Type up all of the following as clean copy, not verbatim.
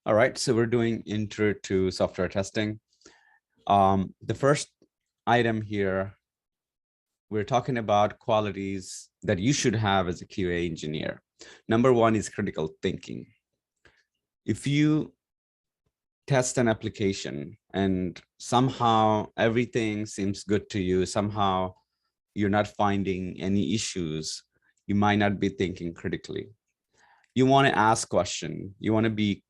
All right, so we're doing intro to software testing. The first item here, we're talking about qualities that you should have as a QA engineer. Number one is critical thinking. If you test an application and somehow everything seems good to you, somehow you're not finding any issues, you might not be thinking critically. You want to ask questions. You want to be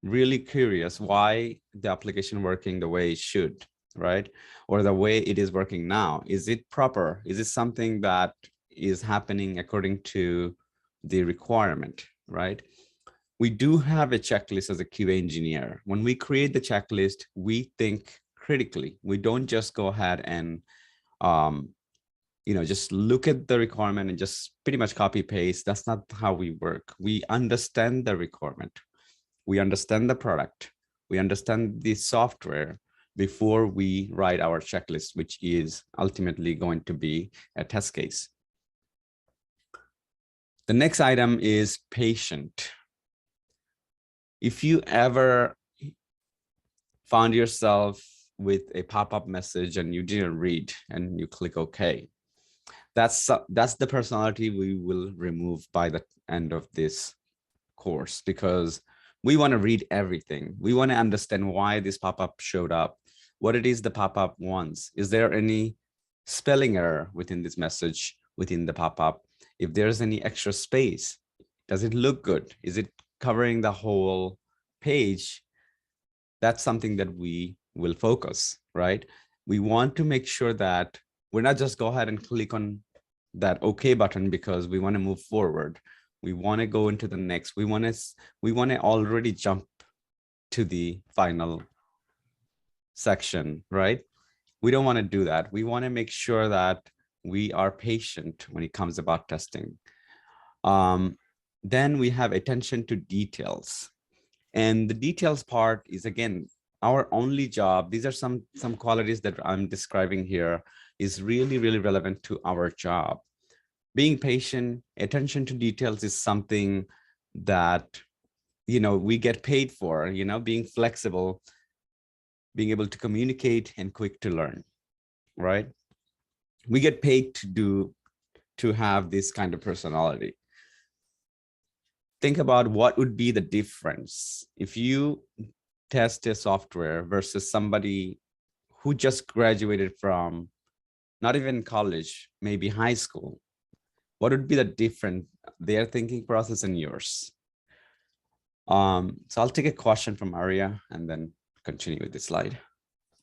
really curious why the application working the way it should, right? Or the way it is working now. Is it proper? Is it something that is happening according to the requirement, right? We do have a checklist as a QA engineer. When we create the checklist, we think critically. We don't just go ahead and um, just look at the requirement and just pretty much copy paste. That's not how we work. We understand the requirement. We understand the product. We understand the software before we write our checklist, which is ultimately going to be a test case. The next item is patient. If you ever found yourself with a pop-up message and you didn't read and you click OK, that's the personality we will remove by the end of this course, because we want to read everything. We want to understand why this pop-up showed up, what it is the pop-up wants. Is there any spelling error within this message, within the pop-up? If there's any extra space, does it look good? Is it covering the whole page? That's something that we will focus, right? We want to make sure that we're not just go ahead and click on that OK button because we want to move forward. We want to go into the next. We want to already jump to the final section, right? We don't want to do that. We want to make sure that we are patient when it comes about testing. Then we have attention to details. And the details part is, again, our only job. These are some qualities that I'm describing here is really, really relevant to our job. Being patient, attention to details is something that, we get paid for, being flexible, being able to communicate and quick to learn, right? We get paid to have this kind of personality. Think about what would be the difference if you test a software versus somebody who just graduated from not even college, maybe high school. What would be the difference, their thinking process and yours? So I'll take a question from Maria and then continue with the slide.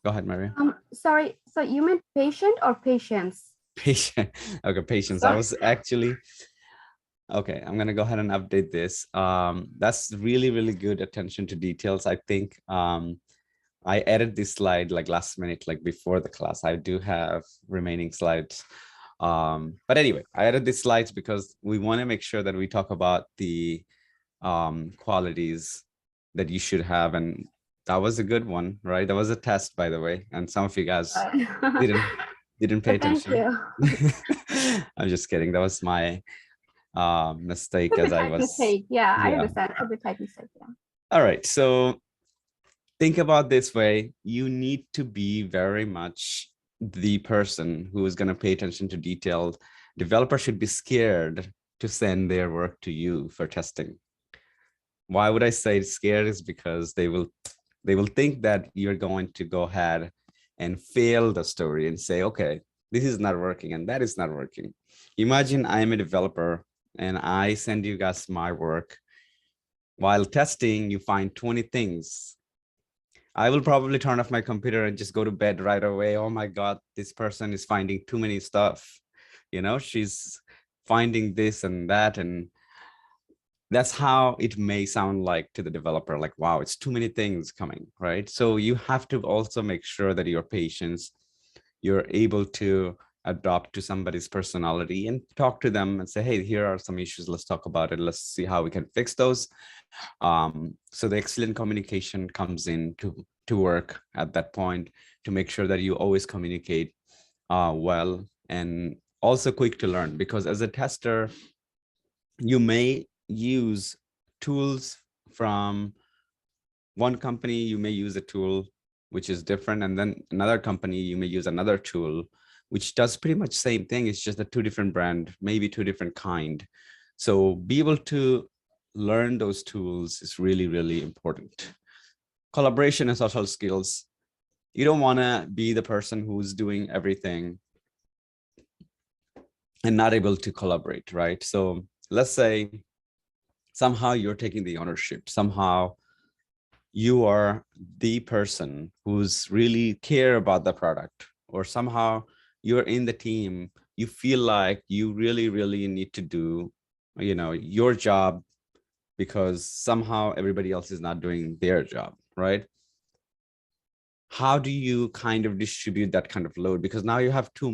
Go ahead, Maria. Sorry, so you meant patient or patience? Patient. Okay, patience. Sorry. I was actually, okay, I'm gonna go ahead and update this. That's really, really good attention to details. I think I edited this slide like last minute, like before the class. I do have remaining slides. But anyway, I added these slides because we want to make sure that we talk about the qualities that you should have. And that was a good one, right? That was a test, by the way. And some of you guys didn't pay Thank attention. you. I'm just kidding. That was my mistake Could be as I type was. mistake. Yeah, I Yeah. understand. Could be type mistake. Yeah. All right. So think about this way. You need to be very much the person who is going to pay attention to details. Developers should be scared to send their work to you for testing. Why would I say scared? Is because they will think that you're going to go ahead and fail the story and say, okay, this is not working and that is not working. Imagine I'm a developer and I send you guys my work. While testing, you find 20 things. I will probably turn off my computer and just go to bed right away. Oh my God, this person is finding too many stuff. She's finding this and that. And that's how it may sound like to the developer, like, wow, it's too many things coming, right? So you have to also make sure that your patience, you're able to adopt to somebody's personality and talk to them and say, hey, here are some issues. Let's talk about it. Let's see how we can fix those. So the excellent communication comes in to work at that point, to make sure that you always communicate well, and also quick to learn, because as a tester, you may use tools from one company, you may use a tool which is different, and then another company, you may use another tool which does pretty much same thing. It's just a two different brand, maybe two different kind. So be able to learn those tools is really, really important. Collaboration and social skills. You don't want to be the person who's doing everything and not able to collaborate, right? So let's say somehow you're taking the ownership, somehow you are the person who's really care about the product, or somehow you're in the team, you feel like you really, really need to do, you know, your job because somehow everybody else is not doing their job, right? How do you kind of distribute that kind of load? Because now you have too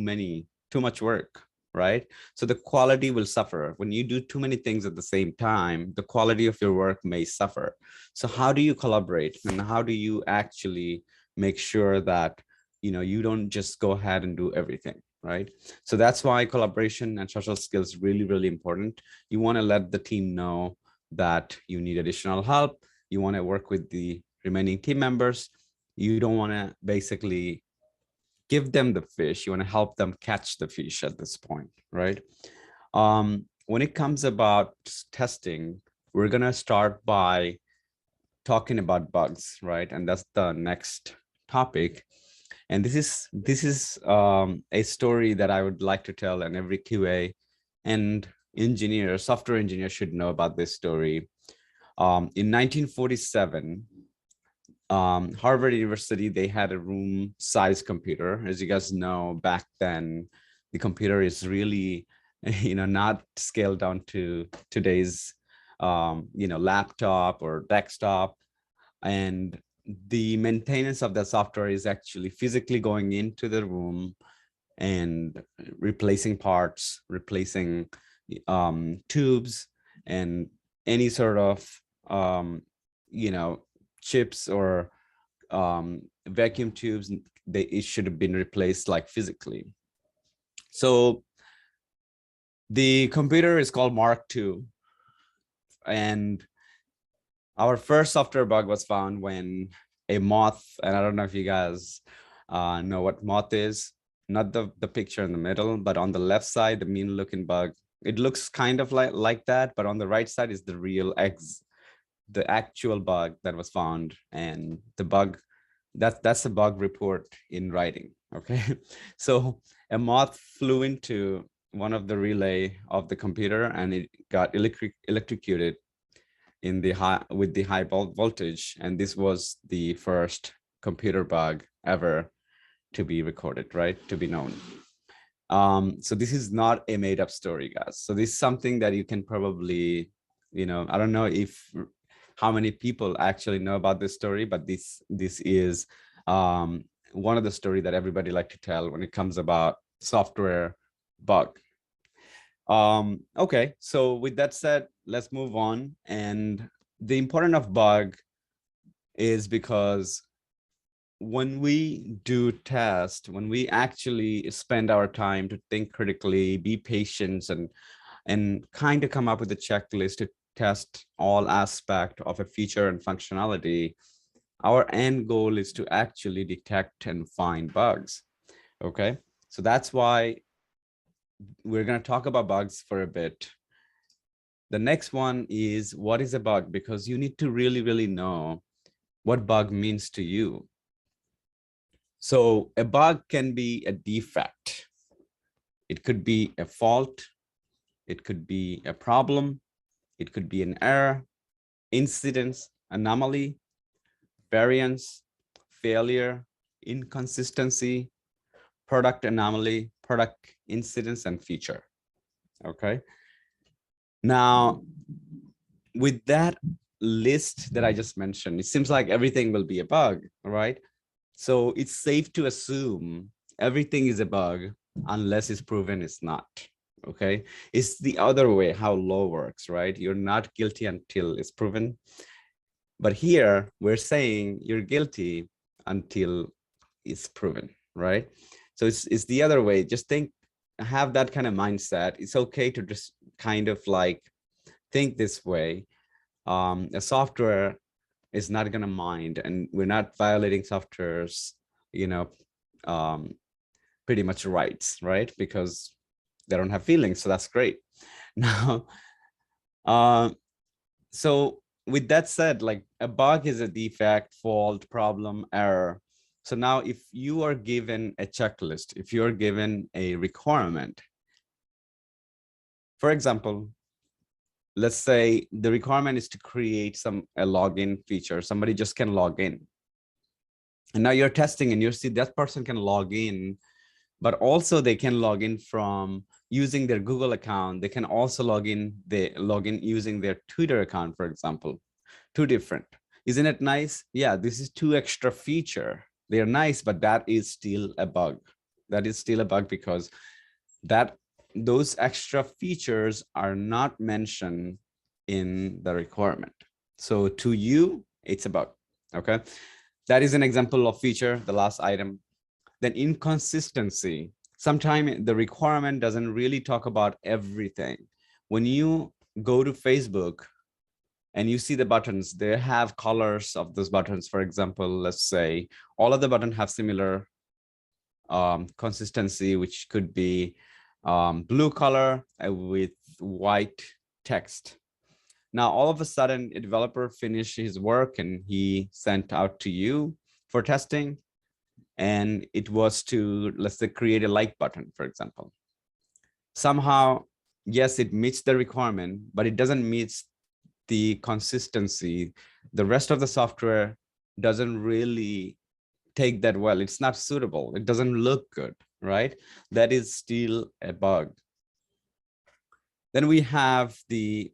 much work, right? So the quality will suffer. When you do too many things at the same time, the quality of your work may suffer. So how do you collaborate, and how do you actually make sure that, you know, you don't just go ahead and do everything, right? So that's why collaboration and social skills really, really important. You want to let the team know that you need additional help. You want to work with the remaining team members. You don't want to basically give them the fish. You want to help them catch the fish at this point, right? When it comes about testing, we're going to start by talking about bugs, right? And that's the next topic. And this is a story that I would like to tell, and every QA and engineer, software engineer should know about this story. In 1947, Harvard University, they had a room size computer. As you guys know, back then, the computer is really, you know, not scaled down to today's, you know, laptop or desktop. And the maintenance of the software is actually physically going into the room and replacing parts, replacing tubes, and any sort of, you know, chips or vacuum tubes, it should have been replaced like physically. So the computer is called Mark II, and our first software bug was found when a moth, and I don't know if you guys know what moth is, not the picture in the middle, but on the left side, the mean looking bug. It looks kind of like that, but on the right side is the real the actual bug that was found. And the bug, that's a bug report in writing, okay? So a moth flew into one of the relay of the computer, and it got electrocuted in the with the high voltage, and this was the first computer bug ever to be recorded, right, to be known. So this is not a made-up story, guys. So this is something that you can probably, you know, I don't know if how many people actually know about this story, but this is one of the story that everybody like to tell when it comes about software bug. Okay, so with that said, let's move on. And the importance of bug is because when we do test, when we actually spend our time to think critically, be patient, and kind of come up with a checklist to test all aspect of a feature and functionality, our end goal is to actually detect and find bugs. Okay, so that's why we're going to talk about bugs for a bit. The next one is, what is a bug? Because you need to really, really know what bug means to you. So a bug can be a defect. It could be a fault. It could be a problem. It could be an error, incidence, anomaly, variance, failure, inconsistency, product anomaly, product incidence, and feature. Okay. Now, with that list that I just mentioned, it seems like everything will be a bug, right? So it's safe to assume everything is a bug unless it's proven it's not. Okay. It's the other way how law works, right? You're not guilty until it's proven. But here we're saying you're guilty until it's proven, right? So it's the other way. Just have that kind of mindset. It's okay to just kind of like think this way. A software is not going to mind, and we're not violating software's, um, pretty much rights, right? Because they don't have feelings. So that's great. Now, so with that said, like a bug is a defect, fault, problem, error. So now if you are given a checklist, if you're given a requirement, for example, let's say the requirement is to create a login feature. Somebody just can log in. And now you're testing and you see that person can log in, but also they can log in from using their Google account. They can also log in using their Twitter account, for example. Two different. Isn't it nice? Yeah, this is two extra feature. They're nice, but that is still a bug. That is still a bug because those extra features are not mentioned in the requirement. So to you, it's a bug. Okay. That is an example of feature, the last item. Then inconsistency. Sometimes the requirement doesn't really talk about everything. When you go to Facebook and you see the buttons, they have colors of those buttons. For example, let's say all of the buttons have similar consistency, which could be blue color with white text. Now, all of a sudden, a developer finished his work and he sent out to you for testing. And it was to, let's say, create a like button, for example. Somehow, yes, it meets the requirement, but it doesn't meet the consistency. The rest of the software doesn't really take that well. It's not suitable. It doesn't look good, right? That is still a bug. Then we have the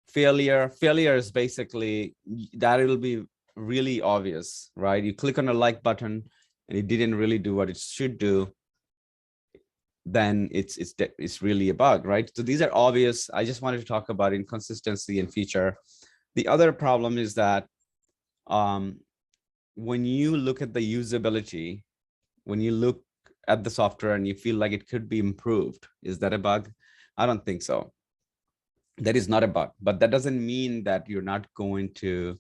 failure. Failure is basically that it'll be really obvious, right? You click on a like button and it didn't really do what it should do, then it's really a bug, right? So these are obvious. I just wanted to talk about inconsistency and feature. The other problem is that when you look at the usability, when you look at the software and you feel like it could be improved, is that a bug? I don't think so. That is not a bug, but that doesn't mean that you're not going to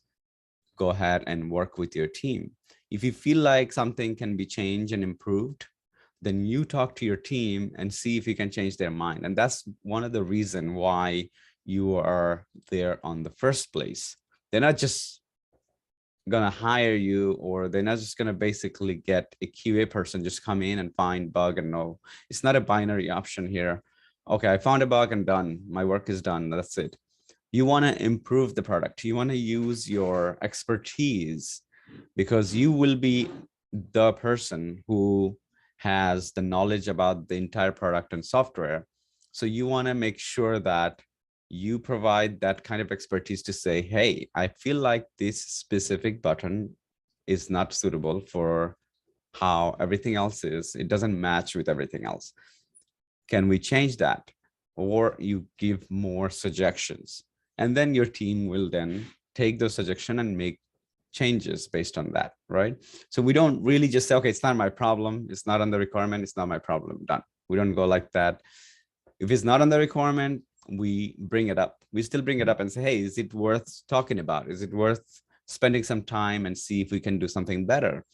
go ahead and work with your team. If you feel like something can be changed and improved, then you talk to your team and see if you can change their mind. And that's one of the reasons why you are there on the first place. They're not just gonna hire you, or they're not just gonna basically get a QA person just come in and find bug and no. It's not a binary option here. Okay, I found a bug and done. My work is done. That's it. You want to improve the product. You want to use your expertise because you will be the person who has the knowledge about the entire product and software. So you want to make sure that you provide that kind of expertise to say, hey, I feel like this specific button is not suitable for how everything else is. It doesn't match with everything else. Can we change that? Or you give more suggestions. And then your team will then take those suggestions and make changes based on that, right? So we don't really just say, okay, it's not my problem. It's not on the requirement. It's not my problem. Done. We don't go like that. If it's not on the requirement, we bring it up. We still bring it up and say, hey, is it worth talking about? Is it worth spending some time and see if we can do something better?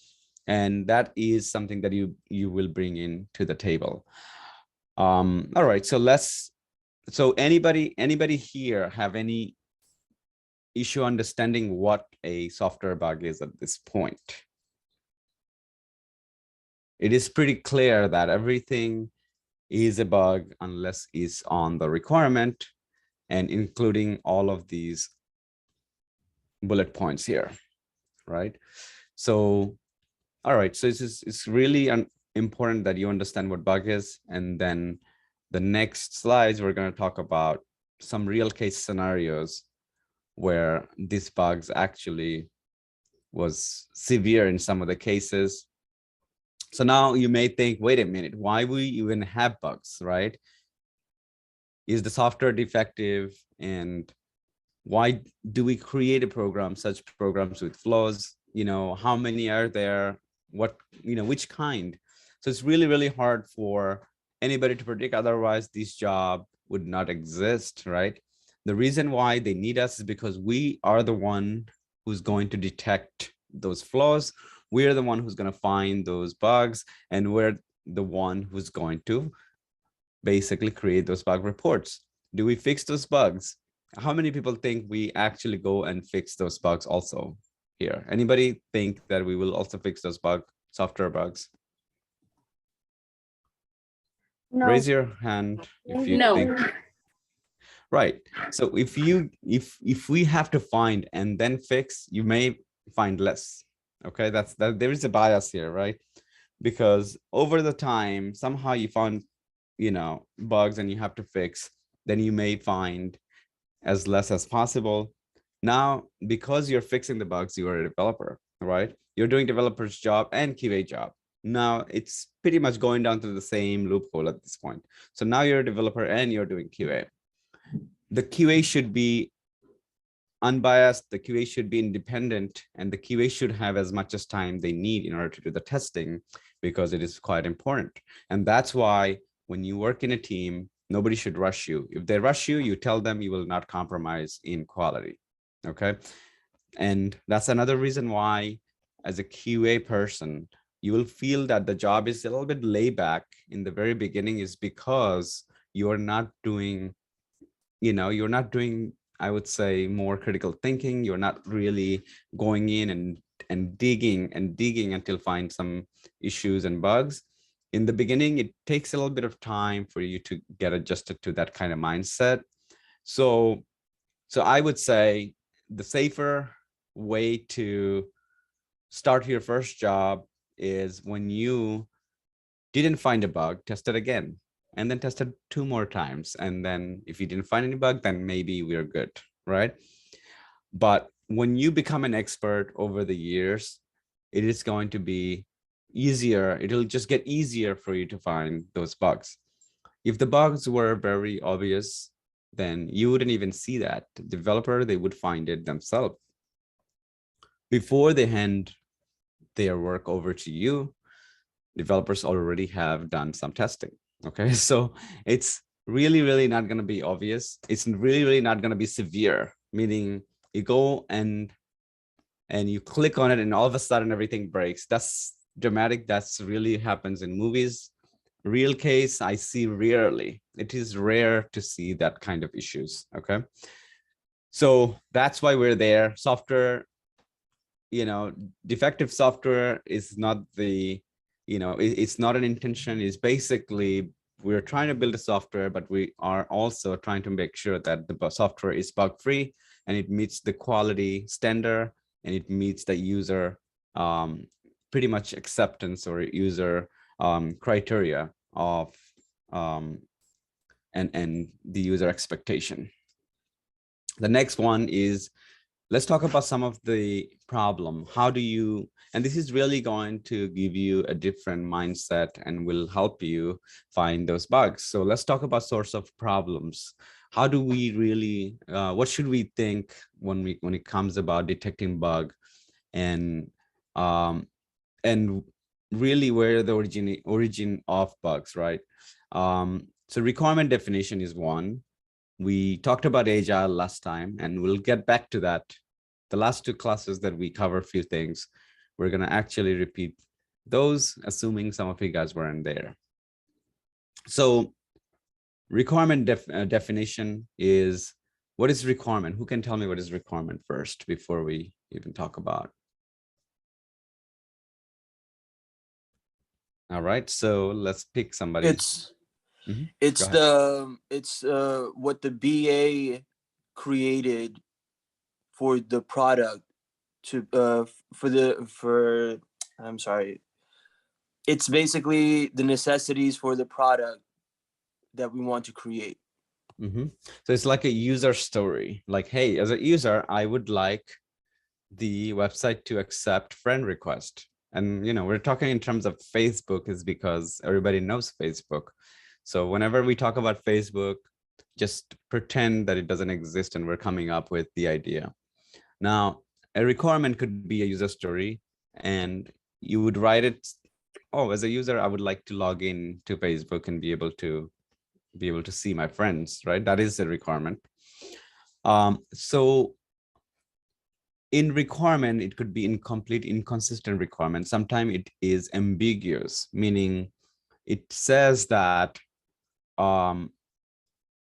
And that is something that you will bring in to the table. All right, so anybody here have any issue understanding what a software bug is at this point? It is pretty clear that everything is a bug unless it's on the requirement, and including all of these bullet points here, right? So, all right, so it's really important that you understand what bug is, and then the next slides, we're going to talk about some real case scenarios where these bugs actually was severe in some of the cases. So now you may think, wait a minute, why we even have bugs, right? Is the software defective? And why do we create a program, such programs with flaws? You know, how many are there? What, you know, which kind? So it's really, really hard for anybody to predict. Otherwise, this job would not exist, right? The reason why they need us is because we are the one who's going to detect those flaws. We're the one who's going to find those bugs, and we're the one who's going to basically create those bug reports. Do we fix those bugs? How many people think we actually go and fix those bugs also here? Anybody think that we will also fix those software bugs? No. Raise your hand if you No. think. Right. So if we have to find and then fix, you may find less. Okay, that there is a bias here, right? Because over the time, somehow you found, bugs and you have to fix, then you may find as less as possible. Now, because you're fixing the bugs, you are a developer, right? You're doing developer's job and QA job. Now it's pretty much going down to the same loophole at this point. So now you're a developer and you're doing QA. The QA should be unbiased, the QA should be independent, and the QA should have as much as time they need in order to do the testing, because it is quite important. And that's why when you work in a team, nobody should rush you. If they rush you, you tell them you will not compromise in quality. Okay. And that's another reason why, as a QA person, you will feel that the job is a little bit laid back in the very beginning, is because you're not doing, I would say, more critical thinking. You're not really going in and digging until find some issues and bugs. In the beginning, it takes a little bit of time for you to get adjusted to that kind of mindset. So I would say the safer way to start your first job is, when you didn't find a bug, test it again, and then test it 2 more times. And then if you didn't find any bug, then maybe we're good, right? But when you become an expert over the years, it is going to be easier. It'll just get easier for you to find those bugs. If the bugs were very obvious, then you wouldn't even see that. The developer, they would find it themselves before they hand their work over to you. Developers already have done some testing. Okay, so it's really not going to be obvious. It's really not going to be severe, meaning you go and you click on it and all of a sudden everything breaks. That's dramatic. That's really happens in movies. Real case, I see rarely. It is rare to see that kind of issues. Okay, so that's why we're there. Software, defective software is not the, it's not an intention. It's basically, we're trying to build a software, but we are also trying to make sure that the software is bug free and it meets the quality standard and it meets the user pretty much acceptance or user criteria of and the user expectation. The next one is, let's talk about some of the problem. How do you, and this is really going to give you a different mindset and will help you find those bugs. So let's talk about source of problems. How do we really, what should we think when it comes about detecting bug, and really where the origin of bugs, right? So requirement definition is one. We talked about Agile last time, and we'll get back to that. The last 2 classes that we cover a few things, we're going to actually repeat those, assuming some of you guys weren't there. So requirement definition is, what is requirement? Who can tell me what is requirement first before we even talk about? All right, so let's pick somebody. It's what the BA created for the product to I'm sorry. It's basically the necessities for the product that we want to create. So it's like a user story. Like, hey, as a user, I would like the website to accept friend request. And, we're talking in terms of Facebook is because everybody knows Facebook. So whenever we talk about Facebook, just pretend that it doesn't exist and we're coming up with the idea. Now, a requirement could be a user story, and you would write it, oh, as a user, I would like to log in to Facebook and be able to see my friends, right? That is a requirement. So in requirement, it could be incomplete, inconsistent requirement. Sometimes it is ambiguous, meaning it says that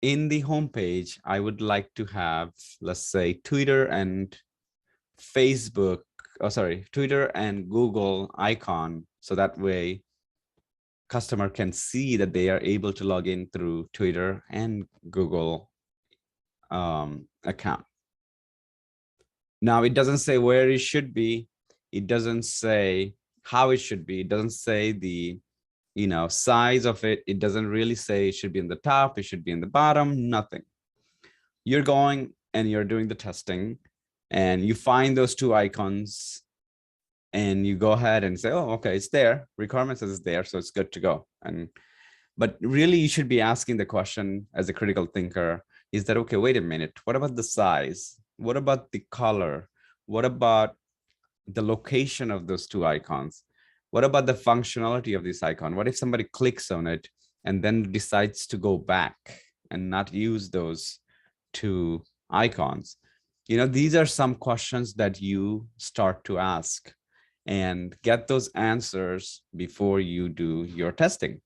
in the homepage, I would like to have, let's say, Twitter and Facebook, Twitter and Google icon. So that way customer can see that they are able to log in through Twitter and Google account. Now, it doesn't say where it should be. It doesn't say how it should be. It doesn't say the size of it. It doesn't really say it should be in the top, it should be in the bottom, nothing. You're going and you're doing the testing and you find those two icons and you go ahead and say, oh, okay, it's there. Requirement says it's there, so it's good to go. But really you should be asking the question as a critical thinker, is that, okay, wait a minute, what about the size? What about the color? What about the location of those two icons? What about the functionality of this icon? What if somebody clicks on it and then decides to go back and not use those two icons? These are some questions that you start to ask and get those answers before you do your testing.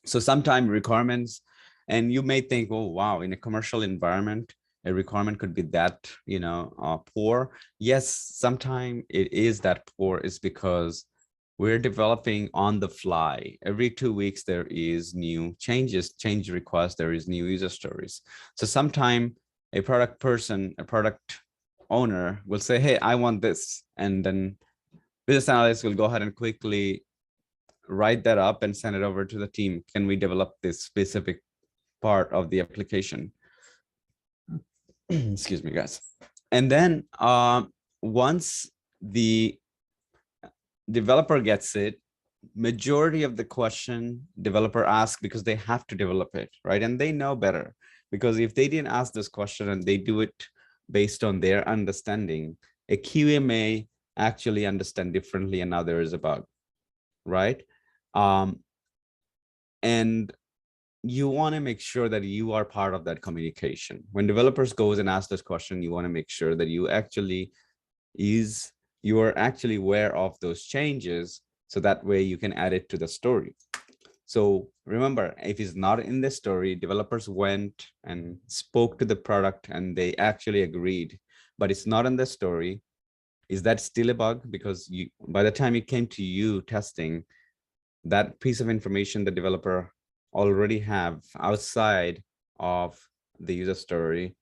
So sometimes requirements, and you may think, oh, wow, in a commercial environment, a requirement could be that, poor. Yes, sometimes it is that poor, is because we're developing on the fly. Every 2 weeks, there is new changes, change requests, there is new user stories. So sometime a product owner will say, hey, I want this. And then business analyst will go ahead and quickly write that up and send it over to the team. Can we develop this specific part of the application? Excuse me, guys. And then once the developer gets it, majority of the question developer asks because they have to develop it, right? And they know better, because if they didn't ask this question and they do it based on their understanding, a QA may actually understand differently, and now there is a bug, right? And you want to make sure that you are part of that communication. When developers goes and ask this question, you want to make sure that you are actually aware of those changes, so that way you can add it to the story. So remember, if it's not in the story, developers went and spoke to the product and they actually agreed, but it's not in the story. Is that still a bug? Because by the time it came to you testing, that piece of information the developer already have outside of the user story,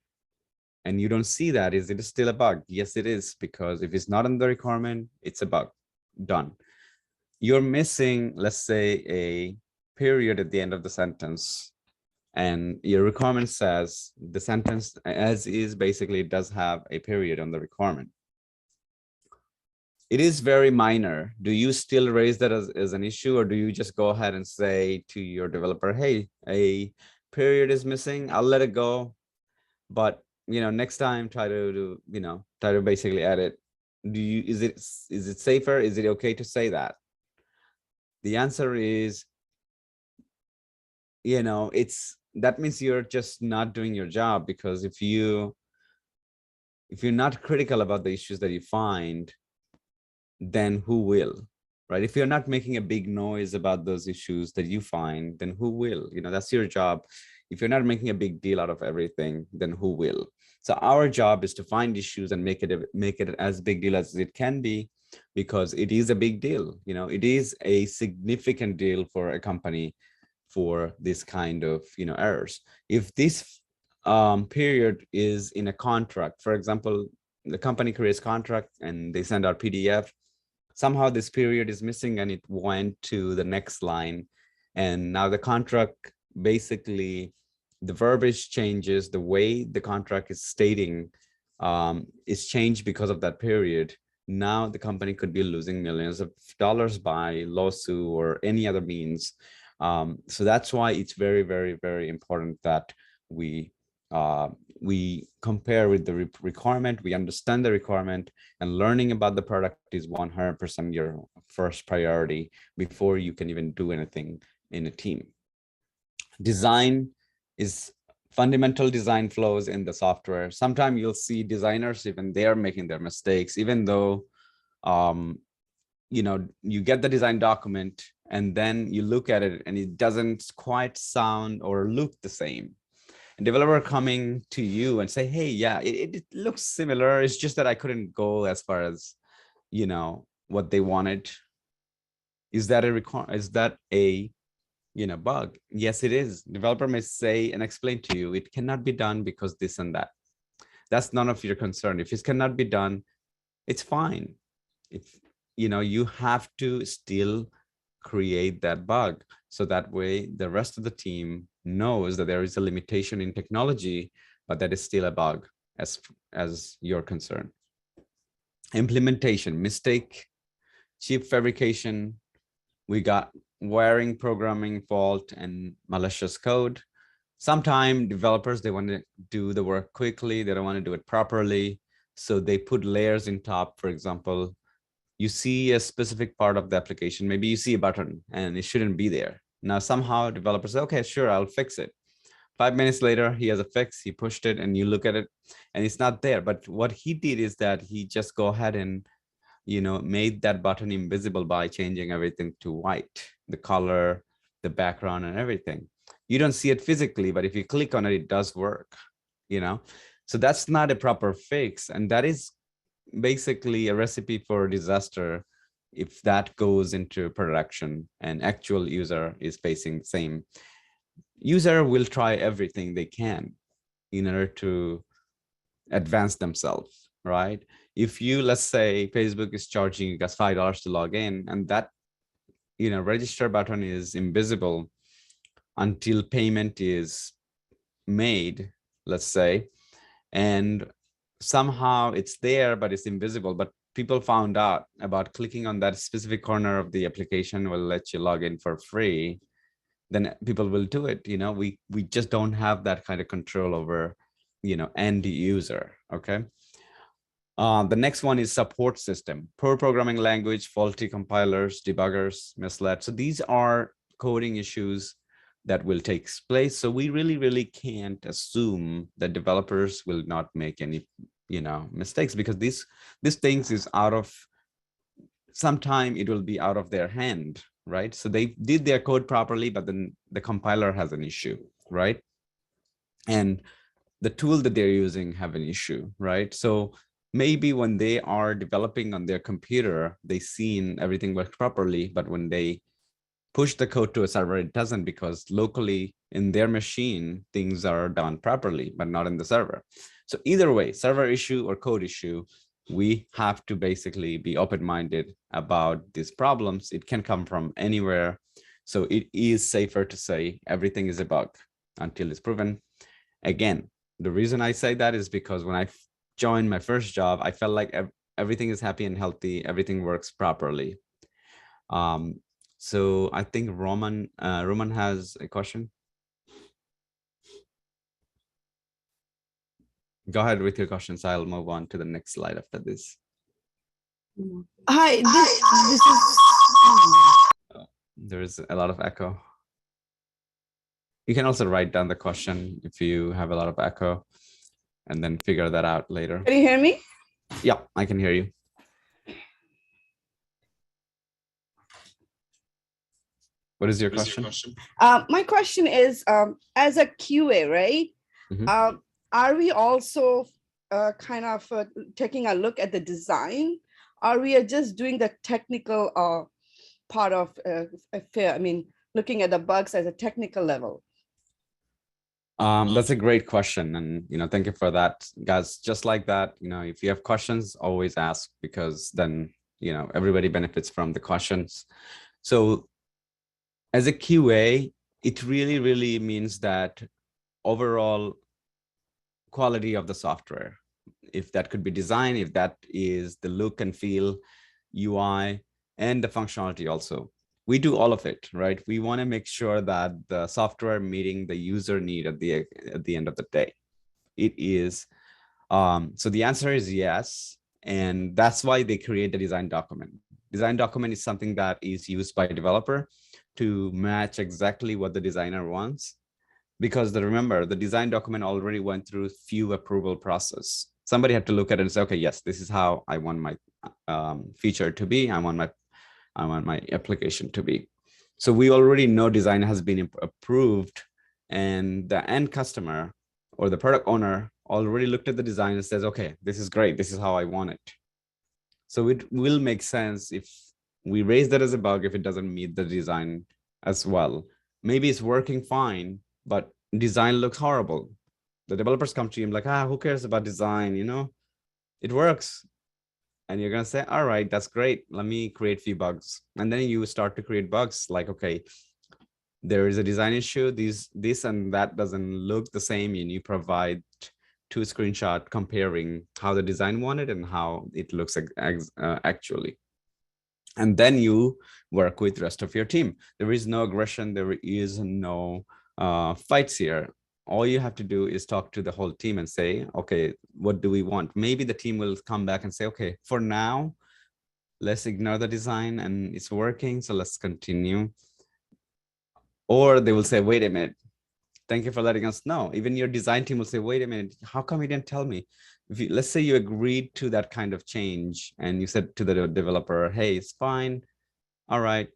and you don't see that, is it still a bug? Yes, it is, because if it's not in the requirement, it's a bug. Done. You're missing, let's say, a period at the end of the sentence, and your requirement says the sentence as is basically does have a period on the requirement. It is very minor. Do you still raise that as an issue, or do you just go ahead and say to your developer, hey, a period is missing, I'll let it go, but next time try to basically add it? Is it safer? Is it okay to say that? The answer is, that means you're just not doing your job, because if you're not critical about the issues that you find, then who will, right? If you're not making a big noise about those issues that you find, then who will? That's your job. If you're not making a big deal out of everything, then who will? So our job is to find issues and make it as big deal as it can be, because it is a big deal. It is a significant deal for a company for this kind of errors. If this period is in a contract, for example, the company creates contract and they send out PDF. Somehow this period is missing and it went to the next line, and now the contract, basically the verbiage changes, the way the contract is stating is changed because of that period. Now the company could be losing millions of dollars by lawsuit or any other means. So that's why it's very, very, very important that we compare with the requirement, we understand the requirement, and learning about the product is 100% your first priority before you can even do anything in a team. Design is fundamental design flows in the software. Sometimes you'll see designers, even they're making their mistakes, even though, you get the design document and then you look at it and it doesn't quite sound or look the same. A developer coming to you and say, hey, yeah, it looks similar. It's just that I couldn't go as far as, what they wanted. Is that a bug? Yes, it is. Developer may say and explain to you, it cannot be done because this and that. That's none of your concern. If it cannot be done, it's fine. If you have to still create that bug, so that way the rest of the team knows that there is a limitation in technology, but that is still a bug as your concern. Implementation mistake, cheap fabrication, we got wiring programming fault and malicious code. Sometimes developers, they want to do the work quickly, they don't want to do it properly, so they put layers in top. For example, you see a specific part of the application, maybe you see a button and it shouldn't be there. Now somehow developers say, okay, sure, I'll fix it. 5 minutes later, he has a fix, he pushed it, and you look at it and it's not there. But what he did is that he just go ahead and made that button invisible by changing everything to white, the color, the background, and everything. You don't see it physically, but if you click on it, it does work, so that's not a proper fix. And that is basically a recipe for disaster if that goes into production and actual user is facing the same. User will try everything they can in order to advance themselves, right? If you, let's say Facebook is charging you guys $5 to log in, and that register button is invisible until payment is made, let's say, and somehow it's there but it's invisible, but people found out about clicking on that specific corner of the application will let you log in for free, then people will do it. We just don't have that kind of control over end user. Okay. The next one is support system, poor programming language, faulty compilers, debuggers, misled. So these are coding issues that will take place. So we really can't assume that developers will not make any mistakes, because these things is out of, sometime it will be out of their hand, right? So they did their code properly, but then the compiler has an issue, right? And the tool that they're using have an issue, right? So maybe when they are developing on their computer, they seen everything works properly, but when they push the code to a server, it doesn't, because locally in their machine, things are done properly, but not in the server. So either way, server issue or code issue, we have to basically be open-minded about these problems. It can come from anywhere. So it is safer to say everything is a bug until it's proven. Again, the reason I say that is because when I joined my first job, I felt like everything is happy and healthy, everything works properly. So I think Roman has a question. Go ahead with your questions. I'll move on to the next slide after this. Hi, this is. There is a lot of echo. You can also write down the question if you have a lot of echo, and then figure that out later. Can you hear me? Yeah, I can hear you. What is your question? My question is, as a QA, right? Mhm. Are we also kind of taking a look at the design? Are we just doing the technical part of affair? I mean, looking at the bugs as a technical level. That's a great question, and thank you for that, guys. Just like that, if you have questions, always ask, because then everybody benefits from the questions. So as a QA, it really means that overall quality of the software, if that could be design, if that is the look and feel, UI, and the functionality also. We do all of it, right? We want to make sure that the software meeting the user need at the end of the day. It is. So the answer is yes. And that's why they create the design document. Design document is something that is used by a developer to match exactly what the designer wants. because remember, the design document already went through few approval process. Somebody had to look at it and say, okay, yes, this is how I want my feature to be. I want my application to be. So we already know design has been approved, and the end customer or the product owner already looked at the design and says, okay, this is great. This is how I want it. So it will make sense if we raise that as a bug if it doesn't meet the design as well. Maybe it's working fine, but design looks horrible. The developers come to you and like, who cares about design? You know, it works. And you're going to say, all right, that's great. Let me create few bugs. And then you start to create bugs like, okay, there is a design issue. This and that doesn't look the same. And you provide 2 screenshots comparing how the design wanted and how it looks actually. And then you work with the rest of your team. There is no aggression. There is no fights here. All you have to do is talk to the whole team and say, okay, what do we want? Maybe the team will come back and say, okay, for now, let's ignore the design and it's working, so let's continue. Or they will say, wait a minute, thank you for letting us know. Even your design team will say, wait a minute, how come you didn't tell me? Let's say you agreed to that kind of change and you said to the developer, hey, it's fine. All right,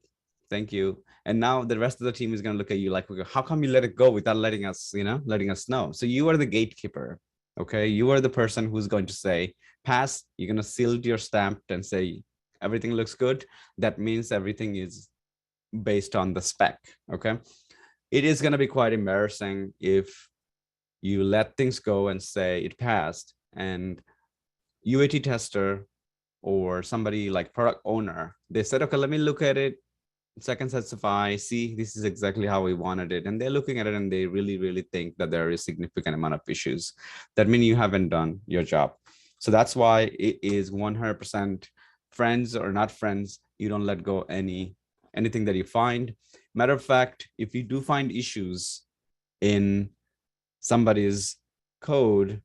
thank you. And now the rest of the team is going to look at you like, how come you let it go without letting us know? So you are the gatekeeper. Okay, you are the person who's going to say pass. You're going to seal your stamp and say everything looks good. That means everything is based on the spec. Okay, it is going to be quite embarrassing if you let things go and say it passed, and UAT tester or somebody like product owner, they said, okay, let me look at it. Seconds satisfy, see, this is exactly how we wanted it. And they're looking at it and they really, really think that there is significant amount of issues. That means you haven't done your job. So that's why it is 100% friends or not friends. You don't let go anything that you find. Matter of fact, if you do find issues in somebody's code,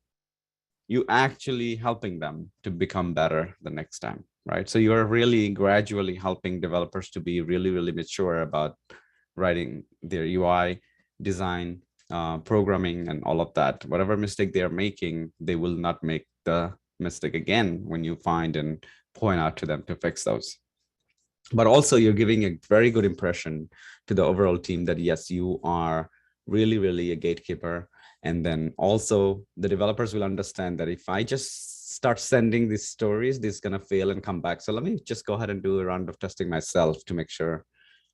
you actually helping them to become better the next time. Right. So you're really gradually helping developers to be really, really mature about writing their UI, design, programming, and all of that. Whatever mistake they're making, they will not make the mistake again when you find and point out to them to fix those. But also you're giving a very good impression to the overall team that, yes, you are really, really a gatekeeper. And then also the developers will understand that if I just start sending these stories, this is going to fail and come back. So let me just go ahead and do a round of testing myself to make sure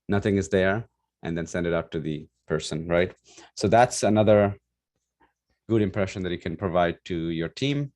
nothing is there and then send it out to the person, right? So that's another good impression that you can provide to your team.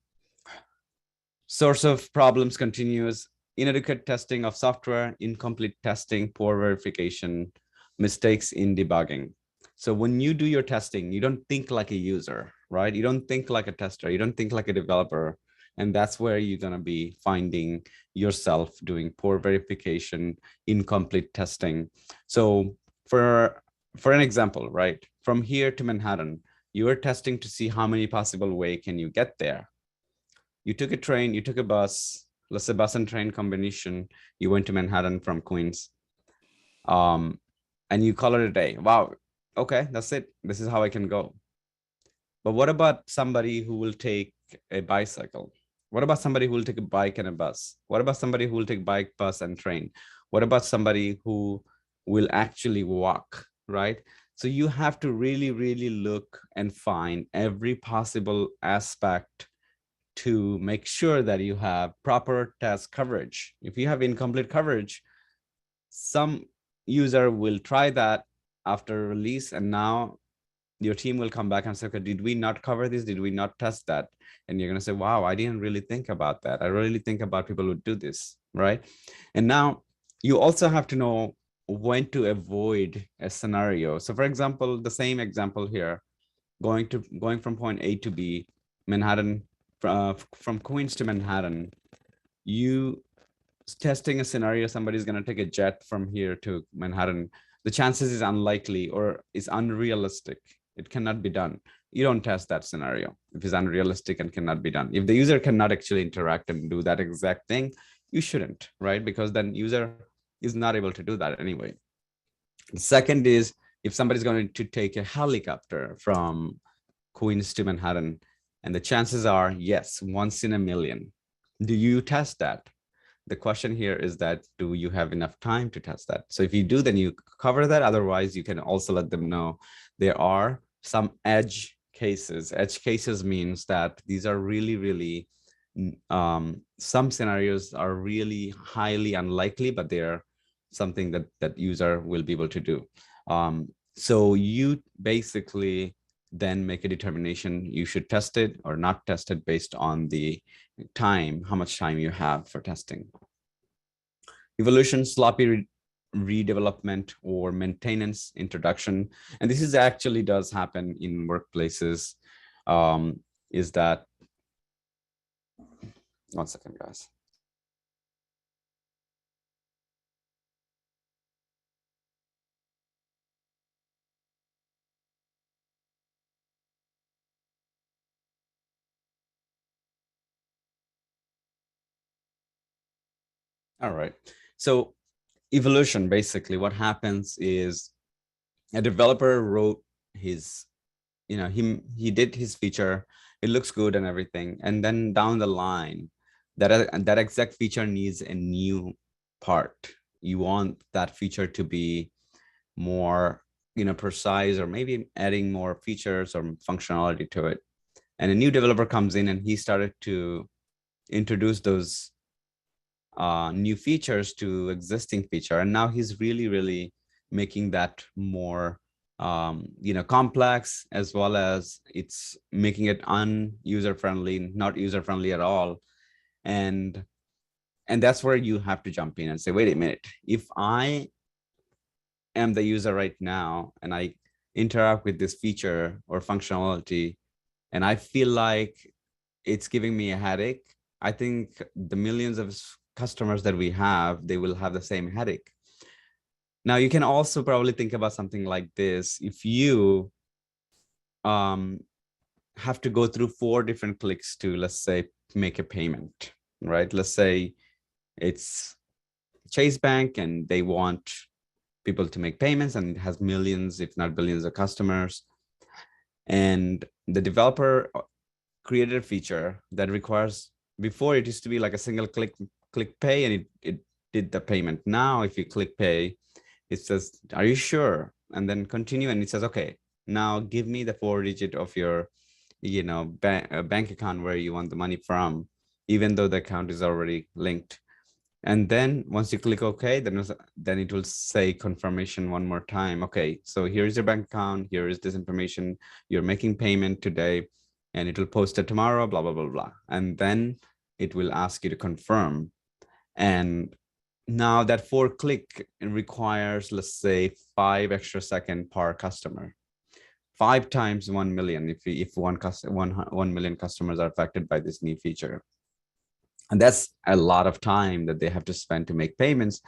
Source of problems continues: inadequate testing of software, incomplete testing, poor verification, mistakes in debugging. So when you do your testing, you don't think like a user, right? You don't think like a tester. You don't think like a developer. And that's where you're going to be finding yourself doing poor verification, incomplete testing. So for an example, right, from here to Manhattan, you are testing to see how many possible way can you get there. You took a train, you took a bus, let's say bus and train combination. You went to Manhattan from Queens, and you call it a day. Wow. Okay, that's it. This is how I can go. But what about somebody who will take a bicycle? What about somebody who will take a bike and a bus? What about somebody who will take bike, bus, and train? What about somebody who will actually walk, right? So you have to really, really look and find every possible aspect to make sure that you have proper test coverage. If you have incomplete coverage, some user will try that after release, and now your team will come back and say, okay, did we not cover this? Did we not test that? And you're going to say, wow, I didn't really think about that. I really think about people who do this, right? And now you also have to know when to avoid a scenario. So for example, the same example here, going from point A to B, Manhattan, from Queens to Manhattan, you testing a scenario, somebody's going to take a jet from here to Manhattan. The chances is unlikely or is unrealistic. It cannot be done. You don't test that scenario if it's unrealistic and cannot be done. If the user cannot actually interact and do that exact thing, you shouldn't, right? Because then user is not able to do that anyway. The second is if somebody's going to take a helicopter from Queens to Manhattan, and the chances are, yes, once in a million, do you test that? The question here is that, do you have enough time to test that? So if you do, then you cover that. Otherwise, you can also let them know there are some edge cases. Edge cases means that these are really, really, some scenarios are really highly unlikely, but they're something that user will be able to do. So you basically then make a determination you should test it or not test it based on the time, how much time you have for testing. Evolution, sloppy redevelopment or maintenance introduction. And this is actually does happen in workplaces, is that, one second, guys. All right. So evolution, basically what happens is a developer wrote his, he did his feature, it looks good and everything. And then down the line, that exact feature needs a new part. You want that feature to be more, precise, or maybe adding more features or functionality to it. And a new developer comes in and he started to introduce those new features to existing feature, and now he's really, really making that more complex, as well as it's making it user friendly, not user friendly at all. And that's where you have to jump in and say, wait a minute, if I am the user right now and I interact with this feature or functionality and I feel like it's giving me a headache, I think the millions of customers that we have, they will have the same headache. Now, you can also probably think about something like this. If you have to go through 4 different clicks to, let's say, make a payment, right? Let's say it's Chase Bank and they want people to make payments, and it has millions, if not billions of customers. And the developer created a feature that requires, before it used to be like a single click pay, and it did the payment. Now, if you click pay, it says, are you sure? And then continue. And it says, okay, now give me the 4-digit of your, bank account where you want the money from, even though the account is already linked. And then once you click OK, then it will say confirmation one more time. Okay, so here's your bank account. Here is this information. You're making payment today, and it will post it tomorrow, blah, blah, blah, blah. And then it will ask you to confirm. And now that 4-click requires, let's say, 5 extra seconds per customer. 5 times 1 million if 1 million customers are affected by this new feature. And that's a lot of time that they have to spend to make payments.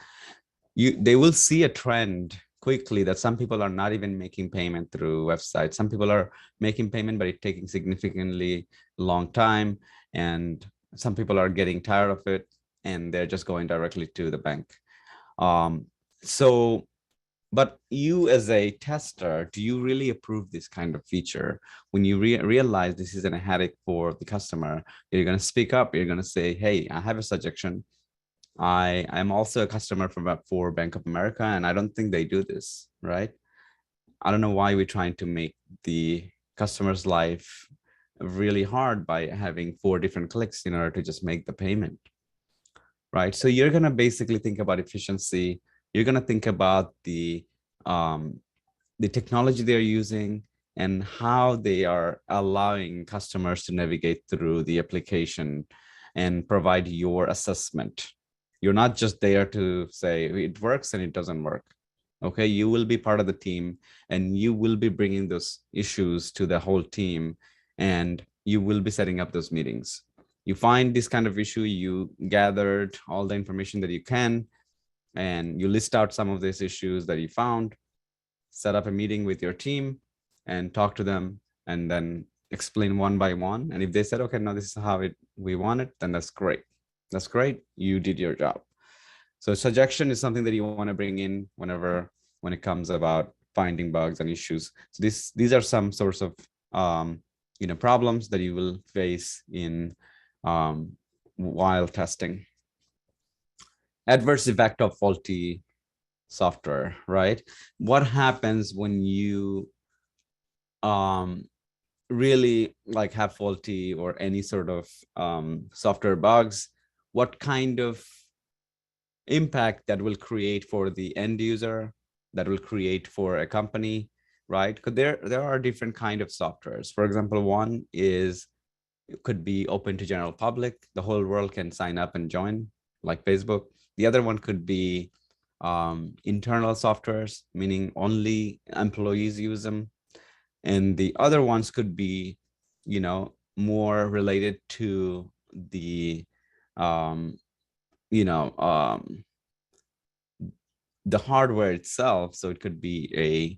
They will see a trend quickly that some people are not even making payment through websites. Some people are making payment, but it's taking significantly long time. And some people are getting tired of it, and they're just going directly to the bank. But you as a tester, do you really approve this kind of feature? When you realize this is a headache for the customer, you're going to speak up. You're going to say, hey, I have a suggestion. I am also a customer for Bank of America, and I don't think they do this, right? I don't know why we're trying to make the customer's life really hard by having 4 different clicks in order to just make the payment, right? So you're going to basically think about efficiency. You're going to think about the technology they're using and how they are allowing customers to navigate through the application and provide your assessment. You're not just there to say it works and it doesn't work. Okay, you will be part of the team, and you will be bringing those issues to the whole team, and you will be setting up those meetings. You find this kind of issue, you gathered all the information that you can, and you list out some of these issues that you found, set up a meeting with your team and talk to them, and then explain one by one. And if they said, okay, no, this is how we want it, then that's great. That's great. You did your job. So suggestion is something that you want to bring in when it comes about finding bugs and issues. So these are some sorts of problems that you will face in while testing. Adverse effect of faulty software, right? What happens when you really like have faulty or any sort of software bugs? What kind of impact that will create for the end user, that will create for a company, right? Because there are different kind of softwares. For example, one is, it could be open to general public. The whole world can sign up and join, like Facebook. The other one could be internal softwares, meaning only employees use them. And the other ones could be, more related to the, the hardware itself. So it could be a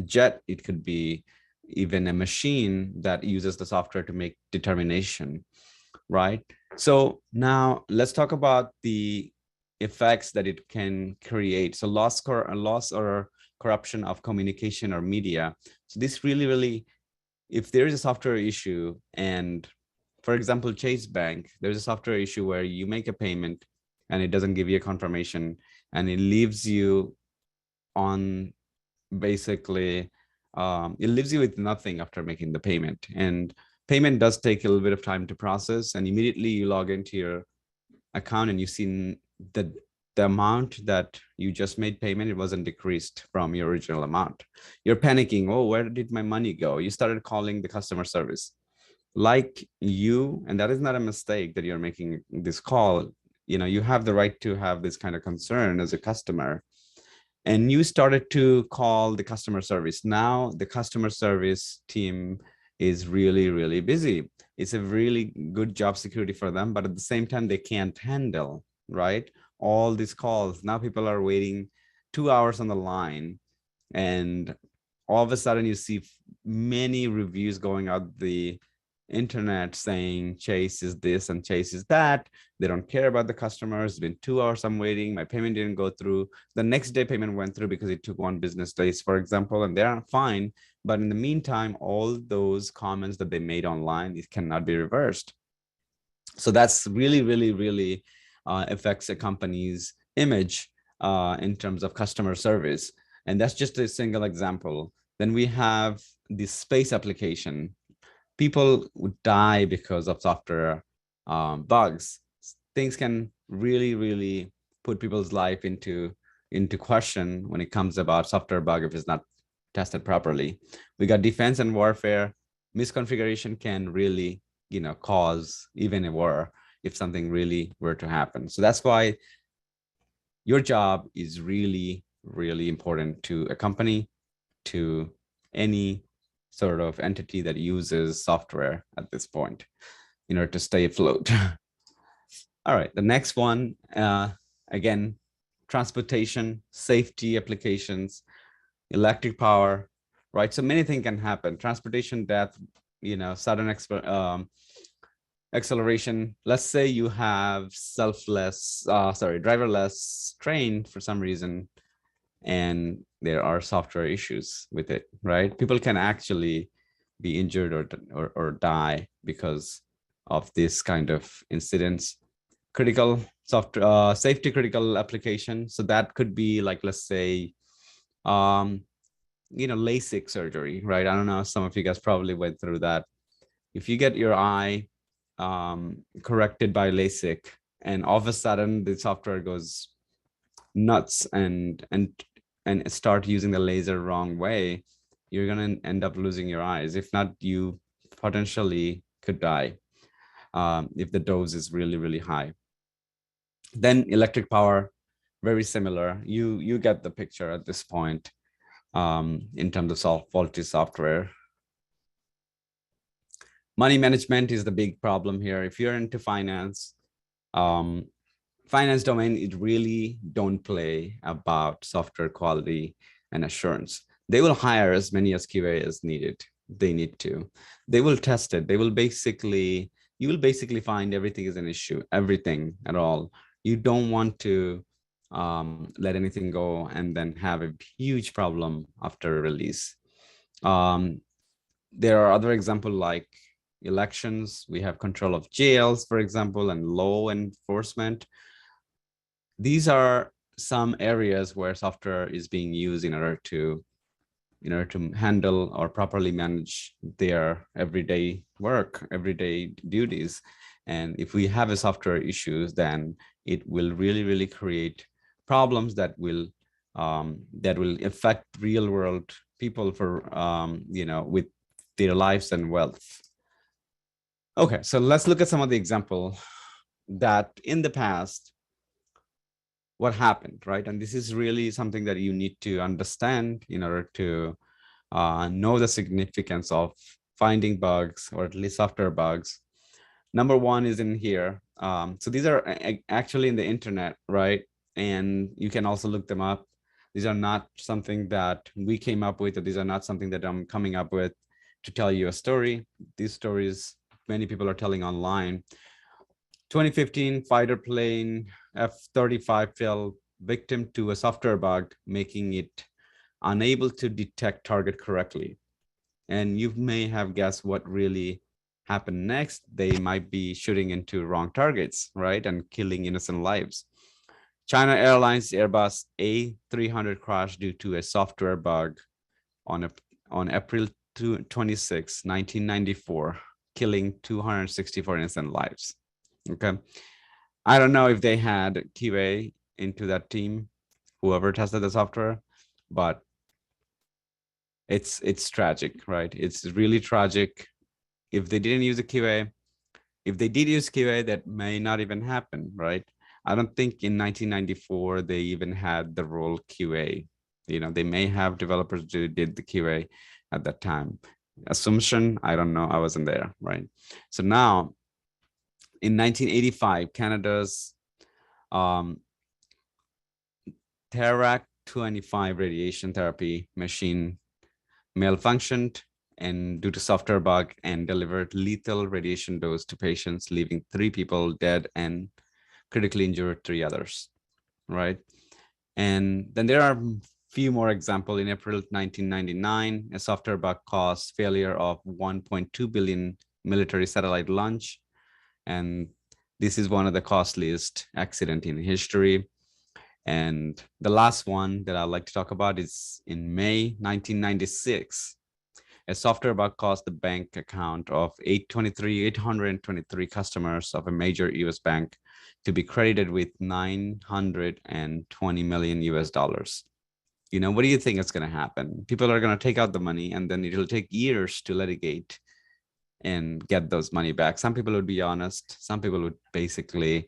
jet, it could be even a machine that uses the software to make determination, right? So now let's talk about the effects that it can create. So loss or corruption of communication or media. So this really, if there is a software issue, and for example, Chase Bank, there's a software issue where you make a payment and it doesn't give you a confirmation, and it leaves you on basically, it leaves you with nothing after making the payment. And payment does take a little bit of time to process, and immediately you log into your account and you've seen that the amount that you just made payment, it wasn't decreased from your original amount. You're panicking. Oh, where did my money go? You started calling the customer service. And that is not a mistake that you're making this call. You have the right to have this kind of concern as a customer. And you started to call the customer service. Now the customer service team is really busy. It's a really good job security for them, but at the same time, they can't handle, right, all these calls. Now people are waiting 2 hours on the line, and all of a sudden you see many reviews going out the internet saying Chase is this and Chase is that. They don't care about the customers. It's been 2 hours I'm waiting. My payment didn't go through. The next day payment went through because it took 1 business days, for example, and they're fine. But in the meantime, all those comments that they made online, it cannot be reversed. So that's really affects a company's image in terms of customer service. And that's just a single example. Then we have the space application. People would die because of software bugs. Things can really put people's life into question when it comes about software bug if it's not tested properly. We got defense and warfare. Misconfiguration can really, cause even a war if something really were to happen. So that's why your job is really important to a company, to any sort of entity that uses software at this point in order to stay afloat. All right, the next one, again, transportation, safety applications, electric power, right? So many things can happen. Transportation, death, sudden acceleration. Let's say you have driverless train for some reason, and there are software issues with it, right? People can actually be injured or die because of this kind of incidents. Critical software, safety critical application. So that could be like, let's say, LASIK surgery, right? I don't know, some of you guys probably went through that. If you get your eye corrected by LASIK, and all of a sudden the software goes nuts and start using the laser wrong way, you're going to end up losing your eyes. If not, you potentially could die if the dose is really high. Then electric power, very similar. You get the picture at this point in terms of faulty software. Money management is the big problem here. If you're into finance, finance domain, it really don't play about software quality and assurance. They will hire as many as QA as needed. They need to. They will test it. You will basically find everything is an issue, everything at all. You don't want to let anything go, and then have a huge problem after release. There are other examples like elections. We have control of jails, for example, and law enforcement. These are some areas where software is being used in order to handle or properly manage their everyday work, everyday duties. And if we have a software issues, then it will really create problems that will affect real world people for with their lives and wealth. Okay, so let's look at some of the example that in the past what happened, right? And this is really something that you need to understand in order to know the significance of finding bugs, or at least software bugs. Number one is in here. So these are actually in the internet, right? And you can also look them up. These are not something that we came up with, or these are not something that I'm coming up with to tell you a story. These stories many people are telling online. 2015 fighter plane F-35 fell victim to a software bug, making it unable to detect target correctly. And you may have guessed what really happened next. They might be shooting into wrong targets, right? And killing innocent lives. China Airlines Airbus A300 crashed due to a software bug on April 26, 1994, killing 264 innocent lives. Okay. I don't know if they had QA into that team, whoever tested the software, but it's tragic, right? It's really tragic. If they didn't use a QA, if they did use QA, that may not even happen, right? I don't think in 1994 they even had the role QA. They may have developers who did the QA at that time. Assumption, I don't know. I wasn't there, right? So now, in 1985, Canada's Therac 25 radiation therapy machine malfunctioned and due to software bug, and delivered lethal radiation dose to patients, leaving 3 people dead and critically injured 3 others, right? And then there are few more examples. In April 1999, a software bug caused failure of 1.2 billion military satellite launch. And this is one of the costliest accident in history. And the last one that I'd like to talk about is in May 1996. A software bug caused the bank account of 823 customers of a major US bank to be credited with 920 million US dollars. What do you think is going to happen? People are going to take out the money, and then it'll take years to litigate and get those money back. Some people would be honest. Some people would basically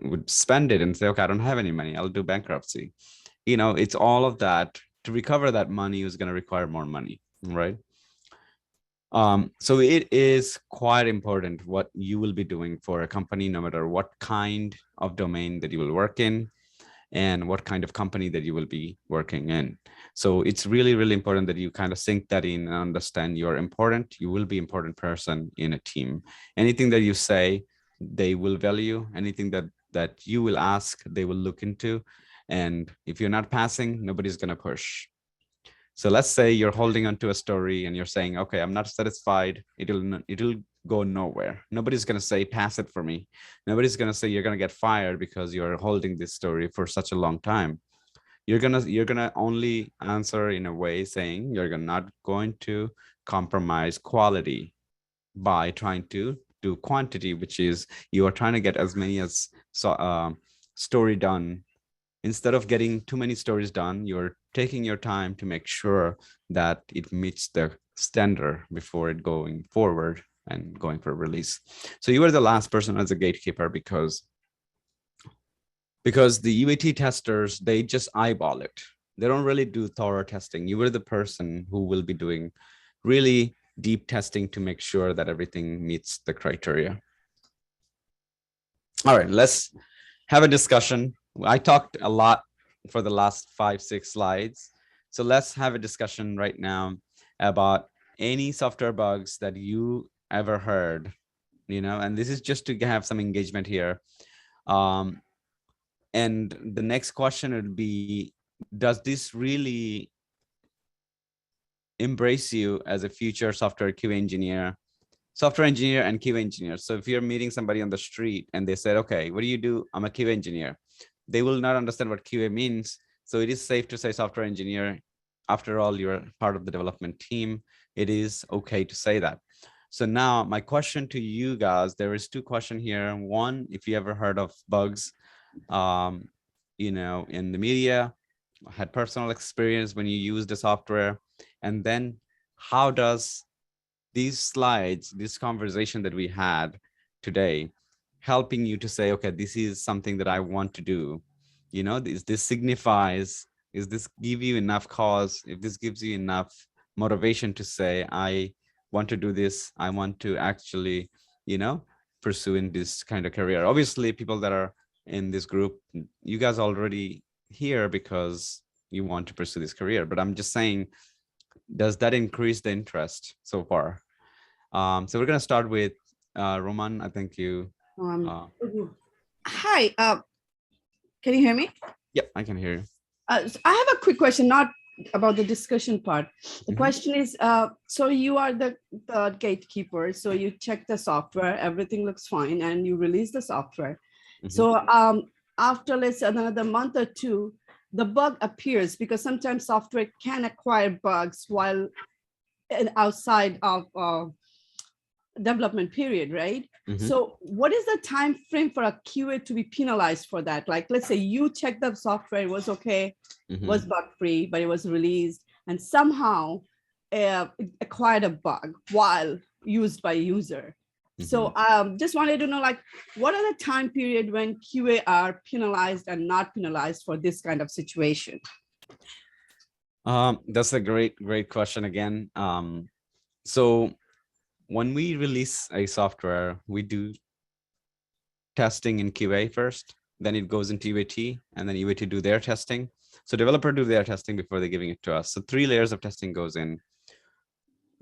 would spend it and say, okay, I don't have any money, I'll do bankruptcy. It's all of that. To recover that money is going to require more money, right? So it is quite important what you will be doing for a company, no matter what kind of domain that you will work in and what kind of company that you will be working in. So it's really important that you kind of sink that in and understand you're important. You will be an important person in a team. Anything that you say, they will value. Anything that you will ask, they will look into. And if you're not passing, nobody's going to push. So let's say you're holding onto a story and you're saying, okay, I'm not satisfied. It'll go nowhere. Nobody's going to say, pass it for me. Nobody's going to say you're going to get fired because you're holding this story for such a long time. You're going to only answer in a way saying you're not going to compromise quality by trying to do quantity, which is you are trying to get as many as story done. Instead of getting too many stories done, you're taking your time to make sure that it meets the standard before it going forward and going for release. So you are the last person as a gatekeeper, because the UAT testers, they just eyeball it. They don't really do thorough testing. You are the person who will be doing really deep testing to make sure that everything meets the criteria. All right, let's have a discussion. I talked a lot for the last 5-6 slides. So let's have a discussion right now about any software bugs that you ever heard, and this is just to have some engagement here. And the next question would be, does this really embrace you as a future software QA engineer, and QA engineer? So if you're meeting somebody on the street and they said, okay, what do you do? I'm a QA engineer. They will not understand what QA means. So it is safe to say software engineer. After all, you're part of the development team. It is okay to say that. So now my question to you guys, there is two questions here. One, if you ever heard of bugs, you know, in the media, had personal experience when you use the software, and then how does these slides, this conversation that we had today, helping you to say, okay, this is something that I want to do. You know, this signifies, is this give you enough cause? If this gives you enough motivation to say, I want to do this, I want to actually, you know, pursue in this kind of career. Obviously, people that are in this group, you guys already here because you want to pursue this career. But I'm just saying, does that increase the interest so far? So we're going to start with Roman. I think you. Hi, can you hear me? Yep, I can hear you. So I have a quick question, not about the discussion part. The Mhm. question is, so you are the gatekeeper, so you check the software, everything looks fine, and you release the software. Mhm. So after, let's say, another month or two, the bug appears, because sometimes software can acquire bugs while outside of development period, right? Mhm. So what is the time frame for a QA to be penalized for that? Like, let's say you checked the software, it was okay, Mhm. was bug free, but it was released, and somehow it acquired a bug while used by user. So just wanted to know, like, what are the time period when QA are penalized and not penalized for this kind of situation? That's a great question again. So when we release a software, we do testing in QA first, then it goes into UAT, and then UAT do their testing. So developer do their testing before they're giving it to us. So 3 layers of testing goes in.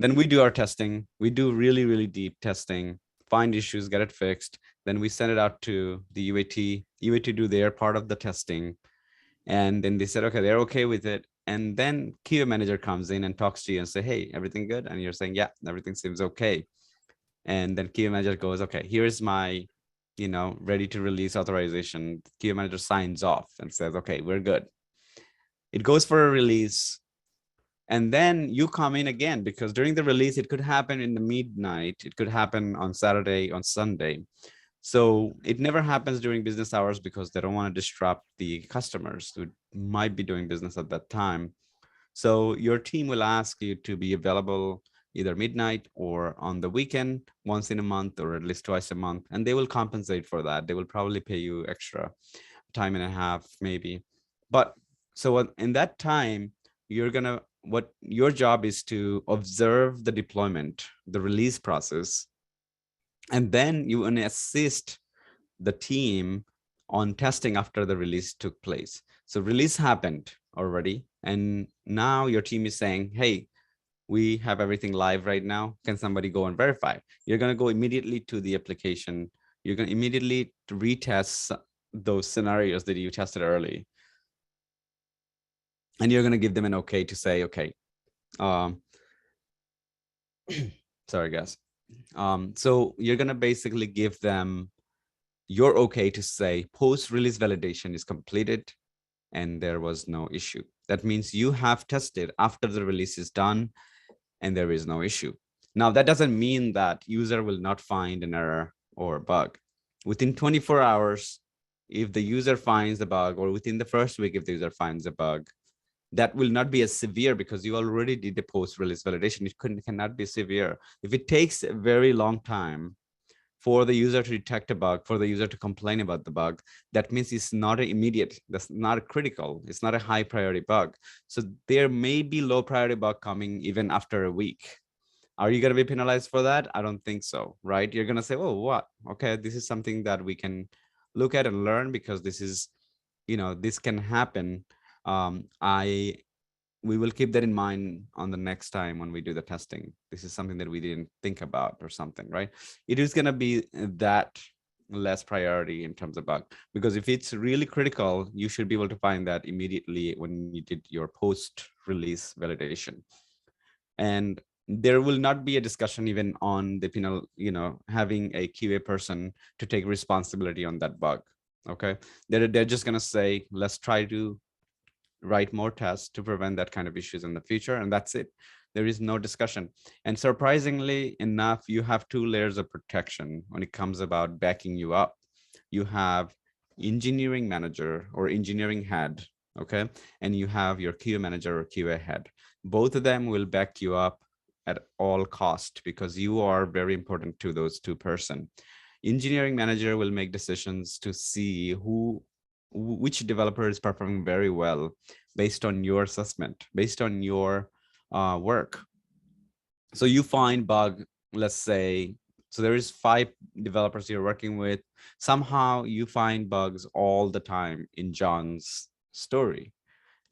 Then we do our testing. We do really deep testing, find issues, get it fixed. Then we send it out to the UAT. UAT do their part of the testing. And then they said, okay, they're okay with it. And then QA manager comes in and talks to you and say, hey, everything good? And you're saying, yeah, everything seems okay. And then QA manager goes, okay, here's my, you know, ready to release authorization. QA manager signs off and says, okay, we're good. It goes for a release. And then you come in again, because during the release, it could happen in the midnight. It could happen on Saturday, on Sunday. So it never happens during business hours because they don't want to disrupt the customers who might be doing business at that time. So your team will ask you to be available either midnight or on the weekend, once in a month, or at least twice a month. And they will compensate for that. They will probably pay you extra time and a half, maybe. But so in that time, you're gonna, what your job is to observe the deployment, the release process, and then you want to assist the team on testing after the release took place. So release happened already, and now your team is saying, hey, we have everything live right now. Can somebody go and verify? You're going to go immediately to the application. You're going to immediately retest those scenarios that you tested early. And you're going to give them an okay to say, okay, sorry, guys. So you're going to basically give them your okay to say post-release validation is completed and there was no issue. That means you have tested after the release is done and there is no issue. Now, that doesn't mean that user will not find an error or bug. Within 24 hours, if the user finds a bug, or within the first week, if the user finds a bug, that will not be as severe because you already did the post-release validation. It cannot be severe. If it takes a very long time for the user to detect a bug, for the user to complain about the bug, that means it's not an immediate, that's not a critical, it's not a high priority bug. So there may be low priority bug coming even after a week. Are you going to be penalized for that? I don't think so, right? You're going to say, oh, what? Okay, this is something that we can look at and learn, because this is, you know, this can happen. We will keep that in mind on the next time when we do the testing. This is something that we didn't think about or something, right? It is going to be that less priority in terms of bug. Because if it's really critical, you should be able to find that immediately when you did your post-release validation. And there will not be a discussion even on the penal, having a QA person to take responsibility on that bug. Okay, they're just gonna say, let's try to write more tests to prevent that kind of issues in the future, and that's it. There is no discussion. And surprisingly enough, you have two layers of protection when it comes about backing you up. You have engineering manager or engineering head, okay, and you have your QA manager or QA head. Both of them will back you up at all cost because you are very important to those two person. Engineering manager will make decisions to see which developer is performing very well based on your assessment, based on your work. So you find bug, let's say, so there is 5 developers you're working with. Somehow you find bugs all the time in John's story.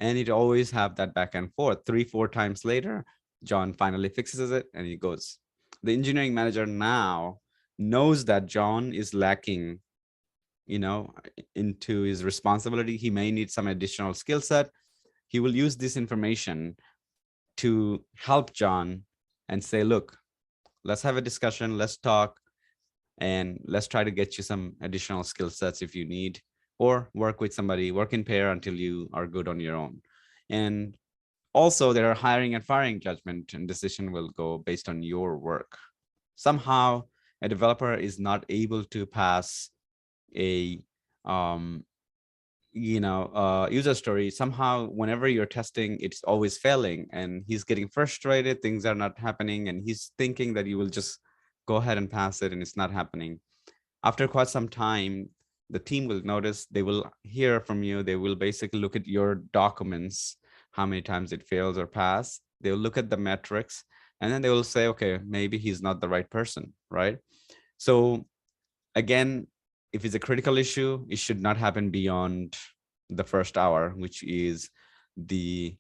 And it always have that back and forth. 3-4 times later, John finally fixes it and he goes. The engineering manager now knows that John is lacking, into his responsibility. He may need some additional skill set. He will use this information to help John and say, look, let's have a discussion, let's talk, and let's try to get you some additional skill sets if you need, or work with somebody, work in pair until you are good on your own. And also there are hiring and firing judgment, and decision will go based on your work. Somehow a developer is not able to pass a user story. Somehow whenever you're testing, it's always failing and he's getting frustrated, things are not happening, and he's thinking that you will just go ahead and pass it, and it's not happening. After quite some time, the team will notice, they will hear from you, they will basically look at your documents, how many times it fails or pass. They'll look at the metrics, and then they will say, okay, maybe he's not the right person, right? So again, if it's a critical issue, it should not happen beyond the first hour, which is the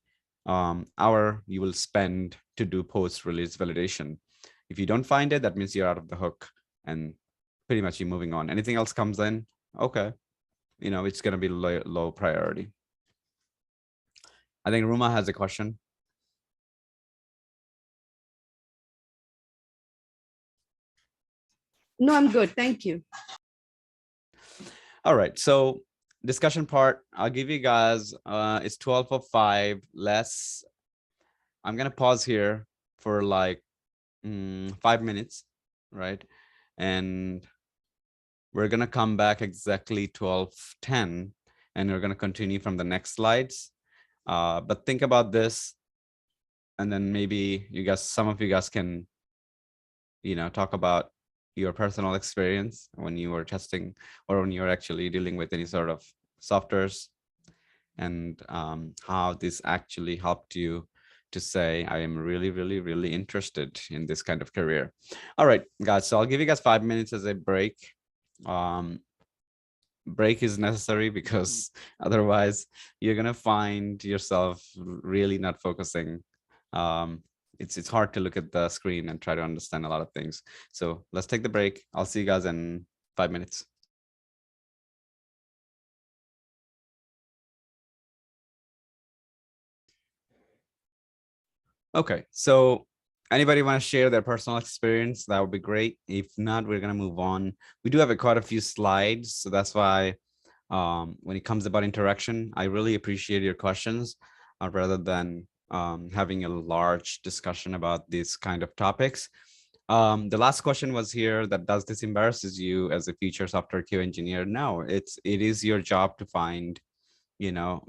hour you will spend to do post-release validation. If you don't find it, that means you're out of the hook, and pretty much you're moving on. Anything else comes in, okay, it's going to be low priority. I think Ruma has a question. No, I'm good. Thank you. All right, so discussion part, I'll give you guys, it's 12:05. I'm gonna pause here for like 5 minutes, right? And we're gonna come back exactly 12:10, and we're gonna continue from the next slides. But think about this, and then maybe some of you guys can, talk about your personal experience when you were testing or when you're actually dealing with any sort of softwares, and how this actually helped you to say, I am really, really, really interested in this kind of career. All right, guys, so I'll give you guys 5 minutes as a break. Break is necessary because otherwise you're gonna find yourself really not focusing. It's hard to look at the screen and try to understand a lot of things. So let's take the break. I'll see you guys in 5 minutes. Okay, so anybody want to share their personal experience? That would be great. If not, we're going to move on. We do have quite a few slides, so that's why when it comes about interaction, I really appreciate your questions rather than having a large discussion about these kind of topics. The last question was here, that does this embarrasses you as a future software QA engineer? No, it is your job to find,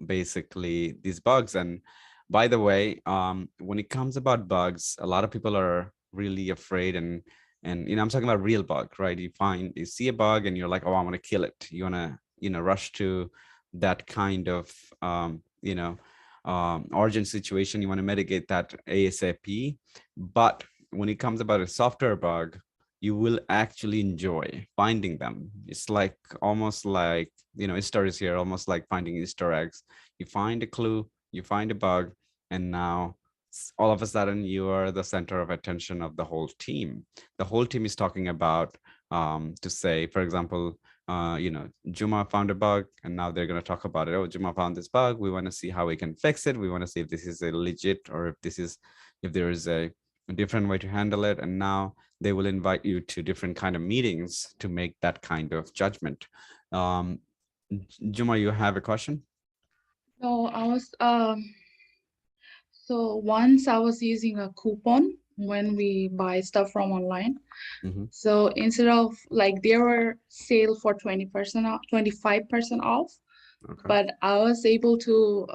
basically these bugs. And by the way, when it comes about bugs, a lot of people are really afraid, and I'm talking about real bug, right? You see a bug and you're like, oh, I want to kill it. You want to, rush to that kind of, urgent situation. You want to mitigate that ASAP. But when it comes about a software bug, you will actually enjoy finding them. It's like almost like, Easter is here, almost like finding Easter eggs. You find a clue, you find a bug, and now all of a sudden you are the center of attention of the whole team. The whole team is talking about to say, for example, Juma found a bug and now they're going to talk about it. Oh, Juma found this bug. We want to see how we can fix it. We want to see if this is a legit or if there is a different way to handle it. And now they will invite you to different kind of meetings to make that kind of judgment. Juma, you have a question? No, I was so once I was using a coupon when we buy stuff from online. Mhm. So instead of like there were sale for 20% off, 25% off, Okay. but I was able to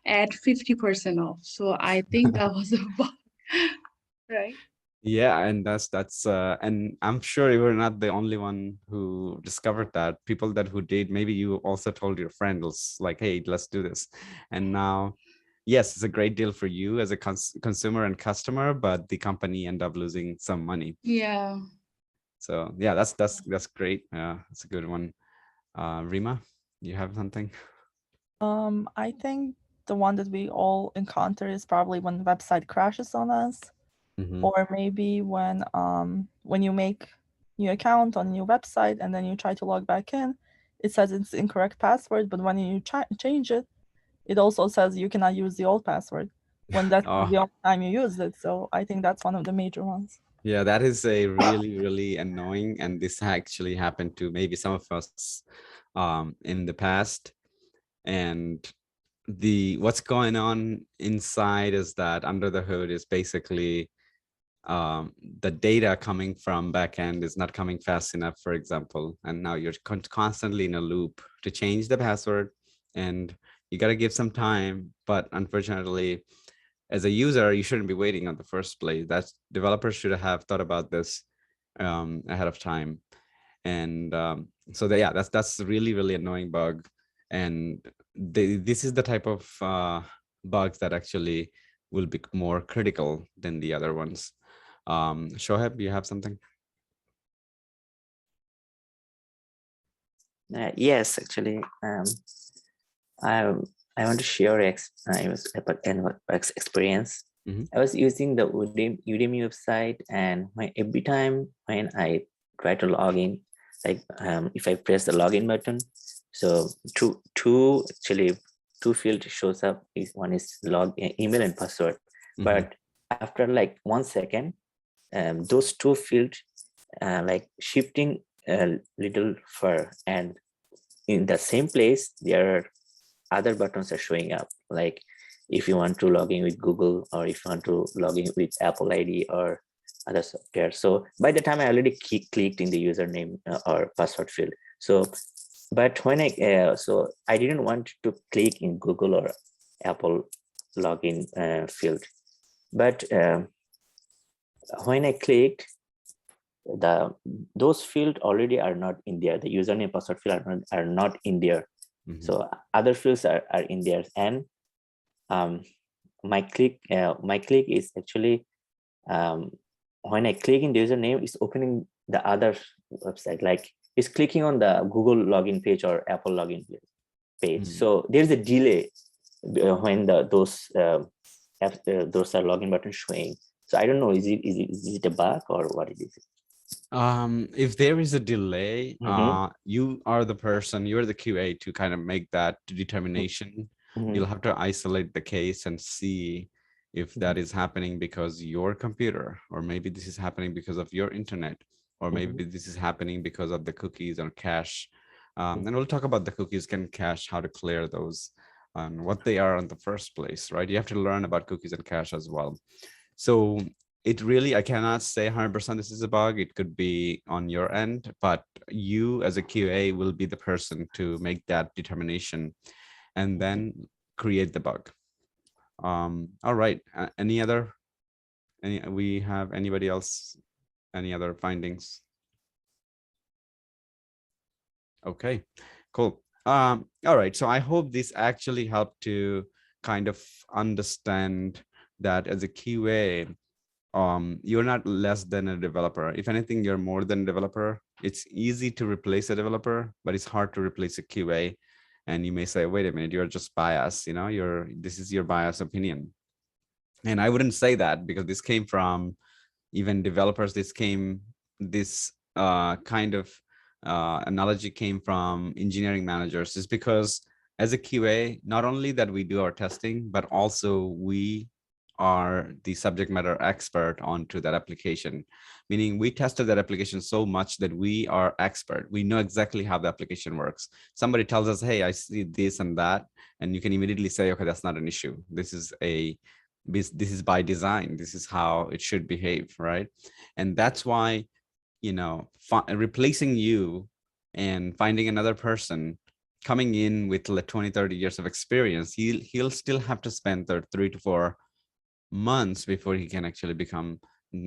add 50% off. So I think that was a bug, right? Yeah, and and I'm sure you were not the only one who discovered that. People who did, maybe you also told your friends like, hey, let's do this. And now, yes, it's a great deal for you as a consumer and customer, but the company end up losing some money. Yeah. So yeah, that's great. That's a good one. Rima, you have something? I think the one that we all encounter is probably when the website crashes on us, Mhm. or maybe when you make new account on your website and then you try to log back in, it says it's incorrect password, but when you change it, it also says you cannot use the old password when that's Oh. the only time you used it. So I think that's one of the major ones. Yeah, that is a really, really annoying. And this actually happened to maybe some of us in the past. And what's going on inside is that under the hood is basically the data coming from backend is not coming fast enough, for example. And now you're constantly in a loop to change the password, and you got to give some time. But unfortunately, as a user, you shouldn't be waiting on the first place. That developers should have thought about this ahead of time. And so yeah, that's really, really annoying bug. And this is the type of bugs that actually will be more critical than the other ones. Shoaib, you have something? Yes, actually, I I want to share experience. Mhm. I was using the Udemy website, and every time when I try to log in, like if I press the login button, so two fields shows up. One is email and password, but after like 1 second, those two fields like shifting a little fur, and in the same place there are other buttons are showing up, like if you want to log in with Google, or if you want to log in with Apple ID or other software. So by the time I already clicked in the username or password field. So but when I didn't want to click in Google or Apple login field, but when I clicked, those fields already are not in there. The username password field are not in there. So other fields are in there, and my click is actually when I click in the username, it's opening the other website, like it's clicking on the Google login page or Apple login page. So there's a delay when those are login buttons showing. So I don't know, is it a bug or what it is? If there is a delay, you are the person, you're the QA to kind of make that determination. You'll have to isolate the case and see if that is happening because your computer, or maybe this is happening because of your internet, or maybe this is happening because of the cookies or cache. And we'll talk about the cookies and cache, how to clear those, and what they are in the first place, right? You have to learn about cookies and cache as well. So it really, I cannot say 100% this is a bug. It could be on your end, but you as a QA will be the person to make that determination and then create the bug. All right. We have anybody else? Any other findings? Okay, cool. All right. So I hope this actually helped to kind of understand that as a QA, you're not less than a developer. If anything, you're more than a developer. It's easy to replace a developer, but it's hard to replace a QA. And you may say, wait a minute, you're just biased, this is your biased opinion. And I wouldn't say that, because this came from even developers. This kind of analogy came from engineering managers is because as a QA, not only that we do our testing, but also we are the subject matter expert onto that application, meaning we tested that application so much that we are expert. We know exactly how the application works. Somebody tells us, hey, I see this and that, and you can immediately say, okay, that's not an issue. This is by design. This is how it should behave, right? And that's why, you know, replacing you and finding another person coming in with like 20, 30 years of experience, he'll still have to spend 3 to 4 months before he can actually become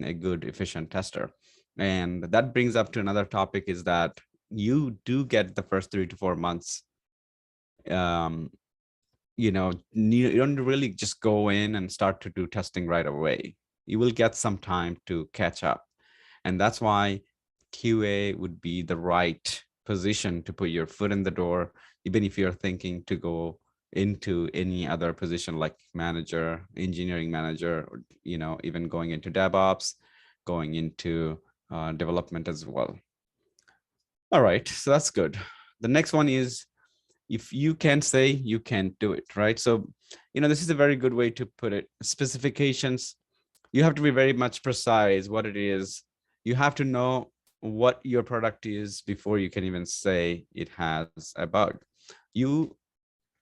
a good, efficient tester. And that brings up to another topic is that you do get the first 3 to 4 months. You know, you don't really just go in and start to do testing right away. You will get some time to catch up. And that's why QA would be the right position to put your foot in the door, even if you're thinking to go into any other position like manager, engineering manager, or, you know, even going into DevOps, going into development as well. All right, so that's good. The next one is, if you can't say, you can't do it, right? So, you know, this is a very good way to put it. Specifications, you have to be very much precise what it is. You have to know what your product is before you can even say it has a bug.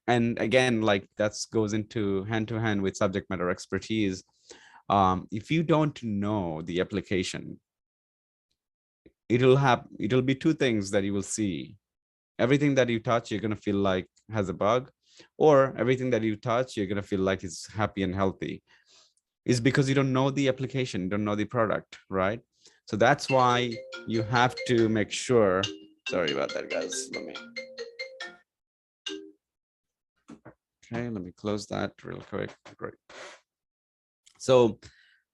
And again, like that goes into hand to hand with subject matter expertise. If you don't know the application, it'll be two things that you will see. Everything that you touch, you're going to feel like has a bug, or everything that you touch, you're going to feel like it's happy and healthy. Is because you don't know the application, you don't know the product, right? So that's why you have to make sure. Sorry about that, guys. Let me close that real quick. Great. So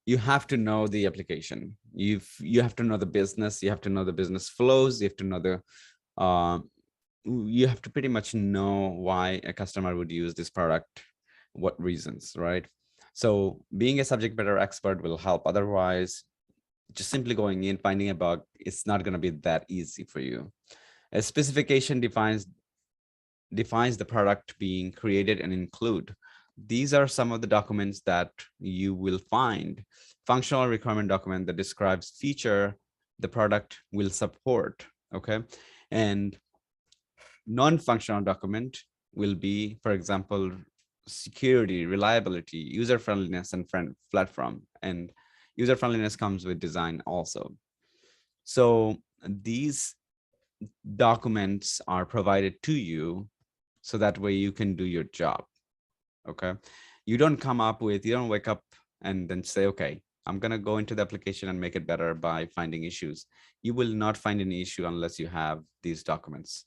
you have to know the application. You have to know the business. You have to know the business flows. You have to know you have to pretty much know why a customer would use this product, what reasons, right? So being a subject matter expert will help. Otherwise, just simply going in, finding a bug, it's not going to be that easy for you. A specification defines the product being created and include. These are some of the documents that you will find. Functional requirement document that describes feature the product will support, okay? And non-functional document will be, for example, security, reliability, user friendliness, and platform. And user friendliness comes with design also. So these documents are provided to you so that way you can do your job. Okay. You don't wake up and then say, okay, I'm going to go into the application and make it better by finding issues. You will not find any issue unless you have these documents.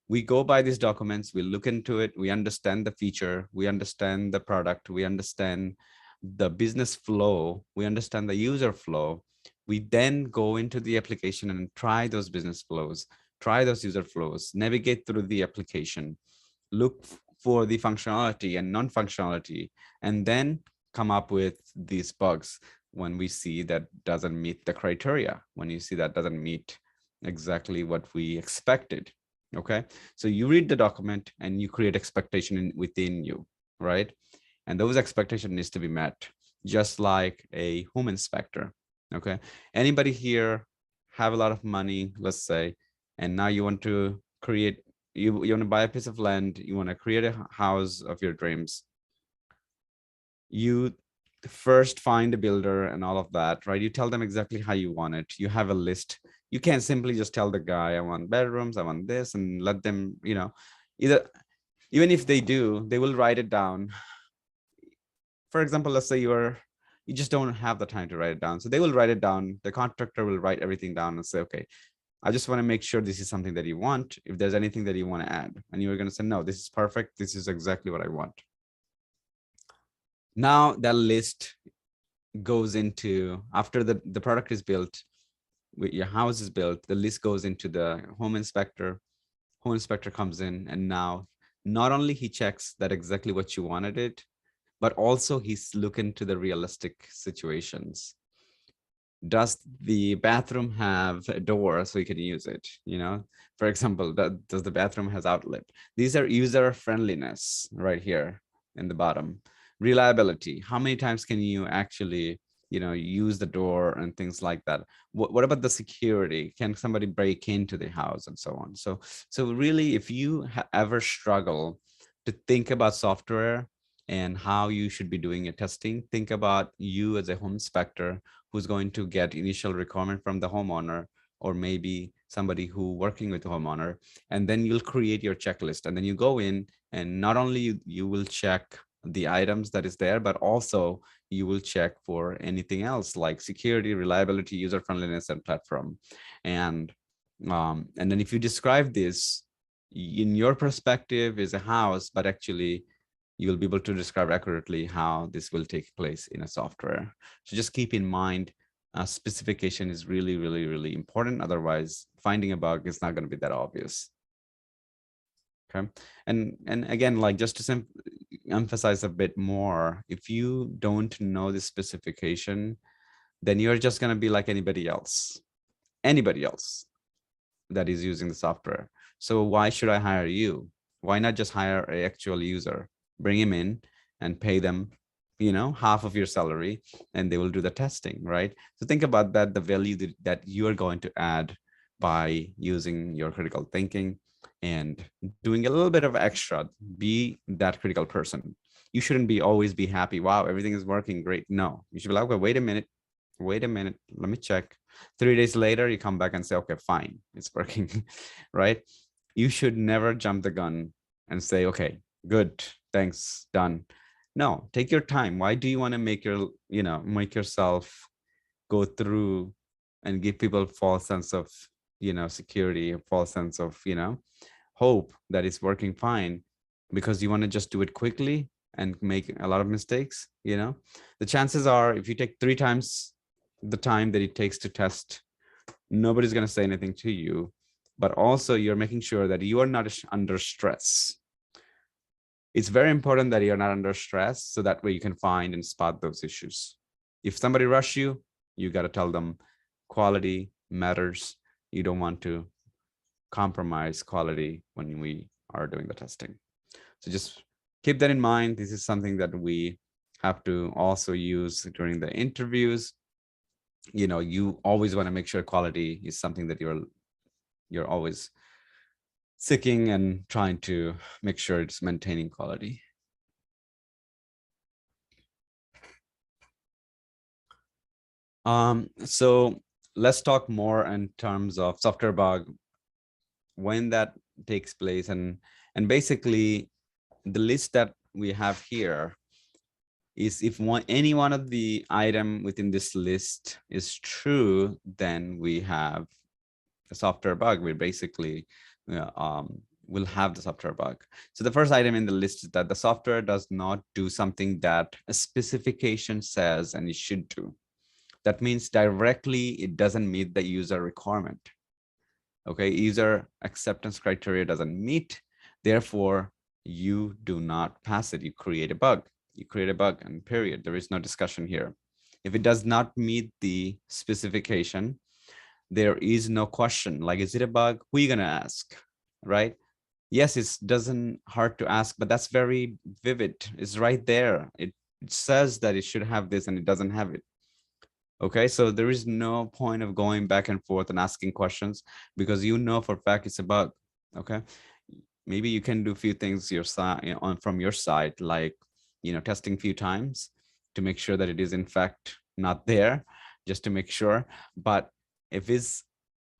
We go by these documents, we look into it, we understand the feature, we understand the product, we understand the business flow, we understand the user flow. We then go into the application and try those business flows, try those user flows, navigate through the application, look for the functionality and non-functionality, and then come up with these bugs when we see that doesn't meet the criteria, when you see that doesn't meet exactly what we expected. Okay, so you read the document and you create expectation within you, right? And those expectations needs to be met, just like a home inspector. Okay, anybody here have a lot of money, let's say, and now you want to create, you want to buy a piece of land, you want to create a house of your dreams. You first find a builder and all of that, right? You tell them exactly how you want it. You have a list. You can't simply just tell the guy, I want bedrooms, I want this, and let them, you know, even if they do, they will write it down. For example, let's say you just don't have the time to write it down. So they will write it down. The contractor will write everything down and say, okay, I just want to make sure this is something that you want. If there's anything that you want to add, and you're going to say, no, this is perfect. This is exactly what I want. Now that list goes into, after the product is built, your house is built, the list goes into the home inspector. Home inspector comes in, and now not only he checks that exactly what you wanted it, but also he's looking to the realistic situations. Does the bathroom have a door so you can use it? You know, for example, does the bathroom has outlet? These are user friendliness right here in the bottom. Reliability, how many times can you actually, you know, use the door and things like that? What about the security? Can somebody break into the house and so on? So really, if you ever struggle to think about software and how you should be doing your testing, think about you as a home inspector who's going to get initial requirement from the homeowner, or maybe somebody who working with the homeowner, and then you'll create your checklist, and then you go in, and not only you will check the items that is there, but also you will check for anything else like security, reliability, user friendliness, and platform. And then if you describe this in your perspective is a house, but actually you will be able to describe accurately how this will take place in a software. So just keep in mind, specification is really, really, really important. Otherwise, finding a bug is not going to be that obvious. Okay. And again, like just to emphasize a bit more, if you don't know the specification, then you're just going to be like anybody else that is using the software. So why should I hire you? Why not just hire an actual user, bring him in and pay them, you know, half of your salary, and they will do the testing, right? So think about that, the value that you are going to add by using your critical thinking and doing a little bit of extra. Be that critical person. You shouldn't be always be happy. Wow, everything is working great. No, you should be like, okay, wait a minute, let me check. 3 days later, you come back and say, okay, fine, it's working, right? You should never jump the gun and say, okay, good, thanks, done. No, take your time. Why do you want to make yourself go through and give people false sense of, security, a false sense of, hope that it's working fine, because you want to just do it quickly and make a lot of mistakes? The chances are, if you take 3 times the time that it takes to test, nobody's going to say anything to you, but also you're making sure that you are not under stress. It's very important that you're not under stress, so that way you can find and spot those issues. If somebody rush you, you got to tell them quality matters. You don't want to compromise quality when we are doing the testing. So just keep that in mind. This is something that we have to also use during the interviews. You always want to make sure quality is something that you're always seeking and trying to make sure it's maintaining quality. So let's talk more in terms of software bug, when that takes place, and basically the list that we have here is, if any one of the item within this list is true, then we have a software bug. We basically will have the software bug. So the first item in the list is that the software does not do something that a specification says and it should do. That means directly it doesn't meet the user requirement. Okay, user acceptance criteria doesn't meet, therefore you do not pass it. You create a bug. You create a bug, and period. There is no discussion here. If it does not meet the specification, there is no question, like, is it a bug? Who are you gonna ask, right? Yes, it doesn't hurt to ask, but that's very vivid. It's right there. It says that it should have this and it doesn't have it. Okay, so there is no point of going back and forth and asking questions, because you know for a fact it's a bug. Okay, maybe you can do a few things your side, from your side, like testing a few times to make sure that it is in fact not there, just to make sure. But if it's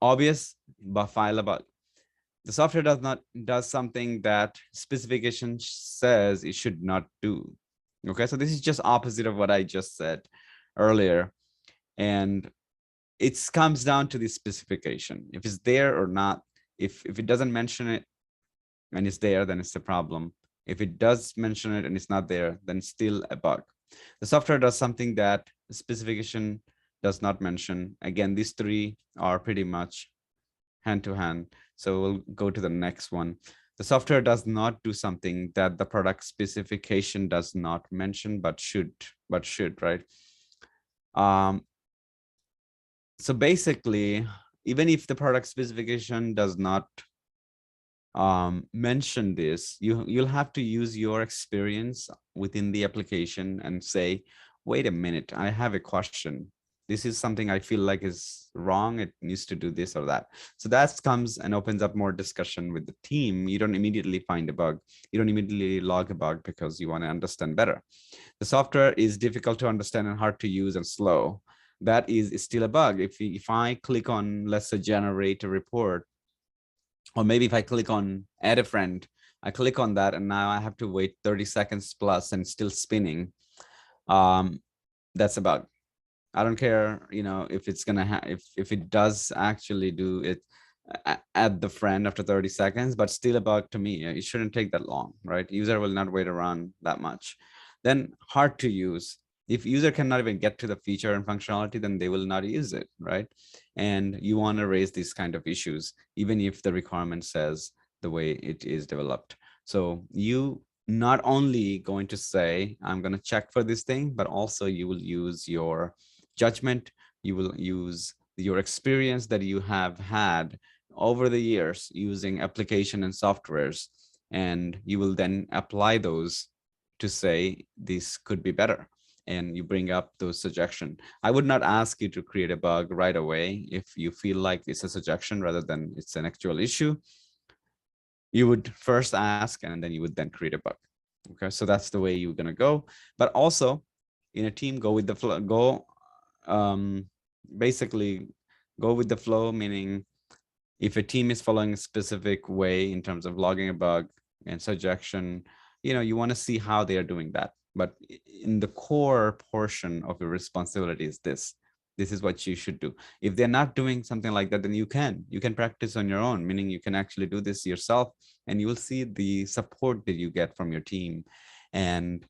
obvious, but file a bug. The software does something that specification says it should not do. Okay, so this is just opposite of what I just said earlier. And it comes down to the specification, if it's there or not. If it doesn't mention it and it's there, then it's a problem. If it does mention it and it's not there, then it's still a bug. The software does something that the specification does not mention. Again, these 3 are pretty much hand to hand. So we'll go to the next one. The software does not do something that the product specification does not mention, but should, right? So basically, even if the product specification does not mention this, you'll have to use your experience within the application and say, wait a minute, I have a question. This is something I feel like is wrong. It needs to do this or that. So that comes and opens up more discussion with the team. You don't immediately find a bug. You don't immediately log a bug because you want to understand better. The software is difficult to understand and hard to use and slow. That is still a bug. If I click on, let's say, generate a report, or maybe if I click on add a friend, I click on that and now I have to wait 30 seconds plus and still spinning. That's a bug. I don't care, if it's gonna if it does actually do it, add the friend after 30 seconds, but still a bug to me. It shouldn't take that long, right? User will not wait around that much. Then hard to use. If user cannot even get to the feature and functionality, then they will not use it, right? And you want to raise these kind of issues, even if the requirement says the way it is developed. So you not only going to say, I'm going to check for this thing, but also you will use your judgment. You will use your experience that you have had over the years using application and softwares, and you will then apply those to say this could be better, and you bring up those suggestions. I would not ask you to create a bug right away if you feel like it's a suggestion rather than it's an actual issue. You would first ask and then you would then create a bug. Okay, so that's the way you're gonna go. But also in a team, go with the flow. Basically go with the flow, meaning if a team is following a specific way in terms of logging a bug and suggestion, you want to see how they are doing that. But in the core portion of your responsibility is this is what you should do. If they're not doing something like that, then you can practice on your own, meaning you can actually do this yourself, and you will see the support that you get from your team. And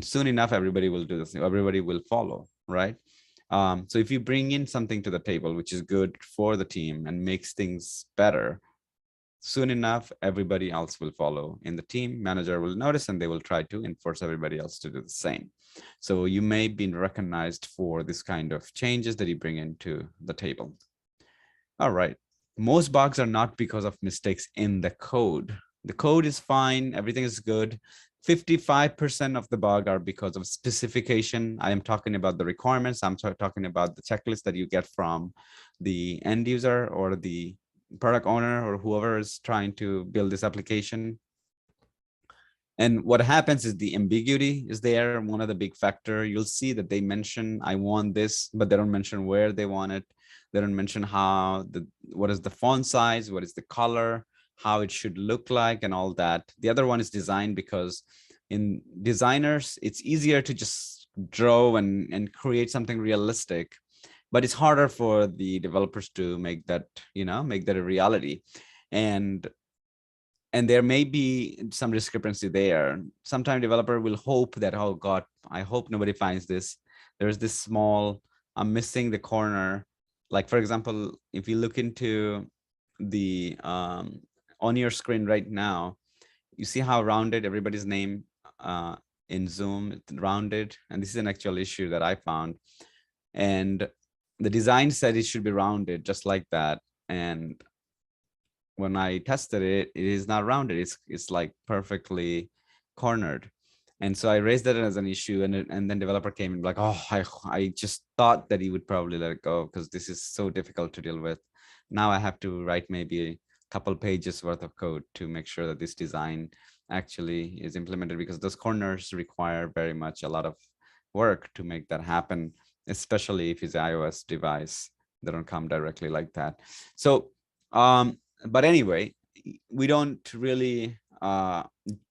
soon enough, everybody will do this. Everybody will follow, right? So if you bring in something to the table, which is good for the team and makes things better, soon enough, everybody else will follow in the team. Manager will notice and they will try to enforce everybody else to do the same. So you may be recognized for this kind of changes that you bring into the table. All right. Most bugs are not because of mistakes in the code. The code is fine. Everything is good. 55% of the bug are because of specification. I am talking about the requirements. I'm talking about the checklist that you get from the end user or the product owner or whoever is trying to build this application. And what happens is the ambiguity is there. One of the big factor, you'll see that they mention, I want this, but they don't mention where they want it. They don't mention what is the font size, what is the color, how it should look like, and all that. The other one is design, because in designers, it's easier to just draw and create something realistic, but it's harder for the developers to make that, make that a reality. And there may be some discrepancy there. Sometimes developer will hope that, oh God, I hope nobody finds this. There's this small, I'm missing the corner. Like, for example, if you look into the, on your screen right now, you see how rounded everybody's name in Zoom, rounded. And this is an actual issue that I found. And the design said it should be rounded just like that. And when I tested it, it is not rounded. It's like perfectly cornered. And so I raised that as an issue, and then developer came and like, oh, I just thought that he would probably let it go because this is so difficult to deal with. Now I have to write maybe a couple pages worth of code to make sure that this design actually is implemented, because those corners require very much a lot of work to make that happen, especially if it's an iOS device. They don't come directly like that. So, but anyway, we don't really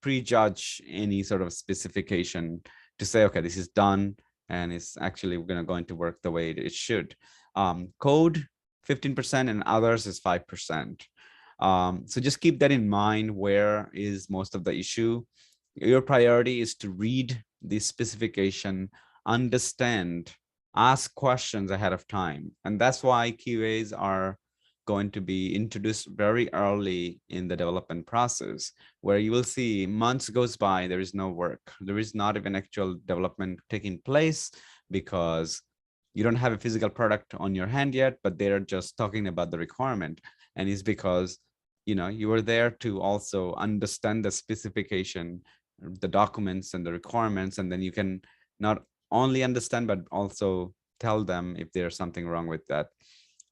prejudge any sort of specification to say, okay, this is done and it's actually going to go into work the way it should. Code 15% and others is 5%. So just keep that in mind. Where is most of the issue? Your priority is to read the specification, understand, ask questions ahead of time. And that's why QAs are going to be introduced very early in the development process, where you will see months goes by, there is no work. There is not even actual development taking place because you don't have a physical product on your hand yet, but they're just talking about the requirement. And it's because, you were there to also understand the specification, the documents and the requirements, and then you can not only understand, but also tell them if there's something wrong with that.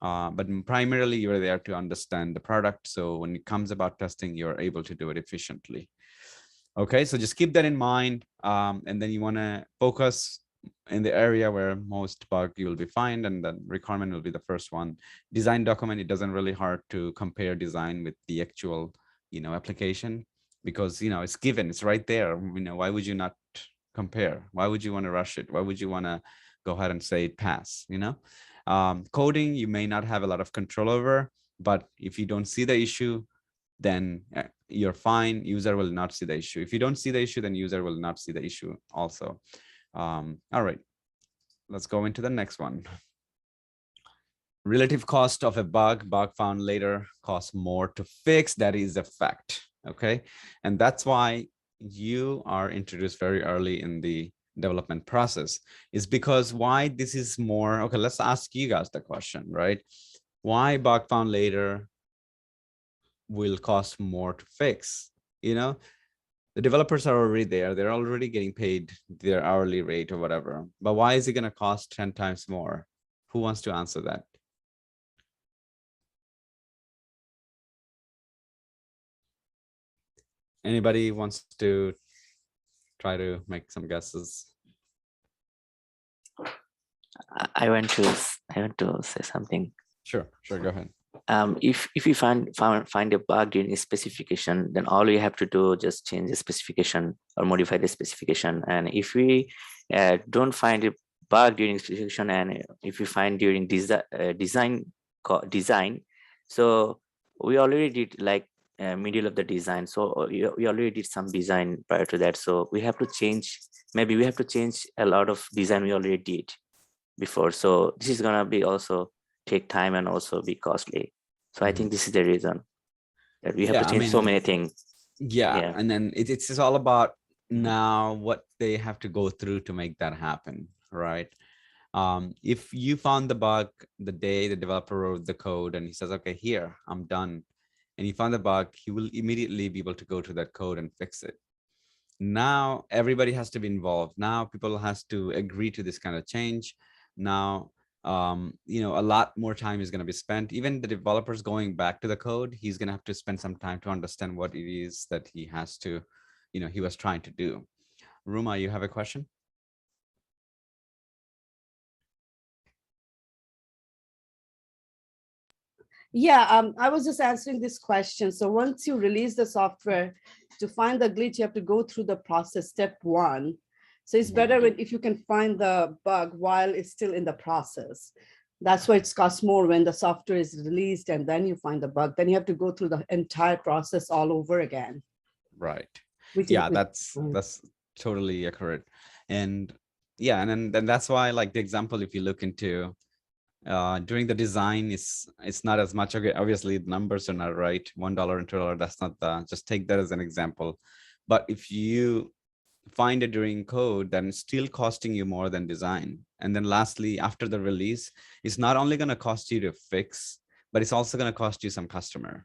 But primarily you're there to understand the product. So when it comes about testing, you're able to do it efficiently. Okay, so just keep that in mind. And then you want to focus in the area where most bug you will be find, and the requirement will be the first one. Design document, it doesn't really hard to compare design with the actual, application, because, it's given, it's right there. Why would you not compare? Why would you want to rush it? Why would you want to go ahead and say it pass? Coding, you may not have a lot of control over, but if you don't see the issue, then you're fine. User will not see the issue. If you don't see the issue, then user will not see the issue also. All right, let's go into the next one. Relative cost of a bug found later costs more to fix. That is a fact. Okay, and that's why you are introduced very early in the development process, is because why this is more. Okay, let's ask you guys the question, right? Why bug found later will cost more to fix? The developers are already there, they're already getting paid their hourly rate or whatever, but why is it going to cost 10 times more? Who wants to answer that? Anybody wants to try to make some guesses? I want to say something. Sure, go ahead. If you find a bug during a specification, then all you have to do just change the specification or modify the specification. And if we don't find a bug during specification, and if we find during design, so we already did like middle of the design, so we already did some design prior to that, so we have to change, maybe we have to change a lot of design we already did before. So this is gonna be also take time and also be costly. So I think this is the reason that we have to change so many things. Yeah, and then it's all about now what they have to go through to make that happen, right? If you found the bug the day the developer wrote the code and he says, okay, here, I'm done, and you found the bug, he will immediately be able to go to that code and fix it. Now everybody has to be involved. Now people has to agree to this kind of change. Now a lot more time is going to be spent. Even the developers going back to the code, he's going to have to spend some time to understand what it is that he has to, he was trying to do. Ruma, you have a question? Yeah, I was just answering this question. So once you release the software, to find the glitch, you have to go through the process, step one. So it's better if you can find the bug while it's still in the process. That's why it's costs more when the software is released and then you find the bug. Then you have to go through the entire process all over again. Right. Yeah, that's totally accurate. And yeah, and then that's why, like the example, if you look into during the design, it's not as much. Okay, obviously the numbers are not right. $1 and $2, that's not the, just take that as an example. But if you find it during code, then it's still costing you more than design. And then lastly, after the release, it's not only going to cost you to fix, but it's also going to cost you some customer.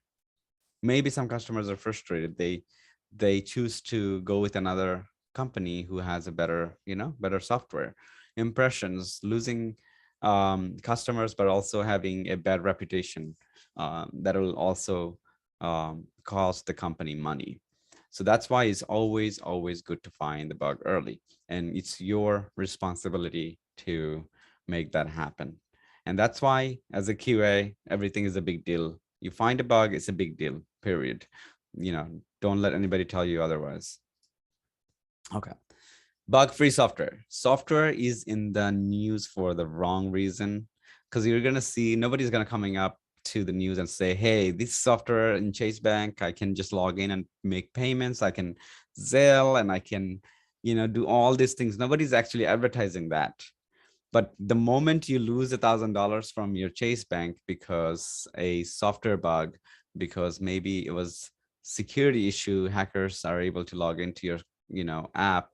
Maybe some customers are frustrated. They choose to go with another company who has a better, better software. Impressions, losing customers, but also having a bad reputation, that will also cost the company money. So that's why it's always good to find the bug early, and it's your responsibility to make that happen. And that's why as a QA, everything is a big deal. You find a bug, it's a big deal, period. Don't let anybody tell you otherwise. Okay. Bug-free software. Software is in the news for the wrong reason, because you're going to see nobody's going to coming up to the news and say, hey, this software in Chase Bank, I can just log in and make payments. I can Zelle and I can, do all these things. Nobody's actually advertising that. But the moment you lose $1,000 from your Chase Bank because a software bug, because maybe it was security issue, hackers are able to log into your, app,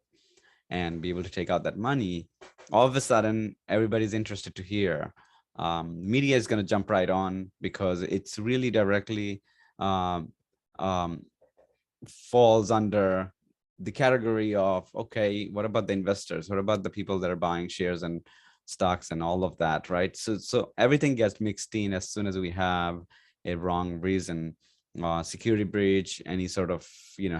and be able to take out that money, all of a sudden everybody's interested to hear. Media is going to jump right on because it's really directly um, um, falls under the category of, okay, what about the investors? What about the people that are buying shares and stocks and all of that, right? So everything gets mixed in as soon as we have a wrong reason, security breach, any sort of,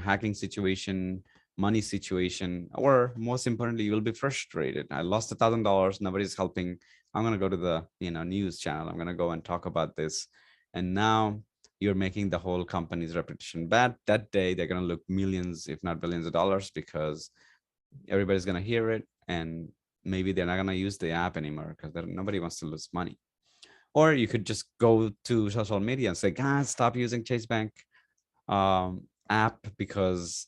hacking situation, money situation, or most importantly, you'll be frustrated. I lost $1,000. Nobody's helping. I'm going to go to the, news channel. I'm going to go and talk about this. And now you're making the whole company's reputation bad. That day, they're going to look millions, if not billions of dollars, because everybody's going to hear it. And maybe they're not going to use the app anymore because nobody wants to lose money. Or you could just go to social media and say, guys, stop using Chase Bank app because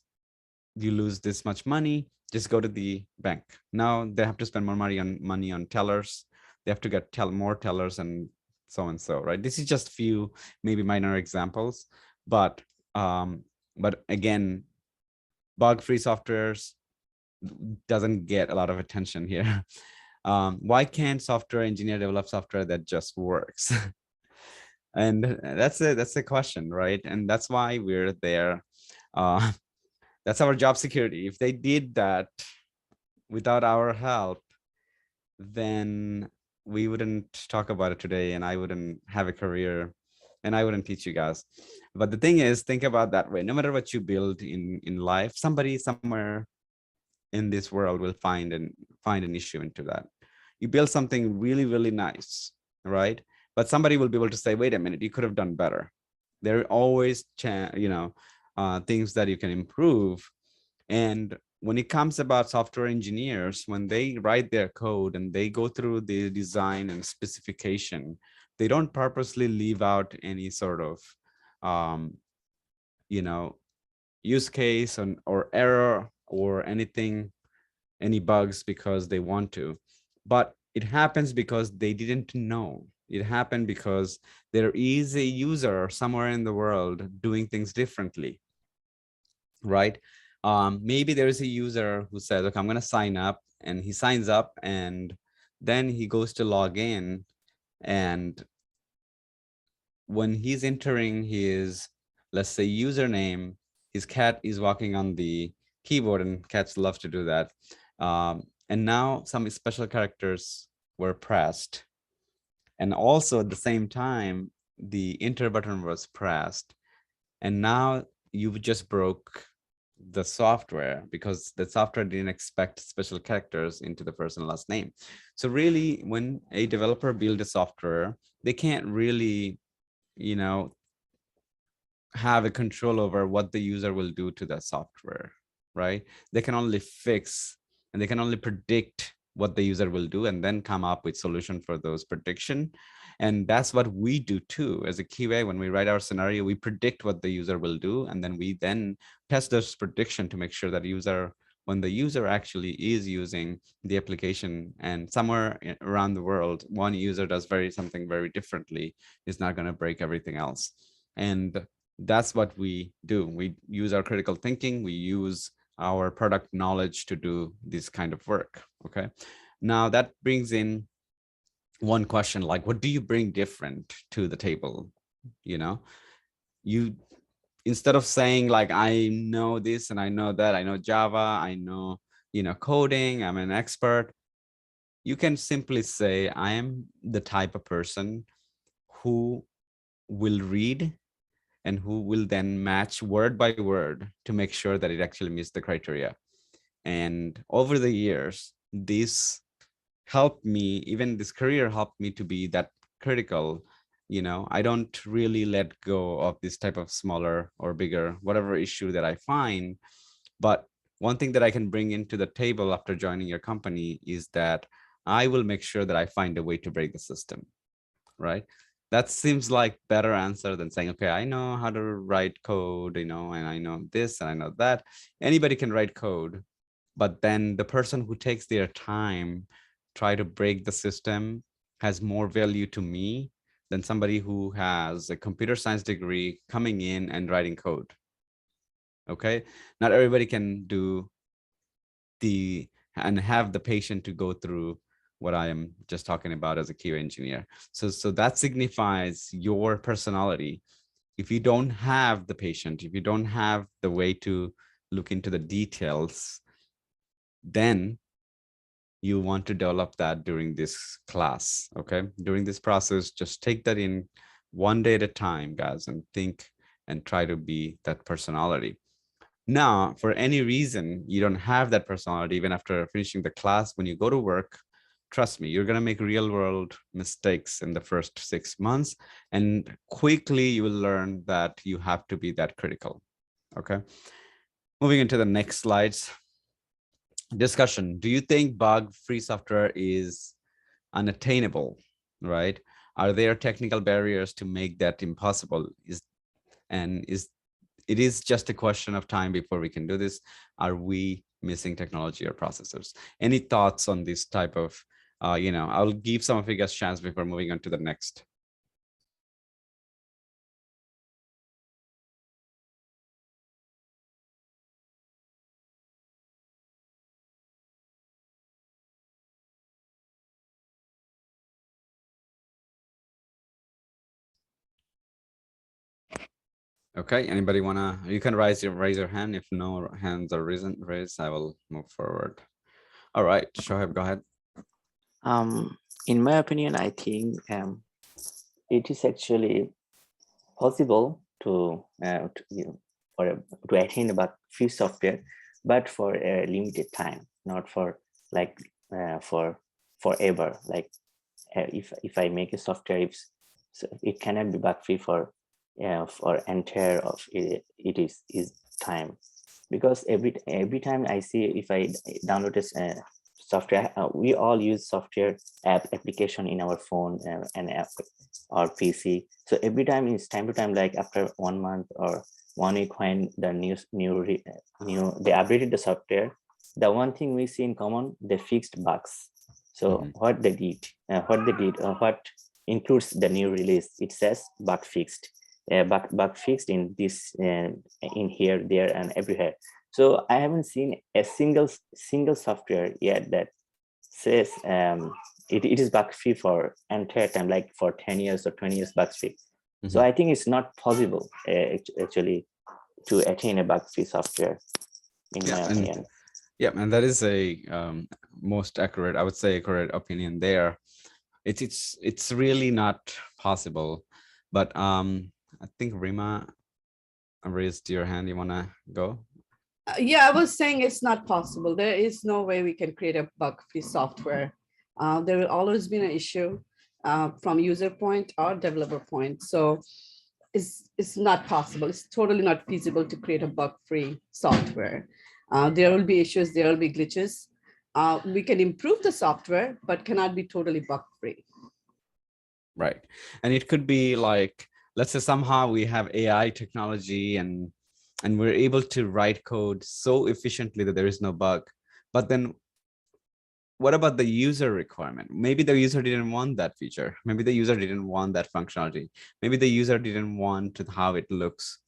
you lose this much money. Just go to the bank. Now they have to spend more money on tellers. They have to get more tellers and so, right? This is just few maybe minor examples, but again, bug-free softwares doesn't get a lot of attention here. Why can't software engineer develop software that just works? And that's the question, right? And that's why we're there. That's our job security. If they did that without our help, then we wouldn't talk about it today, and I wouldn't have a career, and I wouldn't teach you guys. But the thing is, think about that way. No matter what you build in life, somebody somewhere in this world will find an issue into that. You build something really, really nice, right? But somebody will be able to say, wait a minute, you could have done better. There are always things that you can improve. And when it comes about software engineers, when they write their code and they go through the design and specification, they don't purposely leave out any sort of use case or error or anything, any bugs because they want to. But it happens because they didn't know. It happened because there is a user somewhere in the world doing things differently, right? Maybe there is a user who says, okay, I'm going to sign up, and he signs up and then he goes to log in, and when he's entering his, let's say, username, his cat is walking on the keyboard, and cats love to do that. And now some special characters were pressed. And also at the same time, the enter button was pressed. And now you've just broke the software because the software didn't expect special characters into the first and last name. So really, when a developer builds a software, they can't really, have a control over what the user will do to that software, right? They can only fix and they can only predict what the user will do and then come up with solution for those prediction. And that's what we do too. As a QA, when we write our scenario, we predict what the user will do. And then we then test this prediction to make sure that when the user actually is using the application, and somewhere around the world, one user does something very differently, is not going to break everything else. And that's what we do. We use our critical thinking. We use our product knowledge to do this kind of work. Okay. Now that brings in one question, like, what do you bring different to the table? You, instead of saying like, I know this and I know that, I know Java, I know, coding, I'm an expert. You can simply say, I am the type of person who will read and who will then match word by word to make sure that it actually meets the criteria. And over the years, this helped me, even this career helped me to be that critical. I don't really let go of this type of smaller or bigger, whatever issue that I find. But one thing that I can bring into the table after joining your company is that I will make sure that I find a way to break the system, right? That seems like better answer than saying, okay, I know how to write code, and I know this and I know that. Anybody can write code, but then the person who takes their time try to break the system has more value to me than somebody who has a computer science degree coming in and writing code. Okay, not everybody can do and have the patient to go through what I am just talking about as a QA engineer. So that signifies your personality. If you don't have the patient, if you don't have the way to look into the details, then you want to develop that during this class. Okay, during this process, just take that in one day at a time, guys, and think and try to be that personality. Now, for any reason you don't have that personality, even after finishing the class, when you go to work, trust me, you're going to make real world mistakes in the first 6 months, and quickly you will learn that you have to be that critical. Okay, moving into the next slides. Discussion. Do you think bug-free software is unattainable, right? Are there technical barriers to make that impossible? It is just a question of time before we can do this? Are we missing technology or processors? Any thoughts on this type of, I'll give some of you guys a chance before moving on to the next. Okay, anybody wanna, you can raise your hand. If no hands are raised, I will move forward. All right, Shoaib, go ahead. In my opinion, I think it is actually possible to attain about free software, but for a limited time, not for like for forever. Like if I make a software, it cannot be bug free for entire of it is time, because every time I see, if I download this software, we all use software application in our phone and app or PC. So every time it's time to time, like after 1 month or 1 week, when the they updated the software, the one thing we see in common, they fixed bugs. So what they did, what includes the new release, it says bug fixed. Bug fixed in this, in here, there, and everywhere. So I haven't seen a single software yet that says it is bug free for entire time, like for 10 years or 20 years bug free. So I think it's not possible actually to attain a bug free software, in my opinion. Yeah, and that is a most accurate, I would say, accurate opinion there. It's really not possible, but I think Rima raised your hand. You want to go? Yeah, I was saying it's not possible. There is no way we can create a bug-free software. There will always be an issue from user point or developer point. So it's not possible. It's totally not feasible to create a bug-free software. There will be issues, there will be glitches. We can improve the software, but cannot be totally bug-free. Right. And it could be like, let's say somehow we have AI technology and we're able to write code so efficiently that there is no bug. But then what about the user requirement? Maybe the user didn't want that feature. Maybe the user didn't want that functionality. Maybe the user didn't want how it looks.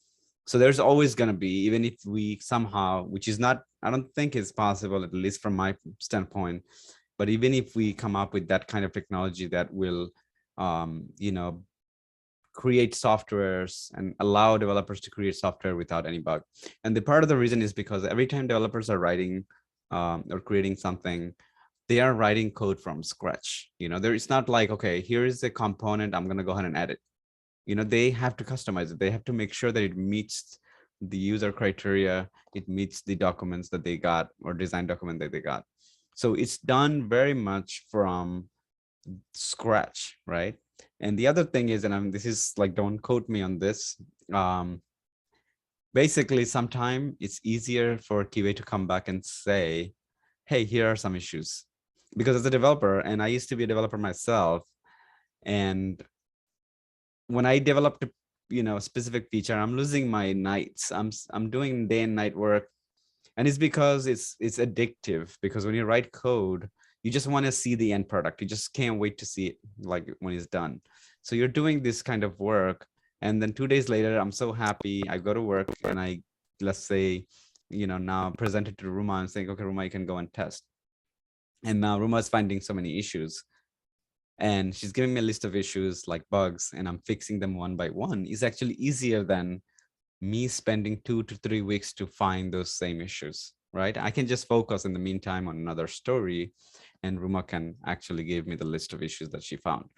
So there's always going to be, even if we somehow, which is not, I don't think it's possible, at least from my standpoint, but even if we come up with that kind of technology that will, create softwares and allow developers to create software without any bug. And the part of the reason is because every time developers are writing or creating something, they are writing code from scratch. It's not like, okay, here is a component, I'm going to go ahead and edit. They have to customize it. They have to make sure that it meets the user criteria, it meets the documents that they got or design document that they got. So it's done very much from scratch, right? And the other thing is, and this is like, don't quote me on this. Basically, sometimes it's easier for QA to come back and say, hey, here are some issues. Because as a developer, and I used to be a developer myself, and when I developed a specific feature, I'm losing my nights. I'm doing day and night work. And it's because it's addictive, because when you write code, you just want to see the end product. You just can't wait to see it, like when it's done. So you're doing this kind of work, and then 2 days later, I'm so happy. I go to work and let's say now present it to Ruma and saying, okay, Ruma, you can go and test. And now Ruma is finding so many issues. And she's giving me a list of issues like bugs, and I'm fixing them one by one. Is actually easier than me spending 2 to 3 weeks to find those same issues, right? I can just focus in the meantime on another story, and Ruma can actually give me the list of issues that she found.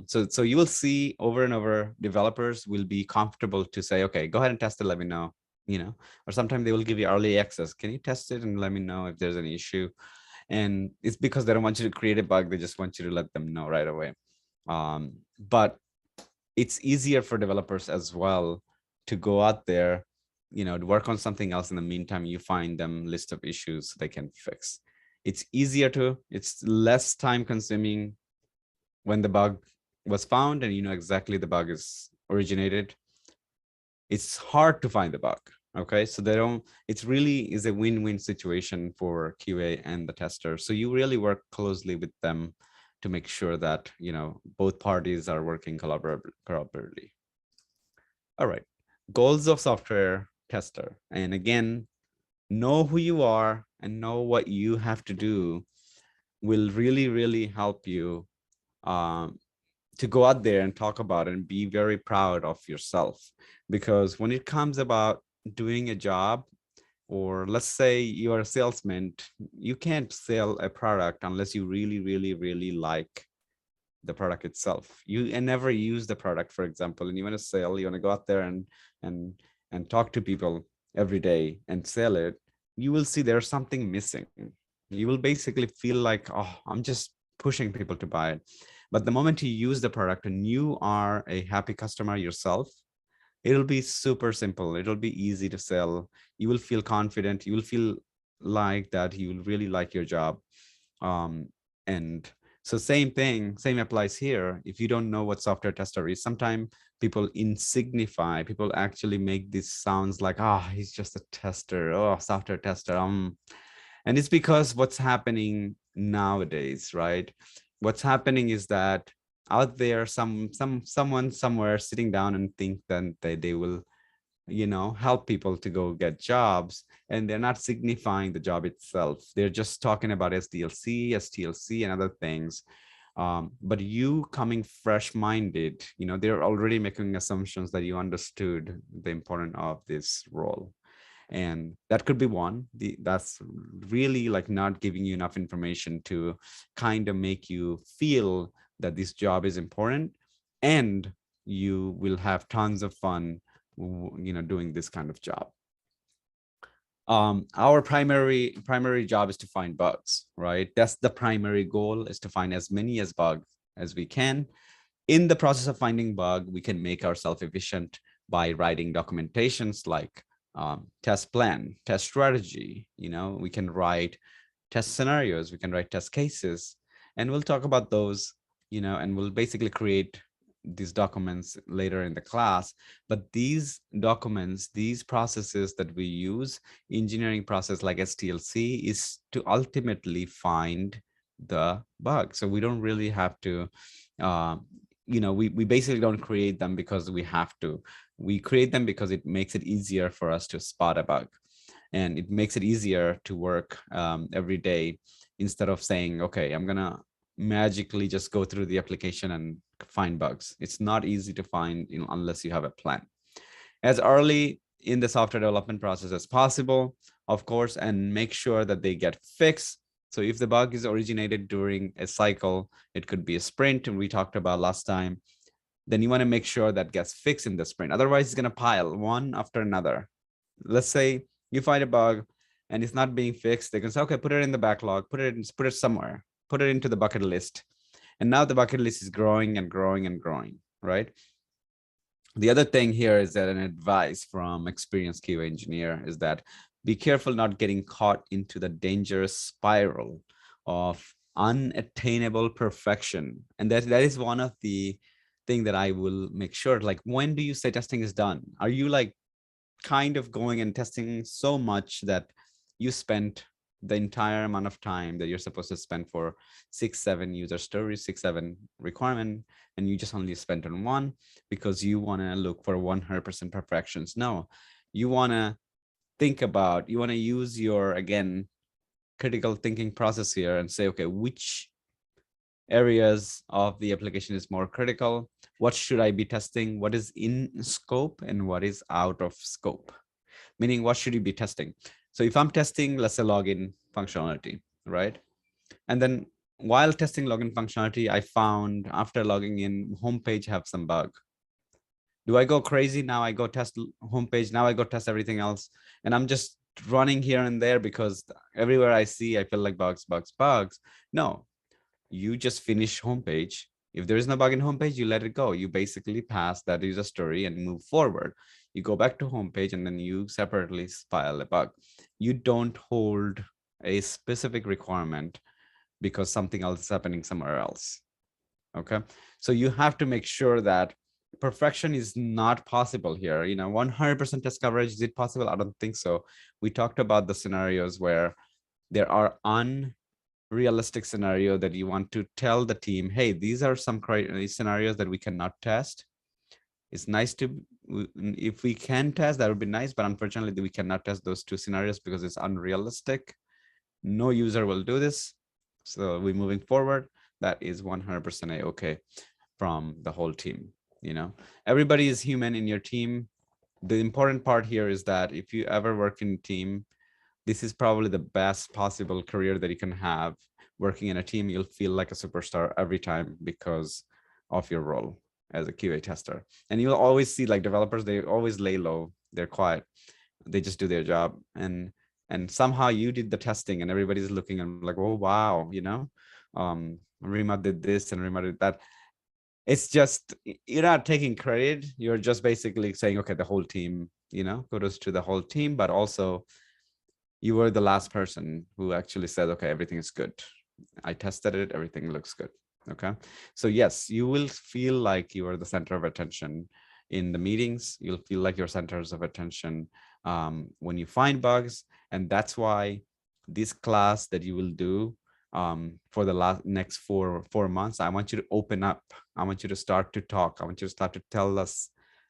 So you will see over and over, developers will be comfortable to say, okay, go ahead and test it, let me know, or sometimes they will give you early access. Can you test it and let me know if there's an issue? And it's because they don't want you to create a bug. They just want you to let them know right away. But it's easier for developers as well to go out there, to work on something else. In the meantime, you find them list of issues they can fix. It's less time consuming when the bug was found and you know exactly the bug is originated. It's hard to find the bug. Okay, so it's really is a win-win situation for QA and the tester. So you really work closely with them to make sure that, both parties are working collaboratively. All right, goals of software tester. And again, know who you are and know what you have to do will really, really help you to go out there and talk about it and be very proud of yourself. Because when it comes about doing a job, or let's say you're a salesman, you can't sell a product unless you really, really, really like the product itself. You never use the product, for example, and you want to sell, you want to go out there and talk to people every day and sell it, you will see there's something missing. You will basically feel like, oh, I'm just pushing people to buy it. But the moment you use the product and you are a happy customer yourself, it'll be super simple. It'll be easy to sell. You will feel confident. You will feel like that you will really like your job. And so same applies here. If you don't know what software tester is, sometimes people people actually make this sounds like, he's just a tester. Oh, software tester. And it's because what's happening nowadays, right? What's happening is that out there, someone somewhere sitting down and think that they will, help people to go get jobs, and they're not signifying the job itself. They're just talking about STLC and other things. But you coming fresh-minded, they're already making assumptions that you understood the importance of this role. And that could be one. That's really like not giving you enough information to kind of make you feel that this job is important, and you will have tons of fun, doing this kind of job. Our primary job is to find bugs, right? That's the primary goal, is to find as many bugs as we can. In the process of finding bug, we can make ourselves efficient by writing documentations like test plan, test strategy. We can write test scenarios, we can write test cases, and we'll talk about those, and we'll basically create these documents later in the class. But these documents, these processes that we use, engineering process like STLC, is to ultimately find the bug. So we don't really have to, we basically don't create them because we have to. We create them because it makes it easier for us to spot a bug, and it makes it easier to work every day, instead of saying, okay, I'm gonna magically just go through the application and find bugs. It's not easy to find, unless you have a plan. As early in the software development process as possible, of course, and make sure that they get fixed. So if the bug is originated during a cycle, it could be a sprint, and we talked about last time, then you want to make sure that gets fixed in the sprint. Otherwise, it's going to pile one after another. Let's say you find a bug and it's not being fixed. They can say, okay, put it in the backlog, put it somewhere, put it into the bucket list. And now the bucket list is growing and growing and growing, right? The other thing here is that an advice from experienced QA engineer is that be careful not getting caught into the dangerous spiral of unattainable perfection. And that is one of the thing that I will make sure, like, when do you say testing is done? Are you like kind of going and testing so much that you spent the entire amount of time that you're supposed to spend for 6-7 user stories, 6-7 requirement, and you just only spent on one because you want to look for 100% perfections? No, you want to think about, you want to use your, again, critical thinking process here and say, okay, which areas of the application is more critical? What should I be testing? What is in scope and what is out of scope? Meaning, what should you be testing? So if I'm testing, let's say, login functionality, right? And then while testing login functionality, I found after logging in, homepage have some bug. Do I go crazy? Now I go test homepage. Now I go test everything else. And I'm just running here and there because everywhere I see, I feel like bugs, bugs, bugs. No, you just finish homepage. If there is no bug in homepage, you let it go. You basically pass that user story and move forward. You go back to homepage and then you separately file a bug. You don't hold a specific requirement because something else is happening somewhere else. Okay, so you have to make sure that perfection is not possible here. 100% test coverage, is it possible? I don't think so. We talked about the scenarios where there are unrealistic scenario that you want to tell the team, hey, these are some scenarios that we cannot test. It's nice to, if we can test, that would be nice, but unfortunately we cannot test those two scenarios because it's unrealistic. No user will do this. So we're moving forward. That is 100% okay from the whole team. Everybody is human in your team. The important part here is that if you ever work in a team, this is probably the best possible career that you can have. Working in a team, you'll feel like a superstar every time because of your role as a QA tester. And you'll always see like developers, they always lay low, they're quiet, they just do their job. And somehow you did the testing and everybody's looking and like, oh, wow, Rima did this and Rima did that. It's just, you're not taking credit. You're just basically saying, okay, the whole team, kudos to the whole team, but also you were the last person who actually said, okay, everything is good. I tested it, everything looks good. Okay. So yes, you will feel like you are the center of attention in the meetings. You'll feel like you're centers of attention when you find bugs. And that's why this class that you will do for the next four months, I want you to open up. I want you to start to talk. I want you to start to tell us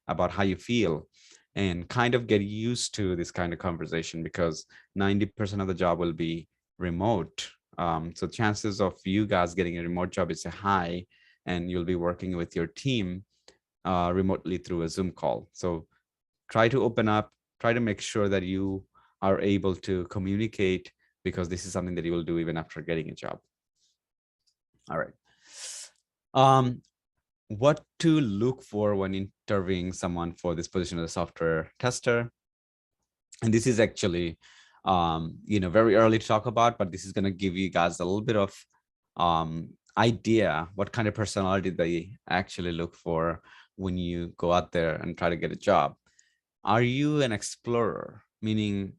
about how you feel and kind of get used to this kind of conversation, because 90% of the job will be remote. So chances of you guys getting a remote job is high, and you'll be working with your team remotely through a Zoom call. So try to open up, try to make sure that you are able to communicate, because this is something that you will do even after getting a job. All right. What to look for when interviewing someone for this position as a software tester. And this is actually, very early to talk about, but this is going to give you guys a little bit of idea what kind of personality they actually look for when you go out there and try to get a job. Are you an explorer? Meaning,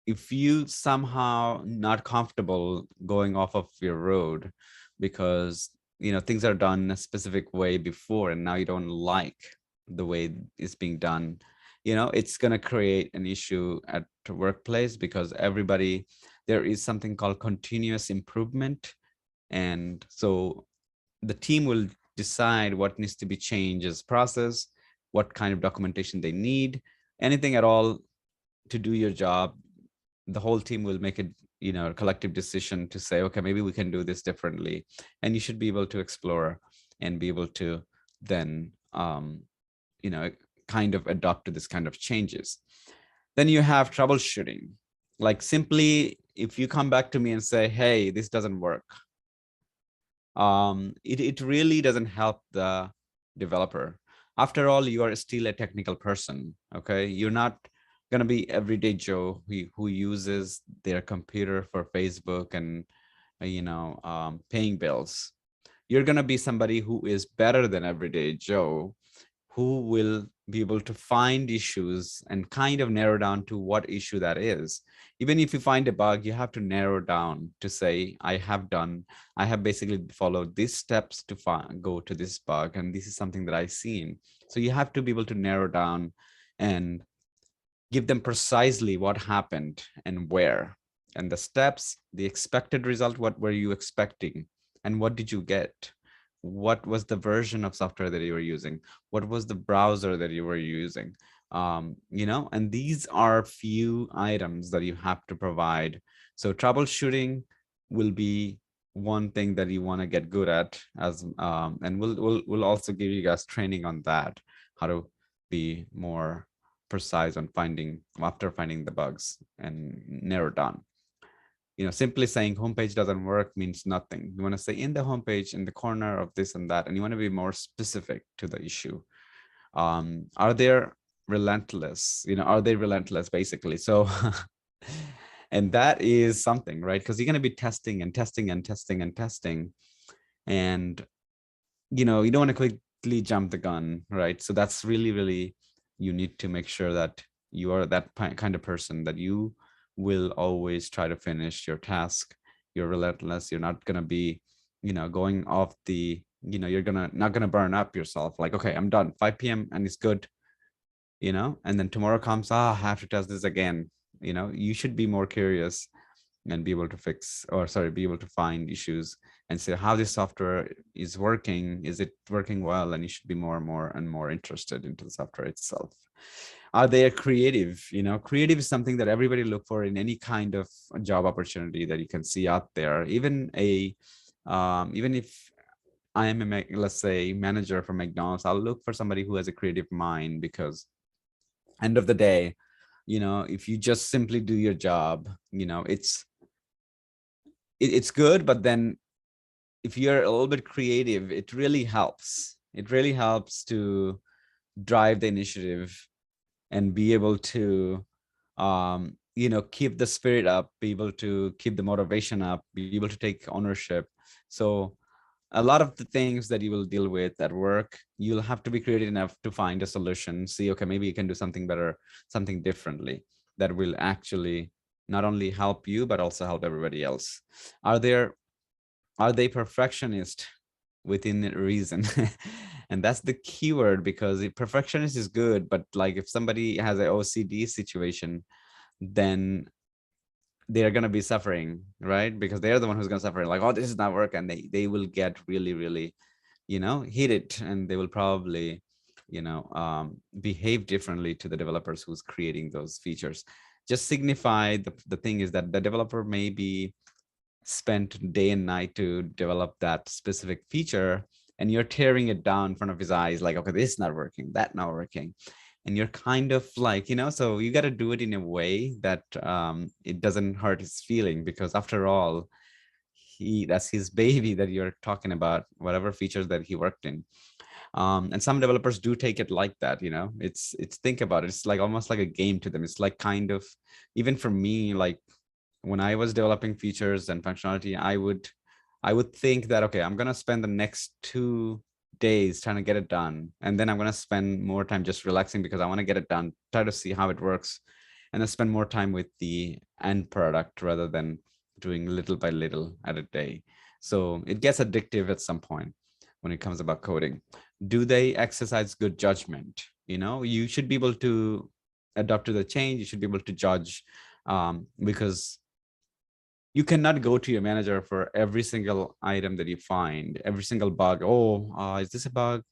if you somehow not comfortable going off of your road because things are done a specific way before and now you don't like the way it's being done, it's going to create an issue at the workplace, because there is something called continuous improvement. And so the team will decide what needs to be changed as process, what kind of documentation they need, anything at all to do your job. The whole team will make a collective decision to say, okay, maybe we can do this differently. And you should be able to explore and be able to then, kind of adopt to this kind of changes. Then you have troubleshooting. Like, simply, if you come back to me and say, hey, this doesn't work, it really doesn't help the developer. After all, you are still a technical person. Okay, you're not going to be everyday Joe who uses their computer for Facebook and paying bills. You're going to be somebody who is better than everyday Joe, who will be able to find issues and kind of narrow down to what issue that is. Even if you find a bug, you have to narrow down to say, I have basically followed these steps to go to this bug, and this is something that I've seen. So you have to be able to narrow down and give them precisely what happened and where, and the steps, the expected result, what were you expecting, and what did you get? What was the version of software that you were using? What was the browser that you were using? You know, and these are few items that you have to provide. So troubleshooting will be one thing that you want to get good at, as and we'll also give you guys training on that, how to be more precise on finding after finding the bugs and narrow down. You know, simply saying homepage doesn't work means nothing. You want to say in the homepage, in the corner of this and that, and you want to be more specific to the issue. Are there relentless, you know, are they relentless basically? So and that is something, right? Because you're going to be testing and testing and testing and testing, and you know, you don't want to quickly jump the gun, right? So that's really you need to make sure that you are that kind of person, that you will always try to finish your task. You're relentless. You're not going to be, you know, going off the, you know, you're not gonna burn up yourself, like, okay, I'm done 5 p.m. and it's good, you know, and then tomorrow comes, I have to test this again. You know, you should be more curious and be able to fix, or sorry, be able to find issues and say how this software is working. Is it working well? And you should be more and more interested into the software itself. Are they creative? You know, creative is something that everybody look for in any kind of job opportunity that you can see out there. Even if I am let's say manager for McDonald's, I'll look for somebody who has a creative mind, because end of the day, you know, if you just simply do your job, you know, it's good, but then if you're a little bit creative, it really helps. It really helps to drive the initiative and be able to, you know, keep the spirit up, be able to keep the motivation up, be able to take ownership. So a lot of the things that you will deal with at work, you'll have to be creative enough to find a solution, see, okay, maybe you can do something better, something differently that will actually not only help you, but also help everybody else. Are they perfectionist within reason? And that's the keyword, because the perfectionist is good, but like if somebody has an OCD situation, then they're going to be suffering, right? Because they're the one who's going to suffer, like, oh, this is not working, and they will get really, you know, heated, and they will probably, you know, behave differently to the developers who's creating those features. Just signify the thing is that the developer may be spent day and night to develop that specific feature, and you're tearing it down in front of his eyes, like, okay, this is not working, that not working. And you're kind of like, you know, so you got to do it in a way that it doesn't hurt his feeling, because after all, that's his baby that you're talking about, whatever features that he worked in. And some developers do take it like that, you know, it's think about it, it's like almost like a game to them. It's like kind of, even for me, like when I was developing features and functionality, I would think that, okay, I'm going to spend the next 2 days trying to get it done, and then I'm going to spend more time just relaxing because I want to get it done, try to see how it works, and then spend more time with the end product rather than doing little by little at a day. So it gets addictive at some point when it comes about coding. Do they exercise good judgment? You know, you should be able to adapt to the change. You should be able to judge, because you cannot go to your manager for every single item that you find, every single bug. Oh, is this a bug?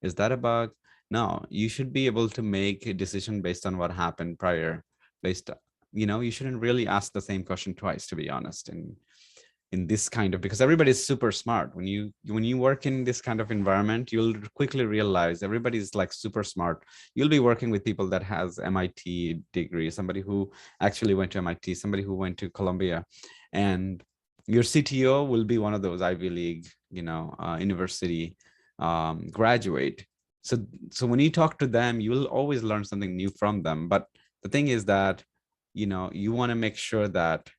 Is that a bug? No, you should be able to make a decision based on what happened prior. You know, you shouldn't really ask the same question twice, to be honest. And in this kind of, because everybody's super smart. When you work in this kind of environment, you'll quickly realize everybody's like super smart. You'll be working with people that has MIT degree, somebody who actually went to MIT, somebody who went to Columbia, and your CTO will be one of those Ivy League, you know, university graduate. So when you talk to them, you'll always learn something new from them. But the thing is that, you know, you want to make sure that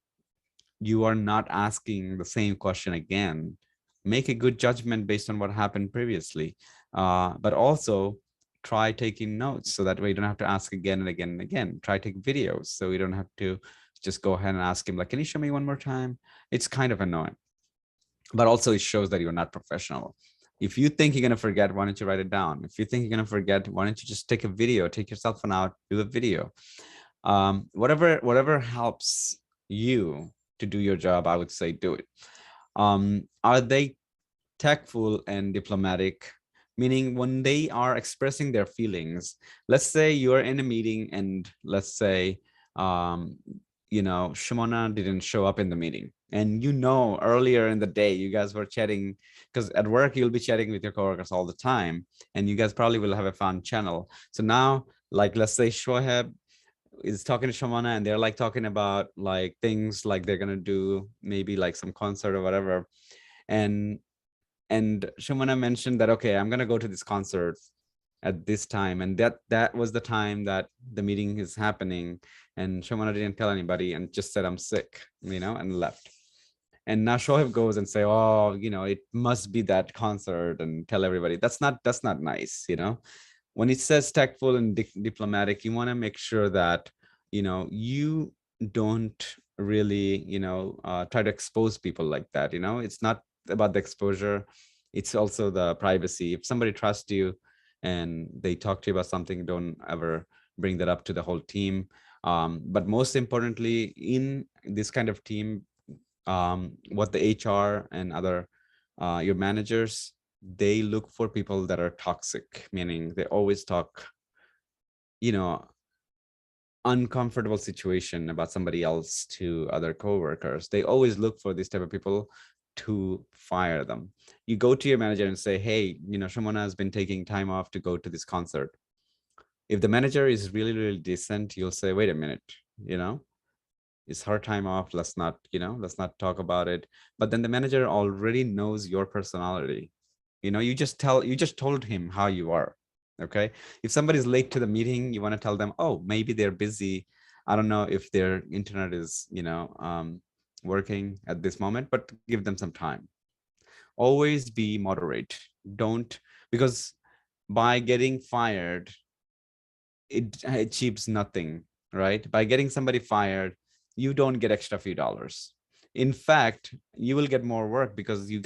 you are not asking the same question again. Make a good judgment based on what happened previously, but also try taking notes, so that way you don't have to ask again and again and again. Try take videos, so you don't have to just go ahead and ask him, like, can you show me one more time? It's kind of annoying, but also it shows that you're not professional. If you think you're going to forget, why don't you write it down? If you think you're going to forget, why don't you just take a video, take your cell phone out, do a video? Whatever helps you to do your job, I would say do it. Are they tactful and diplomatic meaning when they are expressing their feelings. Let's say you're in a meeting and let's say, Shimona didn't show up in the meeting, and earlier in the day you guys were chatting, because at work you'll be chatting with your coworkers all the time, and you guys probably will have a fun channel. So now, like, let's say Shoaib is talking to Shimona and they're like talking about like things like they're gonna do maybe like some concert or whatever, and Shimona mentioned that, okay, I'm gonna go to this concert at this time, and that was the time that the meeting is happening, and Shimona didn't tell anybody and just said I'm sick, and left. And now Shoaib goes and say, oh, it must be that concert, and tell everybody. That's not nice. When it says tactful and diplomatic, you want to make sure that you don't really try to expose people like that. It's not about the exposure, it's also the privacy. If somebody trusts you and they talk to you about something, don't ever bring that up to the whole team. But most importantly, in this kind of team, what the HR and other your managers, they look for people that are toxic, meaning they always talk uncomfortable situation about somebody else to other coworkers. They always look for this type of people to fire them. You go to your manager and say, hey, Shimona has been taking time off to go to this concert. If the manager is really, really decent, you'll say, wait a minute, it's her time off. Let's not talk about it. But then the manager already knows your personality. You just told him how you are. Okay. If somebody's late to the meeting, you want to tell them, oh, maybe they're busy. I don't know if their internet is, working at this moment, but give them some time. Always be moderate. Don't, because by getting fired, it achieves nothing, right? By getting somebody fired, you don't get extra few dollars. In fact, you will get more work because you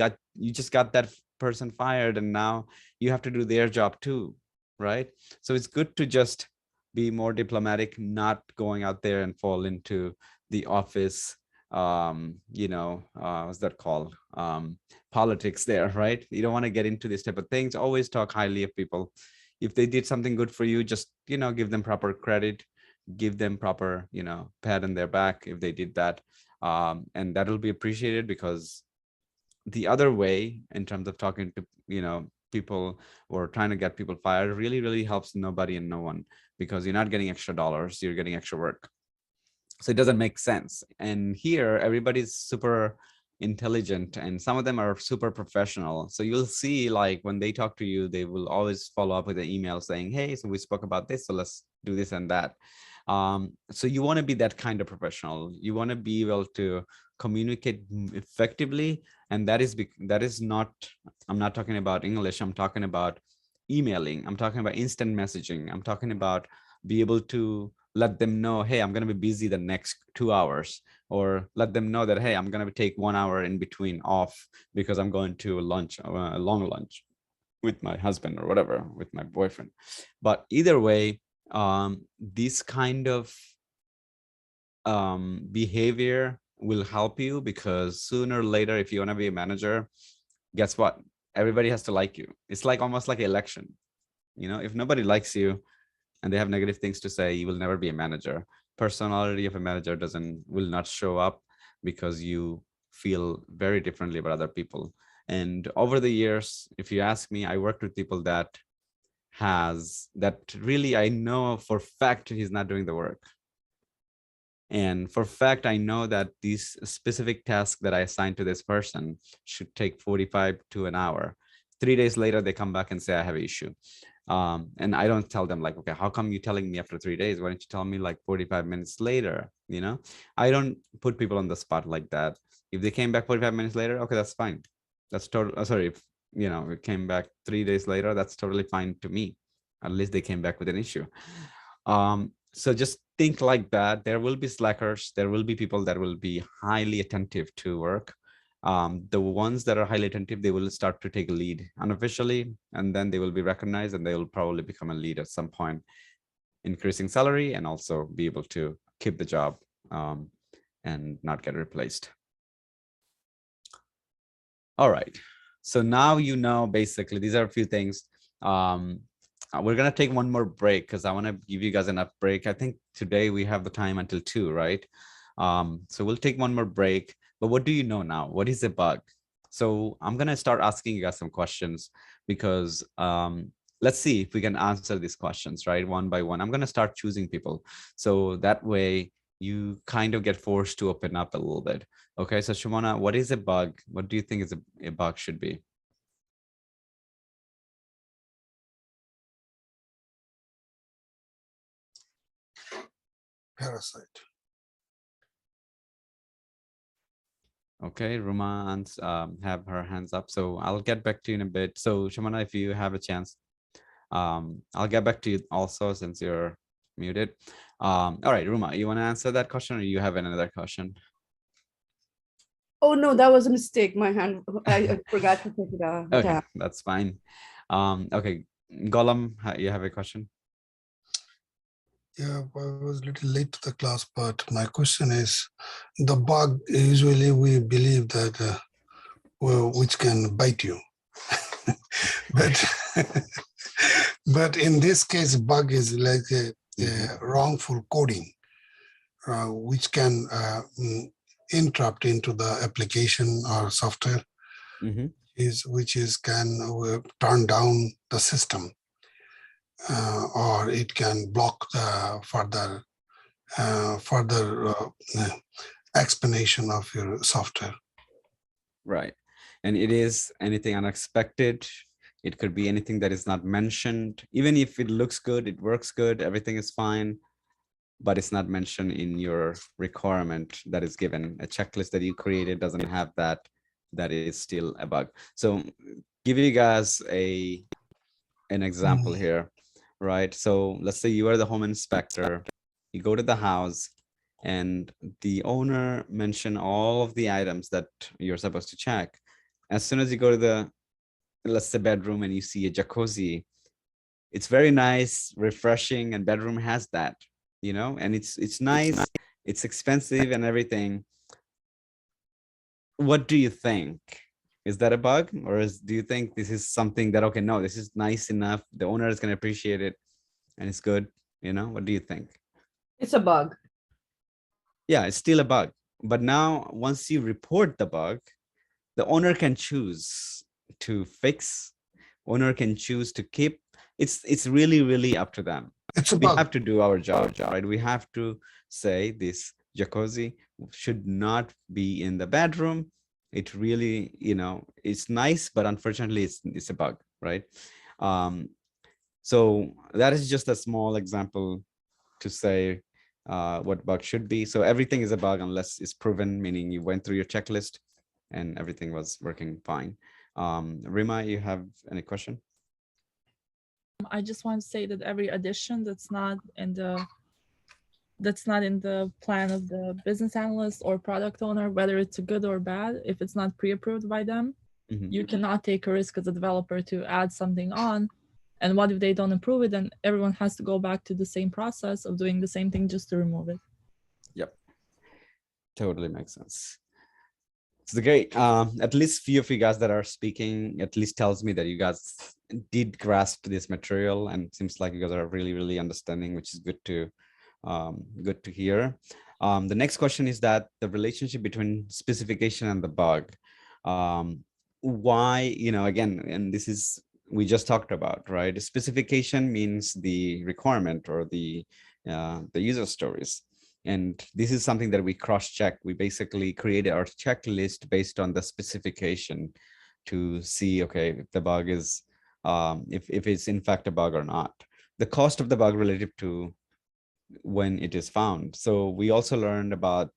just got that person fired, and now you have to do their job too, right? So it's good to just be more diplomatic, not going out there and fall into the office, what's that called? Politics there, right? You don't want to get into this type of things. Always talk highly of people. If they did something good for you, just, give them proper credit, give them proper, pat on their back if they did that. And that'll be appreciated, because the other way, in terms of talking to, people or trying to get people fired, really, really helps nobody and no one, because you're not getting extra dollars, you're getting extra work. So it doesn't make sense. And here, everybody's super intelligent and some of them are super professional. So you'll see, like, when they talk to you, they will always follow up with an email saying, hey, so we spoke about this, so let's do this and that. So you want to be that kind of professional. You want to be able to communicate effectively. And that is not, I'm not talking about English, I'm talking about emailing, I'm talking about instant messaging, I'm talking about be able to let them know, hey, I'm going to be busy the next 2 hours, or let them know that, hey, I'm going to take 1 hour in between off because I'm going to a long lunch with my husband or whatever, with my boyfriend. But either way, this kind of behavior will help you, because sooner or later, if you want to be a manager, guess what? Everybody has to like you. It's like almost like an election. If nobody likes you and they have negative things to say, you will never be a manager. Personality of a manager will not show up, because you feel very differently about other people. And over the years, if you ask me, I worked with people that really, I know for fact he's not doing the work. And for fact, I know that these specific tasks that I assigned to this person should take 45 to an hour. 3 days later, they come back and say, I have an issue. And I don't tell them like, okay, how come you telling me after 3 days? Why don't you tell me like 45 minutes later? I don't put people on the spot like that. If they came back 45 minutes later, okay, that's fine. That's total. Sorry, if it came back 3 days later, that's totally fine to me. At least they came back with an issue. So just think like that. There will be slackers. There will be people that will be highly attentive to work. The ones that are highly attentive, they will start to take a lead unofficially, and then they will be recognized, and they will probably become a lead at some point, increasing salary and also be able to keep the job and not get replaced. All right. So now basically, these are a few things. We're gonna take one more break because I want to give you guys enough break. I think today we have the time until 2, right? So we'll take one more break. But what do you know now? What is a bug? So I'm gonna start asking you guys some questions because let's see if we can answer these questions, right? One by one. I'm gonna start choosing people. So that way you kind of get forced to open up a little bit. Okay, so Shimona, what is a bug? What do you think is a bug should be? Parasite. Okay, Ruma and have her hands up. So I'll get back to you in a bit. So Shimona, if you have a chance, I'll get back to you also since you're muted. All right, Ruma, you want to answer that question or you have another question? Oh no, that was a mistake. My hand, I forgot to take it Okay, down. that's fine. Okay, Golam, you have a question? Yeah, I was a little late to the class, but my question is, the bug, usually we believe that, well, which can bite you. but, but in this case, bug is like a wrongful coding, which can interrupt into the application or software, which can turn down the system. Or it can block the further explanation of your software. Right. And it is anything unexpected. It could be anything that is not mentioned. Even if it looks good, it works good, everything is fine, but it's not mentioned in your requirement that is given. A checklist that you created doesn't have that. That is still a bug. So give you guys an example here, right? So let's say you are the home inspector. You go to the house and the owner mentioned all of the items that you're supposed to check. As soon as you go to the, let's say, bedroom and you see a jacuzzi, it's very nice, refreshing, and bedroom has that, you know, and it's nice, it's expensive and everything. What do you think? Is that a bug, or do you think this is something that, okay, no, this is nice enough, the owner is going to appreciate it and it's good, you know? What do you think? It's a bug. Yeah, it's still a bug. But now once you report the bug, the owner can choose to fix, owner can choose to keep. It's really up to them. It's a We bug. have to do our job, right? We have to say this jacuzzi should not be in the bedroom. It really, you know, it's nice, but unfortunately it's a bug, right? So that is just a small example to say what bug should be. So everything is a bug unless it's proven, meaning you went through your checklist and everything was working fine. Rima, you have any question? I just want to say that every addition that's not in the plan of the business analyst or product owner, whether it's good or bad, if it's not pre-approved by them, you cannot take a risk as a developer to add something on. And what if they don't approve it? Then everyone has to go back to the same process of doing the same thing just to remove it. Yep, totally makes sense. It's great. At least few of you guys that are speaking at least tells me that you guys did grasp this material, and it seems like you guys are really understanding, which is good to hear. The next question is that the relationship between specification and the bug. Why, you know, again, and this is, we just talked about, right? Specification means the requirement or the user stories. And this is something that we cross-check. We basically created our checklist based on the specification to see, okay, if the bug is, if it's in fact a bug or not. The cost of the bug relative to when it is found. So we also learned about,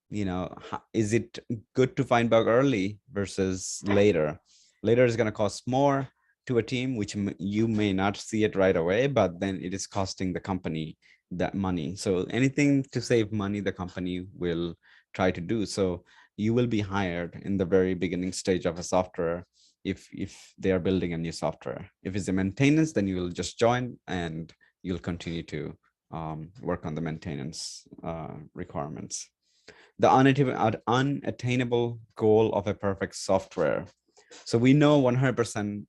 you know, is it good to find bug early versus later? Later is going to cost more to a team, which you may not see it right away, but then it is costing the company that money. So anything to save money, the company will try to do. So you will be hired in the very beginning stage of a software if they are building a new software. If it's a maintenance, then you will just join and you'll continue to work on the maintenance requirements. The unattainable goal of a perfect software. So we know 100%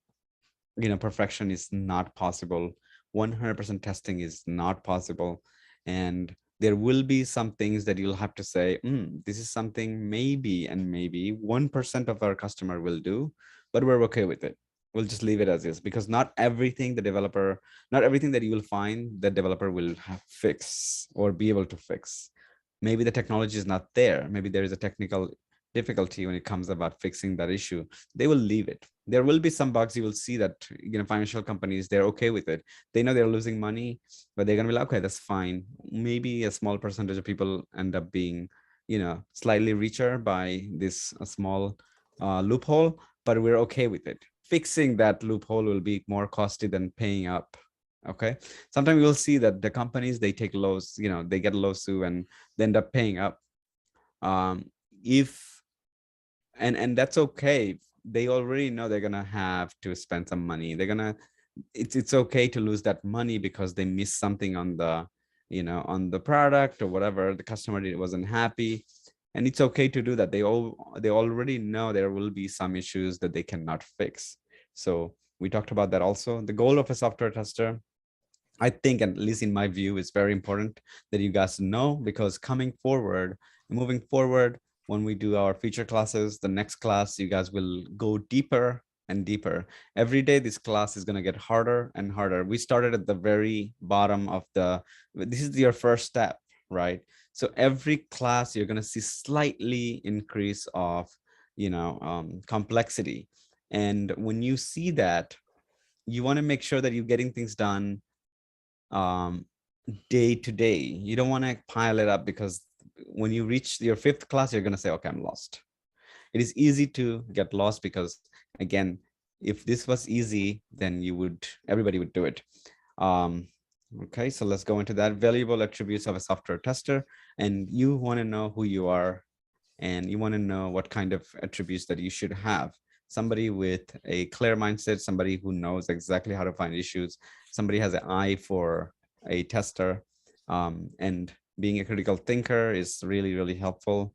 perfection is not possible. 100% testing is not possible. And there will be some things that you'll have to say, this is something maybe and maybe 1% of our customer will do, but we're okay with it. We'll just leave it as is, because not everything that you will find the developer will fix or be able to fix. Maybe the technology is not there. Maybe there is a technical difficulty when it comes about fixing that issue. They will leave it. There will be some bugs. You will see that financial companies, they're okay with it. They know they're losing money, but they're gonna be like, okay, that's fine. Maybe a small percentage of people end up being slightly richer by this small loophole, but we're okay with it. Fixing that loophole will be more costly than paying up. Okay, sometimes you'll see that the companies, they take lows, they get a lawsuit and they end up paying up. And that's okay. They already know they're gonna have to spend some money. It's okay to lose that money because they missed something on the on the product or whatever. The customer wasn't happy, and it's okay to do that. They already know there will be some issues that they cannot fix. So we talked about that also. The goal of a software tester, I think, at least in my view, is very important that you guys know, because moving forward, when we do our feature classes, the next class, you guys will go deeper and deeper. Every day, this class is going to get harder and harder. We started at the very bottom of this is your first step, right? So every class, you're going to see slightly increase of, complexity. And when you see that, you want to make sure that you're getting things done day to day. You don't want to pile it up, because when you reach your 5th class, you're going to say, okay, I'm lost. It is easy to get lost, because again, if this was easy, then everybody would do it. Okay, so let's go into that. Valuable attributes of a software tester. And you want to know who you are, and you want to know what kind of attributes that you should have. Somebody with a clear mindset, somebody who knows exactly how to find issues, somebody has an eye for a tester, and being a critical thinker is really, really helpful.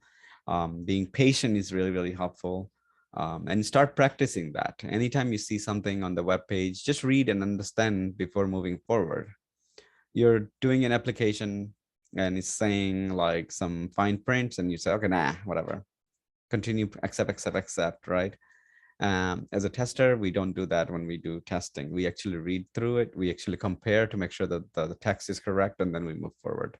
Being patient is really, really helpful. And start practicing that. Anytime you see something on the web page, just read and understand before moving forward. You're doing an application and it's saying like some fine prints, and you say, okay, nah, whatever. Continue, accept, right? As a tester, we don't do that. When we do testing, we actually read through it. We actually compare to make sure that the text is correct, and then we move forward.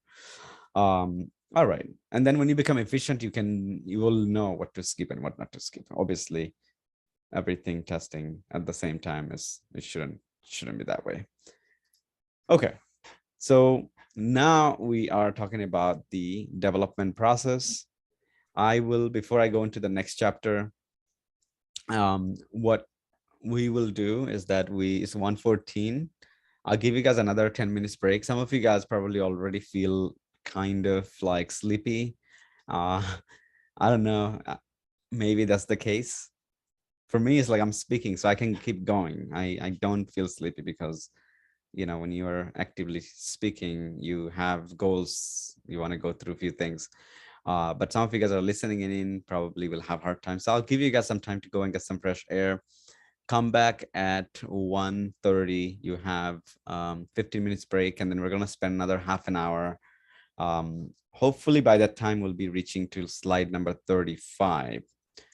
All right. And then when you become efficient, you will know what to skip and what not to skip. Obviously, everything testing at the same time it shouldn't be that way. Okay. So now we are talking about the development process. Before I go into the next chapter, what we will do is that it's 1:14. I'll give you guys another 10 minutes break. Some of you guys probably already feel kind of like sleepy. I don't know. Maybe that's the case. For me, it's like I'm speaking, so I can keep going. I don't feel sleepy because, when you are actively speaking, you have goals. You want to go through a few things. But some of you guys are listening in probably will have a hard time. So I'll give you guys some time to go and get some fresh air. Come back at 1:30. You have 15 minutes break, and then we're going to spend another half an hour. Hopefully by that time, we'll be reaching to slide number 35.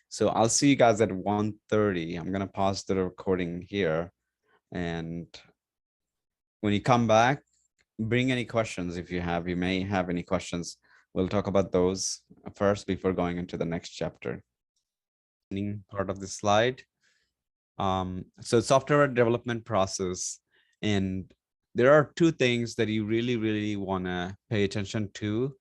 So I'll see you guys at 1:30. I'm going to pause the recording here. And when you come back, bring any questions if you may have any questions. We'll talk about those first before going into the next chapter. Part of the slide. So software development process, and there are two things that you really, really want to pay attention to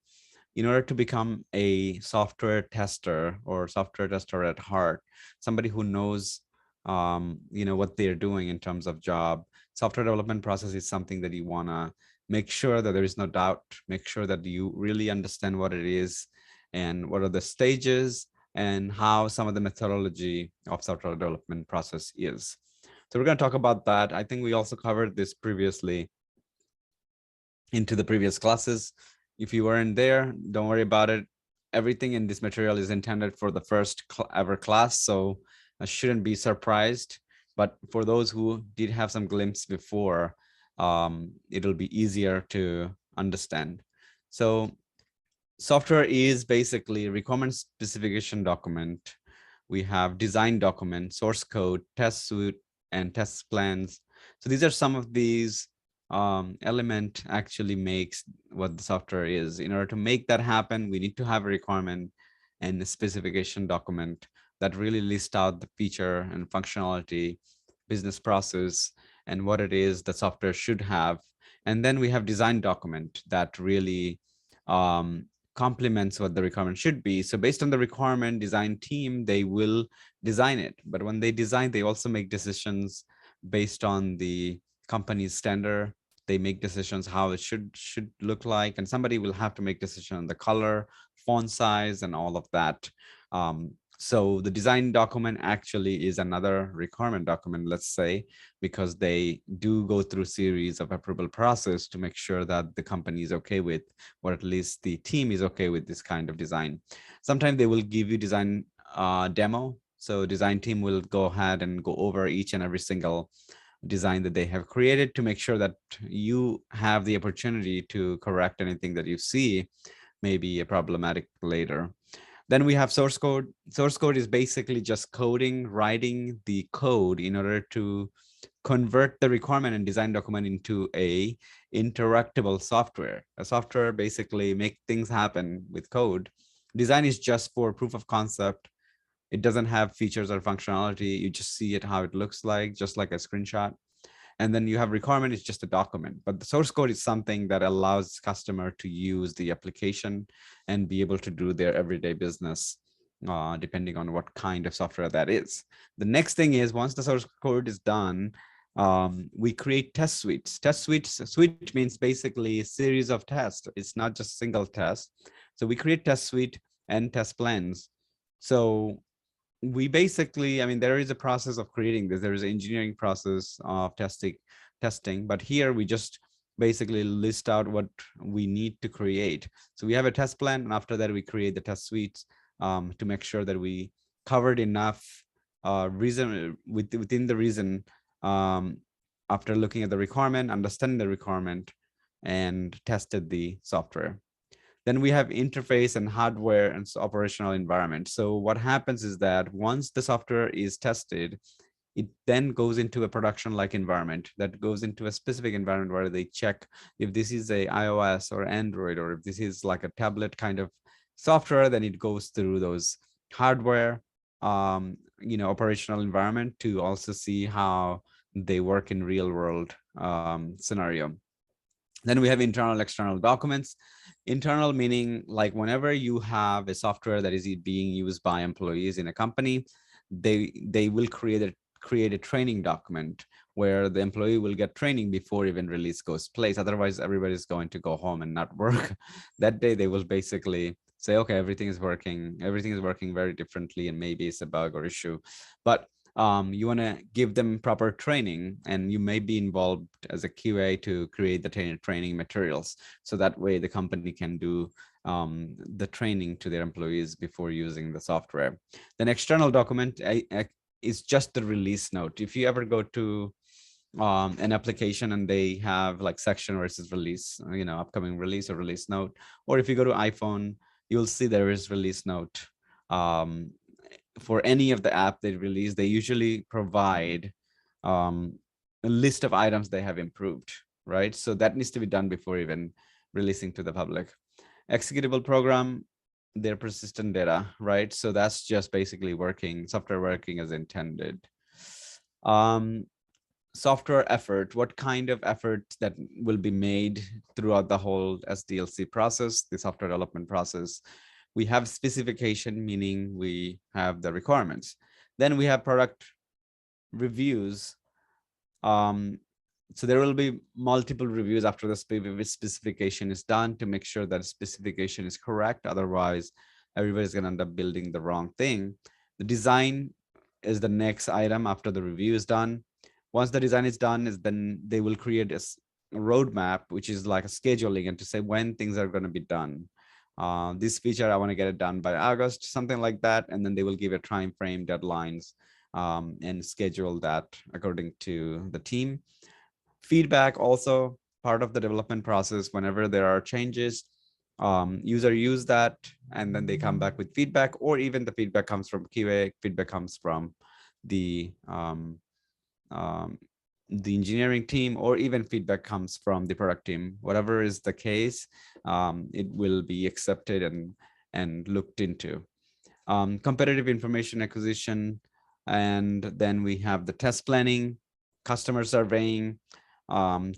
in order to become a software tester or software tester at heart, somebody who knows, what they're doing in terms of job. Software development process is something that you want to make sure that there is no doubt, make sure that you really understand what it is and what are the stages and how some of the methodology of software development process is. So we're going to talk about that. I think we also covered this previously into the previous classes. If you weren't there, don't worry about it. Everything in this material is intended for the first ever class, so I shouldn't be surprised But for those who did have some glimpse before, it'll be easier to understand. So software is basically requirement specification document. We have design document, source code, test suite, and test plans. So these are some of these element actually makes what the software is. In order to make that happen, we need to have a requirement and a specification document that really list out the feature and functionality, business process, and what it is the software should have. And then we have design document that really complements what the requirement should be. So based on the requirement, design team, they will design it. But when they design, they also make decisions based on the company's standard. They make decisions how it should look like, and somebody will have to make decision on the color, font size, and all of that. So the design document actually is another requirement document, let's say, because they do go through series of approval process to make sure that the company is okay with, or at least the team is okay with this kind of design. Sometimes they will give you design demo. So design team will go ahead and go over each and every single design that they have created to make sure that you have the opportunity to correct anything that you see may be problematic later. Then we have source code. Source code is basically just coding, writing the code in order to convert the requirement and design document into a interactable software. A software basically make things happen with code. Design is just for proof of concept. It doesn't have features or functionality. You just see it how it looks like, just like a screenshot. And then you have requirement is just a document, but the source code is something that allows customer to use the application and be able to do their everyday business, depending on what kind of software that is. The next thing is once the source code is done, we create test suites. Suite means basically a series of tests. It's not just single test. So we create test suite and test plans. So we basically, I mean, there is a process of creating this. There is an engineering process of testing, but here we just basically list out what we need to create. So we have a test plan, and after that we create the test suites to make sure that we covered enough reason within the reason after looking at the requirement, understanding the requirement, and tested the software. Then we have interface and hardware and operational environment. So what happens is that once the software is tested, it then goes into a production-like environment that goes into a specific environment where they check if this is a iOS or Android, or if this is like a tablet kind of software, then it goes through those hardware, operational environment to also see how they work in real world scenario. Then we have internal, external documents. Internal meaning like whenever you have a software that is being used by employees in a company, they will create a training document where the employee will get training before even release goes place. Otherwise, everybody's going to go home and not work. That day, they will basically say, okay, everything is working very differently, and maybe it's a bug or issue. But you want to give them proper training, and you may be involved as a QA to create the training materials. So that way the company can do the training to their employees before using the software. Then external document is just the release note. If you ever go to an application and they have like section where it says release, upcoming release or release note, or if you go to iPhone, you'll see there is release note. For any of the app they release, they usually provide a list of items they have improved, right? So that needs to be done before even releasing to the public. Executable program, their persistent data, right? So that's just basically software working as intended. Software effort, what kind of effort that will be made throughout the whole SDLC process, the software development process. We have specification, meaning we have the requirements. Then we have product reviews. So there will be multiple reviews after the specification is done to make sure that specification is correct. Otherwise, everybody's going to end up building the wrong thing. The design is the next item after the review is done. Once the design is done, then they will create a roadmap, which is like a scheduling, and to say when things are going to be done. This feature, I want to get it done by August, something like that. And then they will give a time frame, deadlines and schedule that according to the team. Feedback also part of the development process. Whenever there are changes, user use that and then they come back with feedback, or even the feedback comes from QA, feedback comes from the engineering team, or even feedback comes from the product team. Whatever is the case, it will be accepted and looked into. Competitive information acquisition, and then we have the test planning, customer surveying.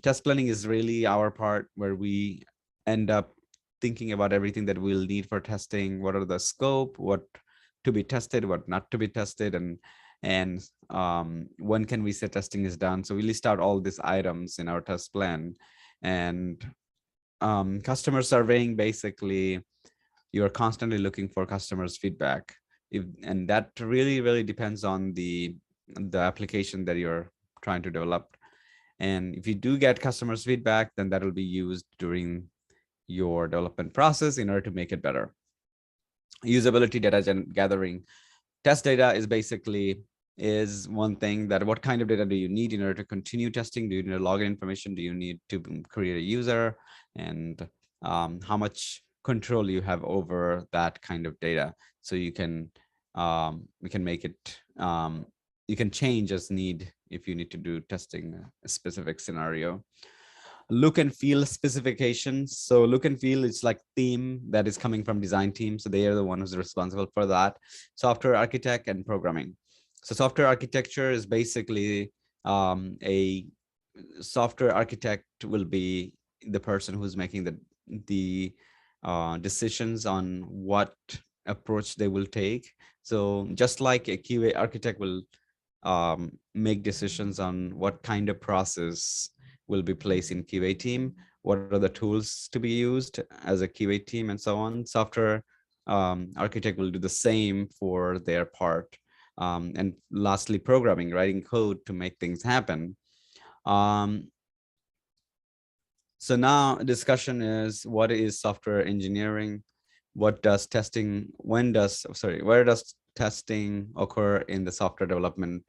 Test planning is really our part where we end up thinking about everything that we'll need for testing. What are the scope, what to be tested, what not to be tested, and when can we say testing is done. So we list out all these items in our test plan. And customer surveying, basically you're constantly looking for customers' feedback, and that really depends on the application that you're trying to develop. And if you do get customers' feedback, then that will be used during your development process in order to make it better. Usability data gathering. Test data is basically one thing that what kind of data do you need in order to continue testing? Do you need login information? Do you need to create a user? And how much control you have over that kind of data, so you can we can make it you can change as need if you need to do testing a specific scenario. Look and feel specifications. So look and feel is like theme that is coming from design team, so they are the one who's responsible for that. Software architect and programming. So software architecture is basically a software architect will be the person who's making the decisions on what approach they will take. So just like a QA architect will make decisions on what kind of process will be placed in QA team, what are the tools to be used as a QA team, and so on. Software architect will do the same for their part. And lastly, programming, writing code to make things happen. So now discussion is, what is software engineering? What does testing, where does testing occur in the software development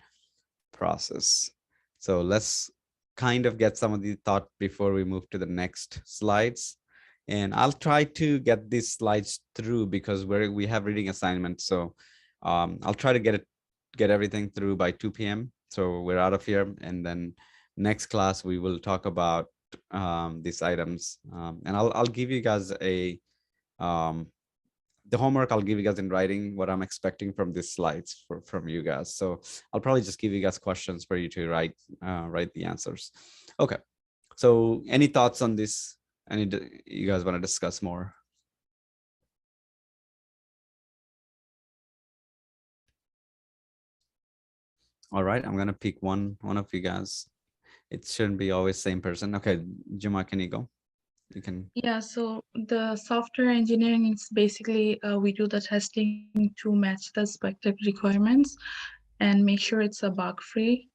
process? So let's kind of get some of the thought before we move to the next slides. And I'll try to get these slides through because we have reading assignments. So I'll try to get everything through by 2 p.m. So we're out of here. And then next class, we will talk about these items. And I'll give you guys the homework. I'll give you guys in writing what I'm expecting from these slides from you guys. So I'll probably just give you guys questions for you to write the answers. Okay. So any thoughts on this? You guys want to discuss more? All right, I'm gonna pick one of you guys. It shouldn't be always same person. Okay, Juma, can you go? You can. Yeah, so the software engineering is basically we do the testing to match the expected requirements and make sure it's a bug-free.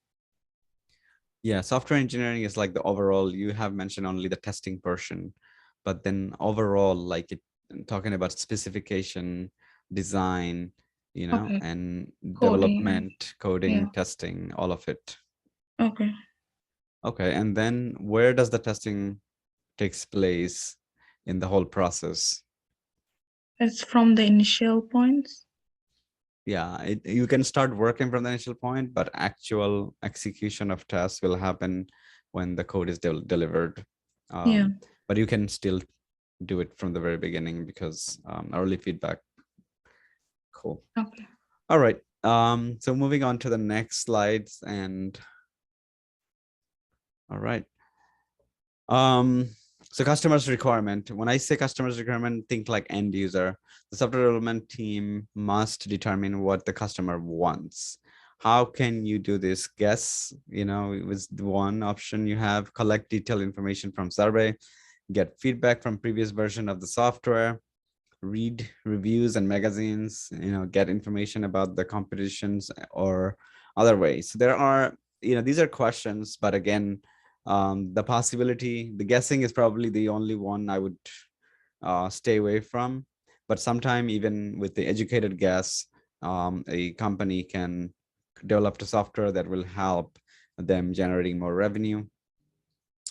Yeah, software engineering is like the overall. You have mentioned only the testing portion, but then overall, like talking about specification, design, you know, Okay. and Coding. development, coding, Yeah. testing, all of it. Okay. Okay, and then where does the testing takes place in the whole process? It's from the initial points. Yeah, you can start working from the initial point, but actual execution of tasks will happen when the code is delivered. Yeah. But you can still do it from the very beginning because early feedback. Cool. Okay. All right. So moving on to the next slides, and all right. So customers requirement. When I say customers requirement, think like end user. The software development team must determine what the customer wants. How can you do this? Guess, you know, it was the one option you have. Collect detailed information from survey, get feedback from previous version of the software, read reviews and magazines, you know, get information about the competitions or other ways. So there are, you know, these are questions, but again, the possibility, the guessing is probably the only one I would stay away from. But sometime even with the educated guess, a company can developed a software that will help them generating more revenue.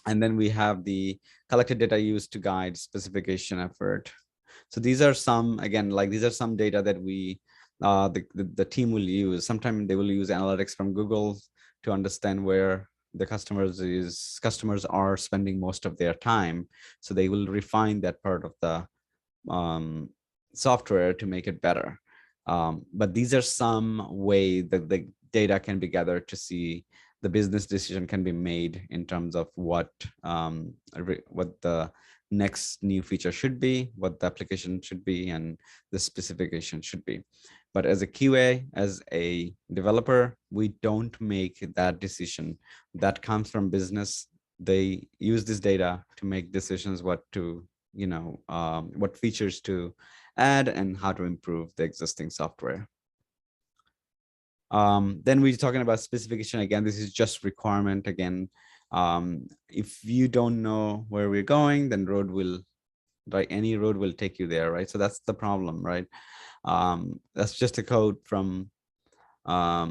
And then we have the collected data used to guide specification effort. So these are some, again, like these are some data that we, the team will use. Sometimes they will use analytics from Google to understand where the customers are spending most of their time. So they will refine that part of the software to make it better. But these are some way that the data can be gathered to see the business decision can be made in terms of what the next new feature should be, what the application should be, and the specification should be. But as a QA, as a developer, we don't make that decision. That comes from business. They use this data to make decisions what to, what features to add and how to improve the existing software. Then we're talking about specification. Again, this is just requirement. Again, if you don't know where we're going, then any road will take you there, right? So that's the problem, right? That's just a code from, I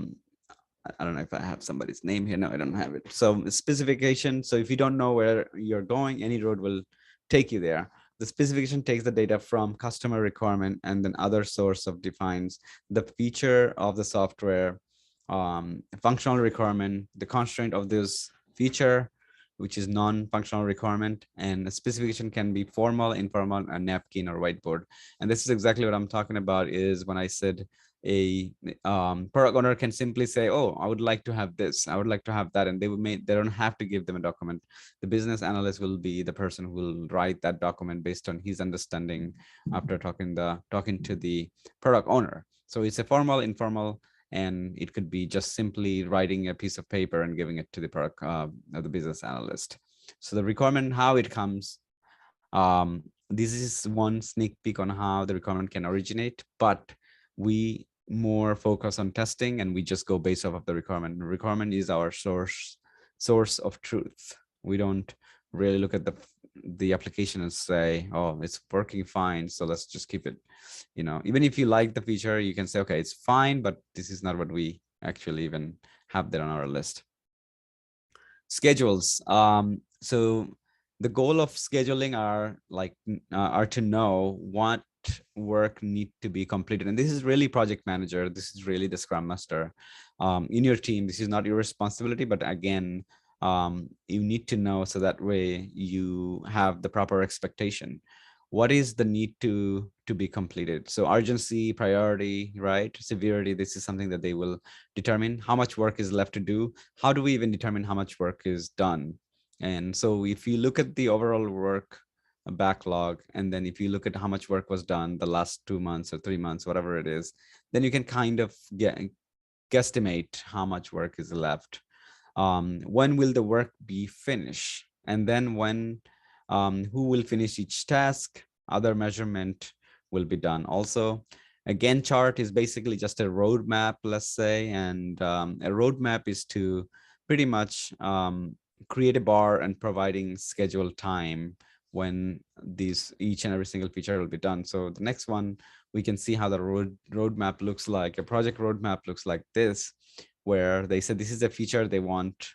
don't know if I have somebody's name here. No, I don't have it. So specification. So if you don't know where you're going, any road will take you there. The specification takes the data from customer requirement and then other source of defines the feature of the software, functional requirement, the constraint of this feature, which is non-functional requirement, and the specification can be formal, informal, a napkin or whiteboard. And this is exactly what I'm talking about is when I said a product owner can simply say, oh, I would like to have this, I would like to have that, and they don't have to give them a document. The business analyst will be the person who will write that document based on his understanding after talking to the product owner. So it's a formal, informal, and it could be just simply writing a piece of paper and giving it to the product the business analyst. So the requirement, how it comes, this is one sneak peek on how the requirement can originate, but we more focus on testing and we just go based off of the requirement. The requirement is our source of truth. We don't really look at the application and say, oh, it's working fine, so let's just keep it. Even if you like the feature, you can say, okay, it's fine, but this is not what we actually even have there on our list. Schedules. So the goal of scheduling are to know what work need to be completed, and this is really project manager, this is really the scrum master in your team. This is not your responsibility, but again, you need to know, so that way you have the proper expectation. What is the need to be completed? So urgency, priority, right? Severity, this is something that they will determine. How much work is left to do? How do we even determine how much work is done? And so if you look at the overall work backlog, and then if you look at how much work was done the last 2 months or 3 months, whatever it is, then you can kind of guesstimate how much work is left. When will the work be finished? And then when, who will finish each task? Other measurement will be done also. A Gantt chart is basically just a roadmap, let's say, and a roadmap is to pretty much create a bar and providing scheduled time when each and every single feature will be done. So the next one, we can see how the roadmap looks like. A project roadmap looks like this, where they said this is a feature they want,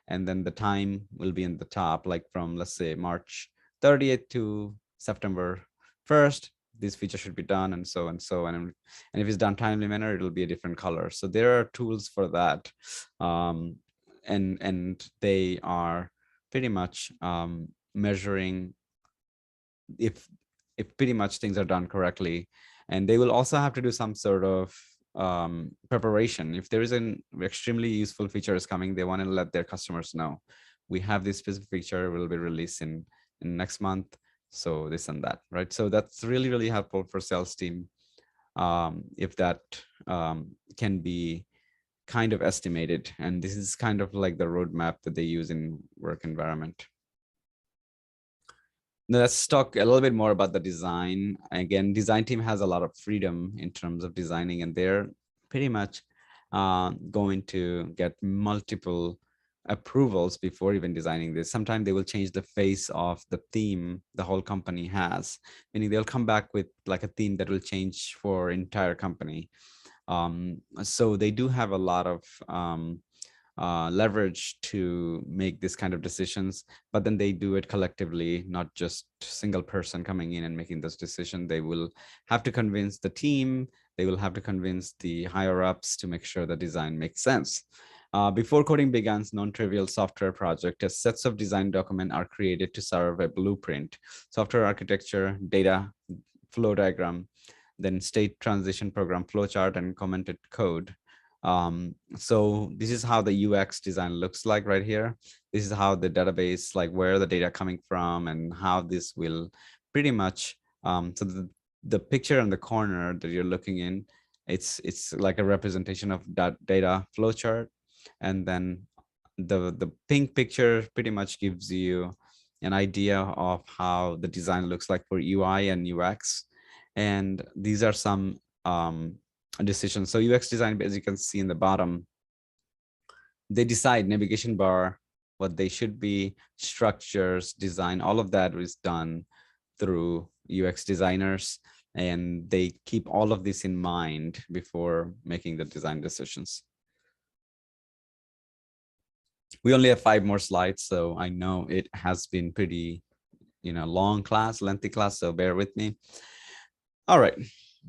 and then the time will be in the top, like from, let's say, March 30th to September 1st, this feature should be done, and so and so. And if it's done timely manner, it'll be a different color. So there are tools for that. And they are pretty much measuring if pretty much things are done correctly. And they will also have to do some sort of preparation. If there is an extremely useful feature is coming, they want to let their customers know, we have this specific feature will be released in next month, so this and that, right? So that's really, really helpful for sales team if that can be kind of estimated. And this is kind of like the roadmap that they use in work environment. Now let's talk a little bit more about the design. Again, design team has a lot of freedom in terms of designing, and they're pretty much going to get multiple approvals before even designing this. Sometimes they will change the face of the theme the whole company has, meaning they'll come back with like a theme that will change for entire company. So they do have a lot of leverage to make this kind of decisions, but then they do it collectively, not just single person coming in and making those decisions. They will have to convince the team, they will have to convince the higher ups to make sure the design makes sense. Before coding begins, non-trivial software project, a sets of design documents are created to serve a blueprint, software architecture, data flow diagram, then state transition program flowchart, and commented code. So this is how the UX design looks like right here. This is how the database, like where the data coming from and how this will pretty much, so the picture in the corner that you're looking in, it's like a representation of that data flowchart. And then the pink picture pretty much gives you an idea of how the design looks like for UI and UX. And these are some decisions. So UX design, as you can see in the bottom, they decide navigation bar, what they should be, structures, design, all of that is done through UX designers. And they keep all of this in mind before making the design decisions. We only have 5 more slides, so I know it has been pretty, long class, lengthy class, so bear with me. All right,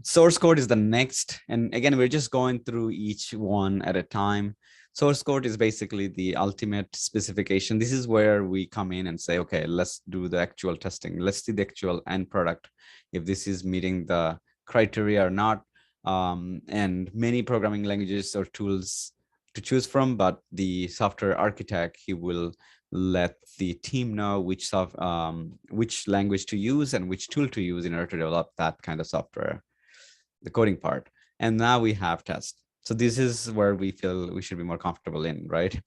source code is the next. And again, we're just going through each one at a time. Source code is basically the ultimate specification. This is where we come in and say, okay, let's do the actual testing. Let's see the actual end product, if this is meeting the criteria or not. And many programming languages or tools to choose from, but the software architect, he will let the team know which language to use and which tool to use in order to develop that kind of software, the coding part. And now we have test. So this is where we feel we should be more comfortable in, right?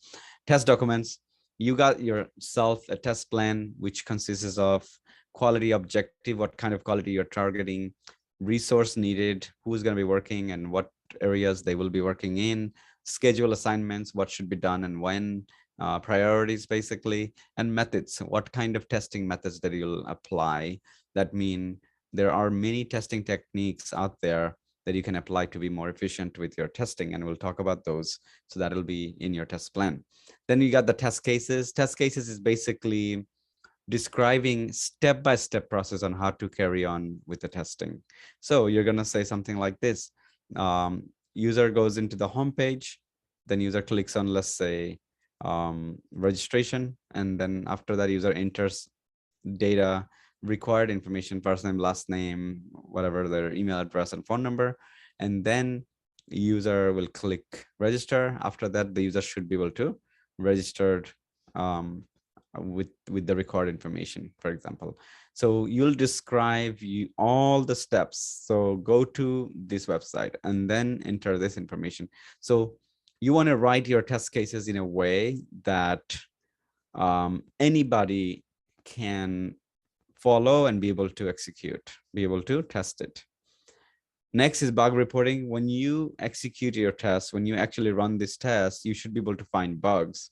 Test documents. You got yourself a test plan, which consists of quality objective, what kind of quality you're targeting, resource needed, who's going to be working and what areas they will be working in, schedule assignments, what should be done and when, priorities basically, and methods, what kind of testing methods that you'll apply. That mean there are many testing techniques out there that you can apply to be more efficient with your testing, and we'll talk about those. So that'll be in your test plan. Then you got the test cases. Test cases is basically describing step-by-step process on how to carry on with the testing. So you're going to say something like this. User goes into the home page, then user clicks on, let's say, registration, and then after that user enters data, required information, first name, last name, whatever, their email address and phone number, and then user will click register. After that, the user should be able to register with the required information, for example. So you'll describe all the steps. So go to this website and then enter this information. So you want to write your test cases in a way that anybody can follow and be able to execute, be able to test it. Next is bug reporting. When you execute your test, when you actually run this test, you should be able to find bugs.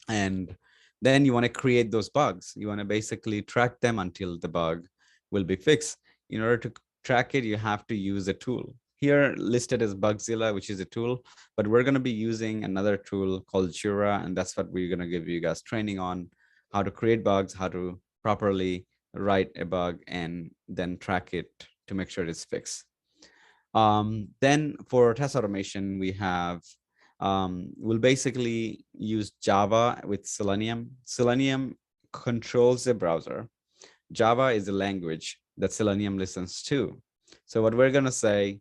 And then you want to create those bugs. You want to basically track them until the bug will be fixed. In order to track it, you have to use a tool. Here listed as Bugzilla, which is a tool, but we're going to be using another tool called Jira, and that's what we're going to give you guys training on, how to create bugs, how to properly write a bug, and then track it to make sure it's fixed. Then for test automation, we have, we'll basically use Java with Selenium. Selenium controls the browser. Java is a language that Selenium listens to. So what we're going to say,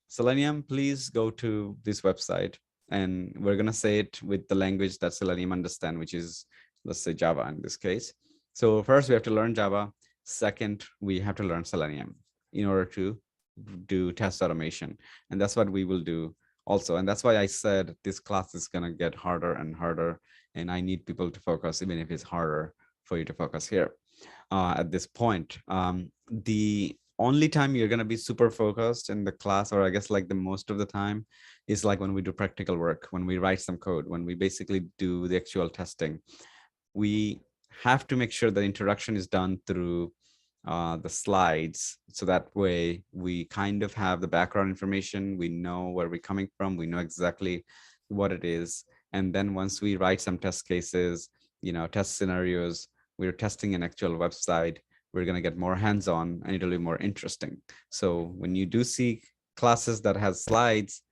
Selenium, please go to this website, and we're going to say it with the language that Selenium understands, which is, let's say, Java in this case. So first we have to learn Java. Second, we have to learn Selenium in order to do test automation. And that's what we will do also. And that's why I said this class is going to get harder and harder. And I need people to focus, even if it's harder for you to focus here at this point. The only time you're going to be super focused in the class, or I guess like the most of the time, is like when we do practical work, when we write some code, when we basically do the actual testing. We have to make sure that introduction is done through the slides. So that way we kind of have the background information. We know where we're coming from. We know exactly what it is. And then once we write some test cases, test scenarios, we're testing an actual website, we're going to get more hands-on and it'll be more interesting. So when you do see classes that has slides,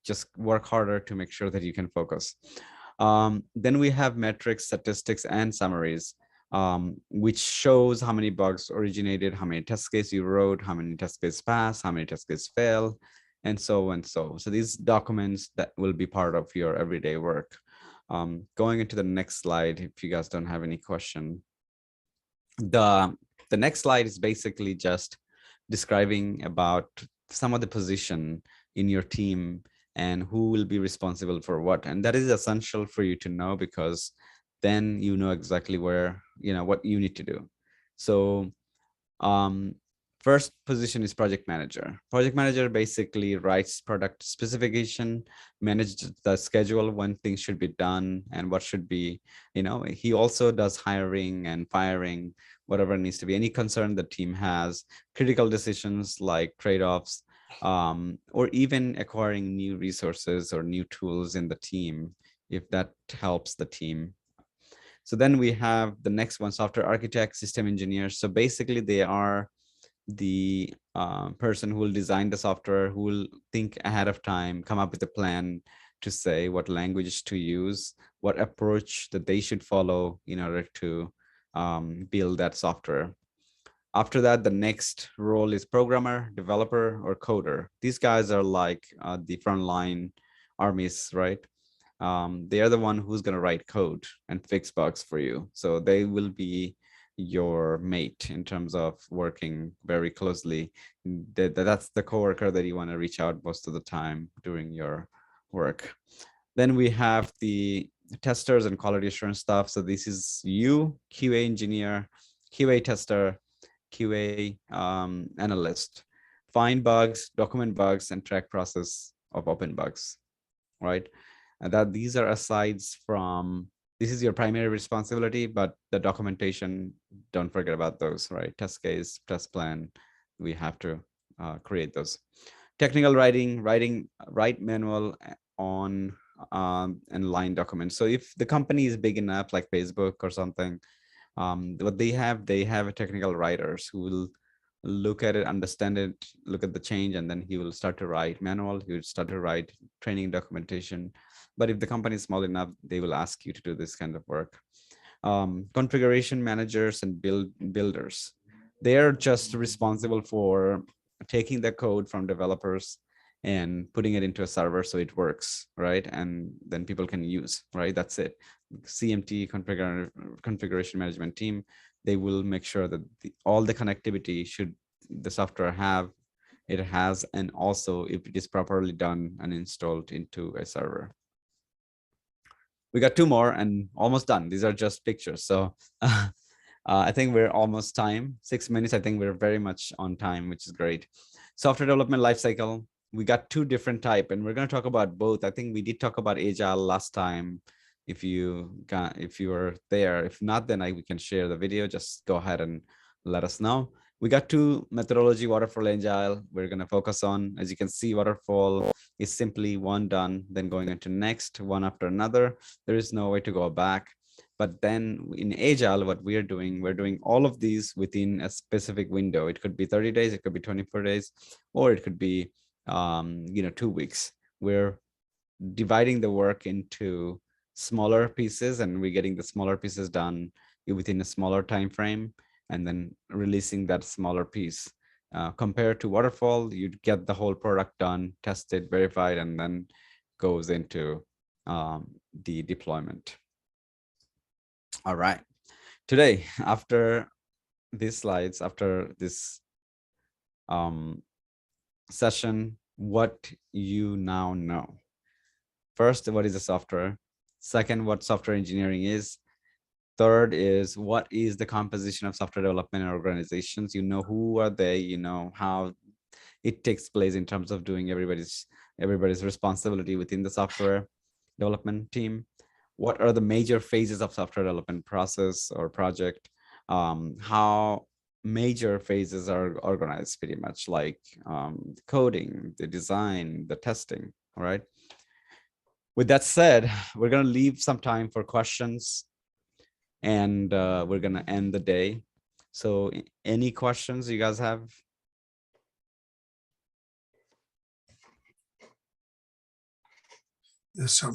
just work harder to make sure that you can focus. Then we have metrics, statistics, and summaries, which shows how many bugs originated, how many test cases you wrote, how many test cases pass, how many test cases fail, and so and so. So these documents that will be part of your everyday work. Going into the next slide, if you guys don't have any question. The next slide is basically just describing about some of the position in your team and who will be responsible for what. And that is essential for you to know, because then you know exactly where, what you need to do. So first position is project manager. Project manager basically writes product specification, manages the schedule when things should be done and what should be, he also does hiring and firing, whatever needs to be, any concern the team has, critical decisions like trade-offs, or even acquiring new resources or new tools in the team, if that helps the team. So then we have the next one, software architect, system engineers. So basically they are the person who will design the software, who will think ahead of time, come up with a plan to say what language to use, what approach that they should follow in order to build that software. After that, the next role is programmer, developer, or coder. These guys are like the frontline armies, right? They are the one who's going to write code and fix bugs for you. So they will be your mate in terms of working very closely. That's the coworker that you want to reach out most of the time during your work. Then we have the testers and quality assurance stuff. So this is you, QA engineer, QA tester, QA analyst. Find bugs, document bugs, and track process of open bugs, right? And that these are asides from, this is your primary responsibility, but the documentation, don't forget about those, right? Test case, test plan, we have to create those. Technical writing, write manual on and line documents. So if the company is big enough, like Facebook or something, what they have a technical writers who will look at it, understand it, look at the change, and then he will start to write manual, he will start to write training documentation. But if the company is small enough, they will ask you to do this kind of work. Configuration managers and builders, they're just responsible for taking the code from developers and putting it into a server so it works, right? And then people can use, right? That's it. CMT, configuration management team, they will make sure that all the connectivity should the software have, it has, and also if it is properly done and installed into a server. We got two more and almost done. These are just pictures. So I think we're almost time, 6 minutes. I think we're very much on time, which is great. Software development lifecycle. We got two different type, and we're going to talk about both. I think we did talk about Agile last time. If you were there, if not, then we can share the video. Just go ahead and let us know. We got two methodology, waterfall, Agile. We're going to focus on, as you can see, waterfall is simply one done, then going into next, one after another. There is no way to go back. But then in Agile, what we're doing all of these within a specific window. It could be 30 days, it could be 24 days, or it could be 2 weeks. We're dividing the work into smaller pieces, and we're getting the smaller pieces done within a smaller time frame, and then releasing that smaller piece. Compared to waterfall, you'd get the whole product done, tested, verified, and then goes into the deployment. All right. Today, after these slides, after this session, what you now know. First, what is a software? Second, what software engineering is. Third is, what is the composition of software development organizations? You know who are they, you know how it takes place in terms of doing everybody's responsibility within the software development team. What are the major phases of software development process or project? How major phases are organized pretty much, like the coding, the design, the testing. All right. With that said, we're going to leave some time for questions, and we're going to end the day. So any questions you guys have? Yes, sir.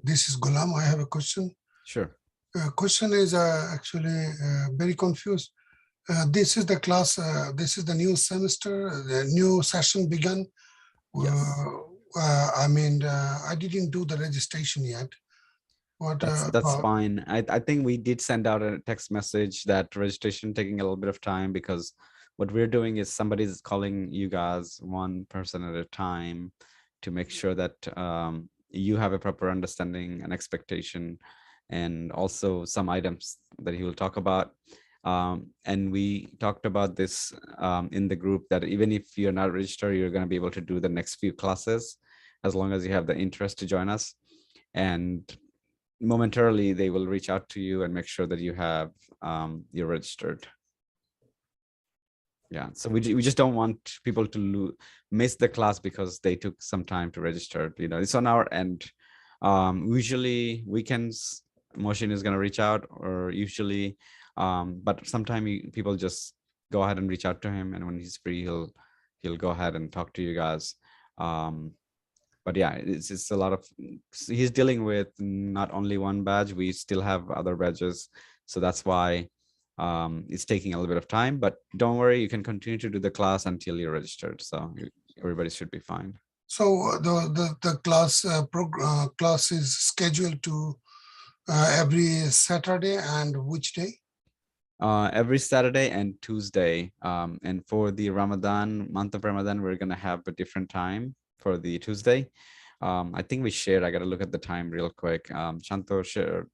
This is Gulam. I have a question. Sure. Question is actually very confused. This is the class, this is the new semester, the new session begun. Yes. I mean, I didn't do the registration yet. What, That's fine. I think we did send out a text message that registration taking a little bit of time, because what we're doing is somebody's calling you guys one person at a time to make sure that you have a proper understanding and expectation, and also some items that he will talk about. And we talked about this in the group, that even if you're not registered, you're going to be able to do the next few classes as long as you have the interest to join us. And momentarily they will reach out to you and make sure that you have you're registered. Yeah, so we just don't want people to miss the class because they took some time to register. You know, it's on our end. Usually weekends Mohsin is going to reach out, or usually but sometimes people just go ahead and reach out to him, and when he's free he'll go ahead and talk to you guys. But yeah, it's a lot of, he's dealing with not only one badge, we still have other badges, so that's why it's taking a little bit of time. But don't worry, you can continue to do the class until you're registered, so everybody should be fine. So the class class is scheduled to every Saturday, and which day? Every Saturday and Tuesday. And for the month of Ramadan, we're gonna have a different time for the Tuesday. I think we shared, I gotta look at the time real quick. Shanto shared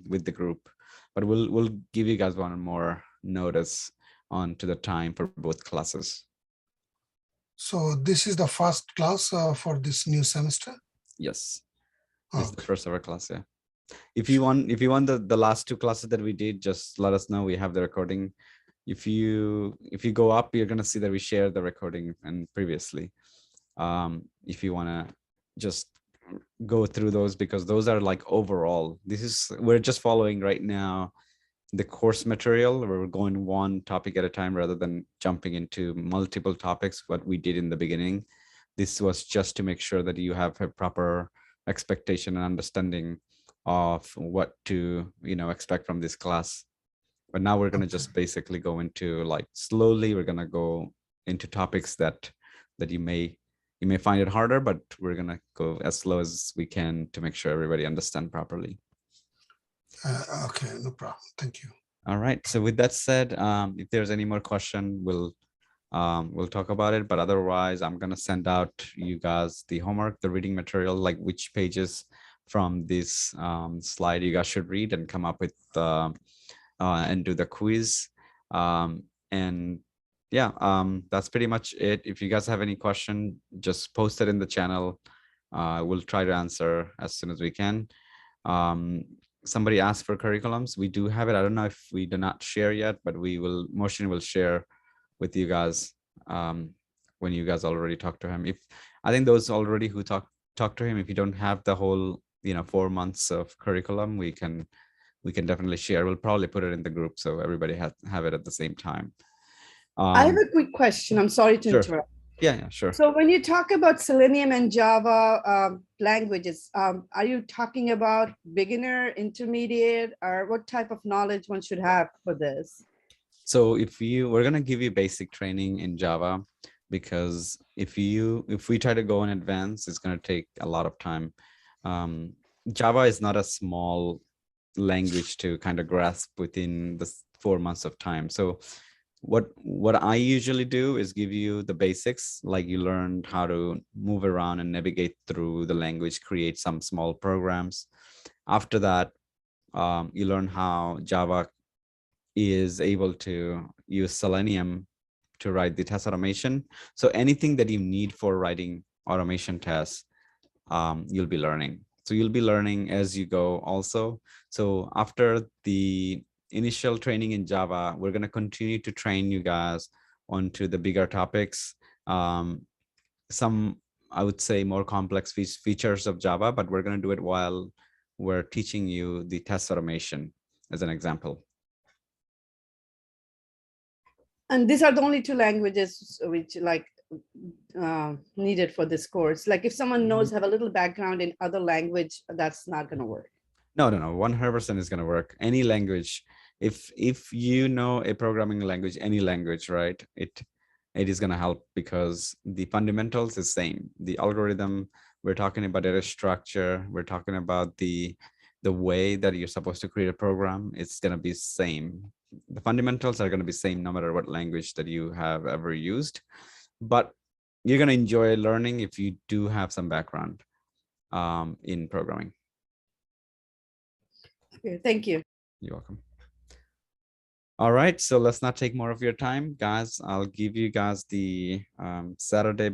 with the group, but we'll give you guys one more notice on to the time for both classes. So this is the first class for this new semester? Yes, it's the Okay. first ever class. Yeah. If you want the last two classes that we did, just let us know. We have the recording. If you go up, you're gonna see that we shared the recording and previously. If you wanna just go through those, because those are like overall. We're just following right now the course material. We're going one topic at a time rather than jumping into multiple topics, what we did in the beginning. This was just to make sure that you have a proper expectation and understanding of what to expect from this class. But now we're going to just basically go into, like, slowly we're going to go into topics that you may find it harder, but we're going to go as slow as we can to make sure everybody understand properly. Okay, no problem. Thank you. All right. So with that said, if there's any more question, we'll talk about it. But otherwise, I'm gonna send out you guys the homework, the reading material, like which pages from this slide you guys should read and come up with and do the quiz. And yeah, that's pretty much it. If you guys have any question, just post it in the channel. We'll try to answer as soon as we can. Somebody asked for curriculums. We do have it. I don't know if we do not share yet, but Mohsin will share with you guys when you guys already talk to him. If I think those already who talk to him, if you don't have the whole 4 months of curriculum, we can definitely share. We'll probably put it in the group so everybody have it at the same time. I have a quick question. I'm sorry to Sure. interrupt. Yeah, sure. So when you talk about Selenium and Java languages, are you talking about beginner, intermediate, or what type of knowledge one should have for this? So we're gonna give you basic training in Java, because if we try to go in advance, it's gonna take a lot of time. Java is not a small language to kind of grasp within the 4 months of time. So what I usually do is give you the basics, like you learned how to move around and navigate through the language, create some small programs. After that, you learn how Java is able to use Selenium to write the test automation. So anything that you need for writing automation tests, you'll be learning. So you'll be learning as you go also. So after the initial training in Java. We're going to continue to train you guys onto the bigger topics. Some, I would say, more complex features of Java, but we're going to do it while we're teaching you the test automation as an example. And these are the only two languages which like needed for this course. Like if someone knows, have a little background in other language, that's not going to work. No, 100% is going to work. Any language, if you know a programming language, any language, right? It is going to help because the fundamentals is same. The algorithm, we're talking about data structure, we're talking about the way that you're supposed to create a program. It's going to be same. The fundamentals are going to be same no matter what language that you have ever used. But you're going to enjoy learning if you do have some background in programming. Okay, thank you. You're welcome. All right, so let's not take more of your time, guys. I'll give you guys the Saturday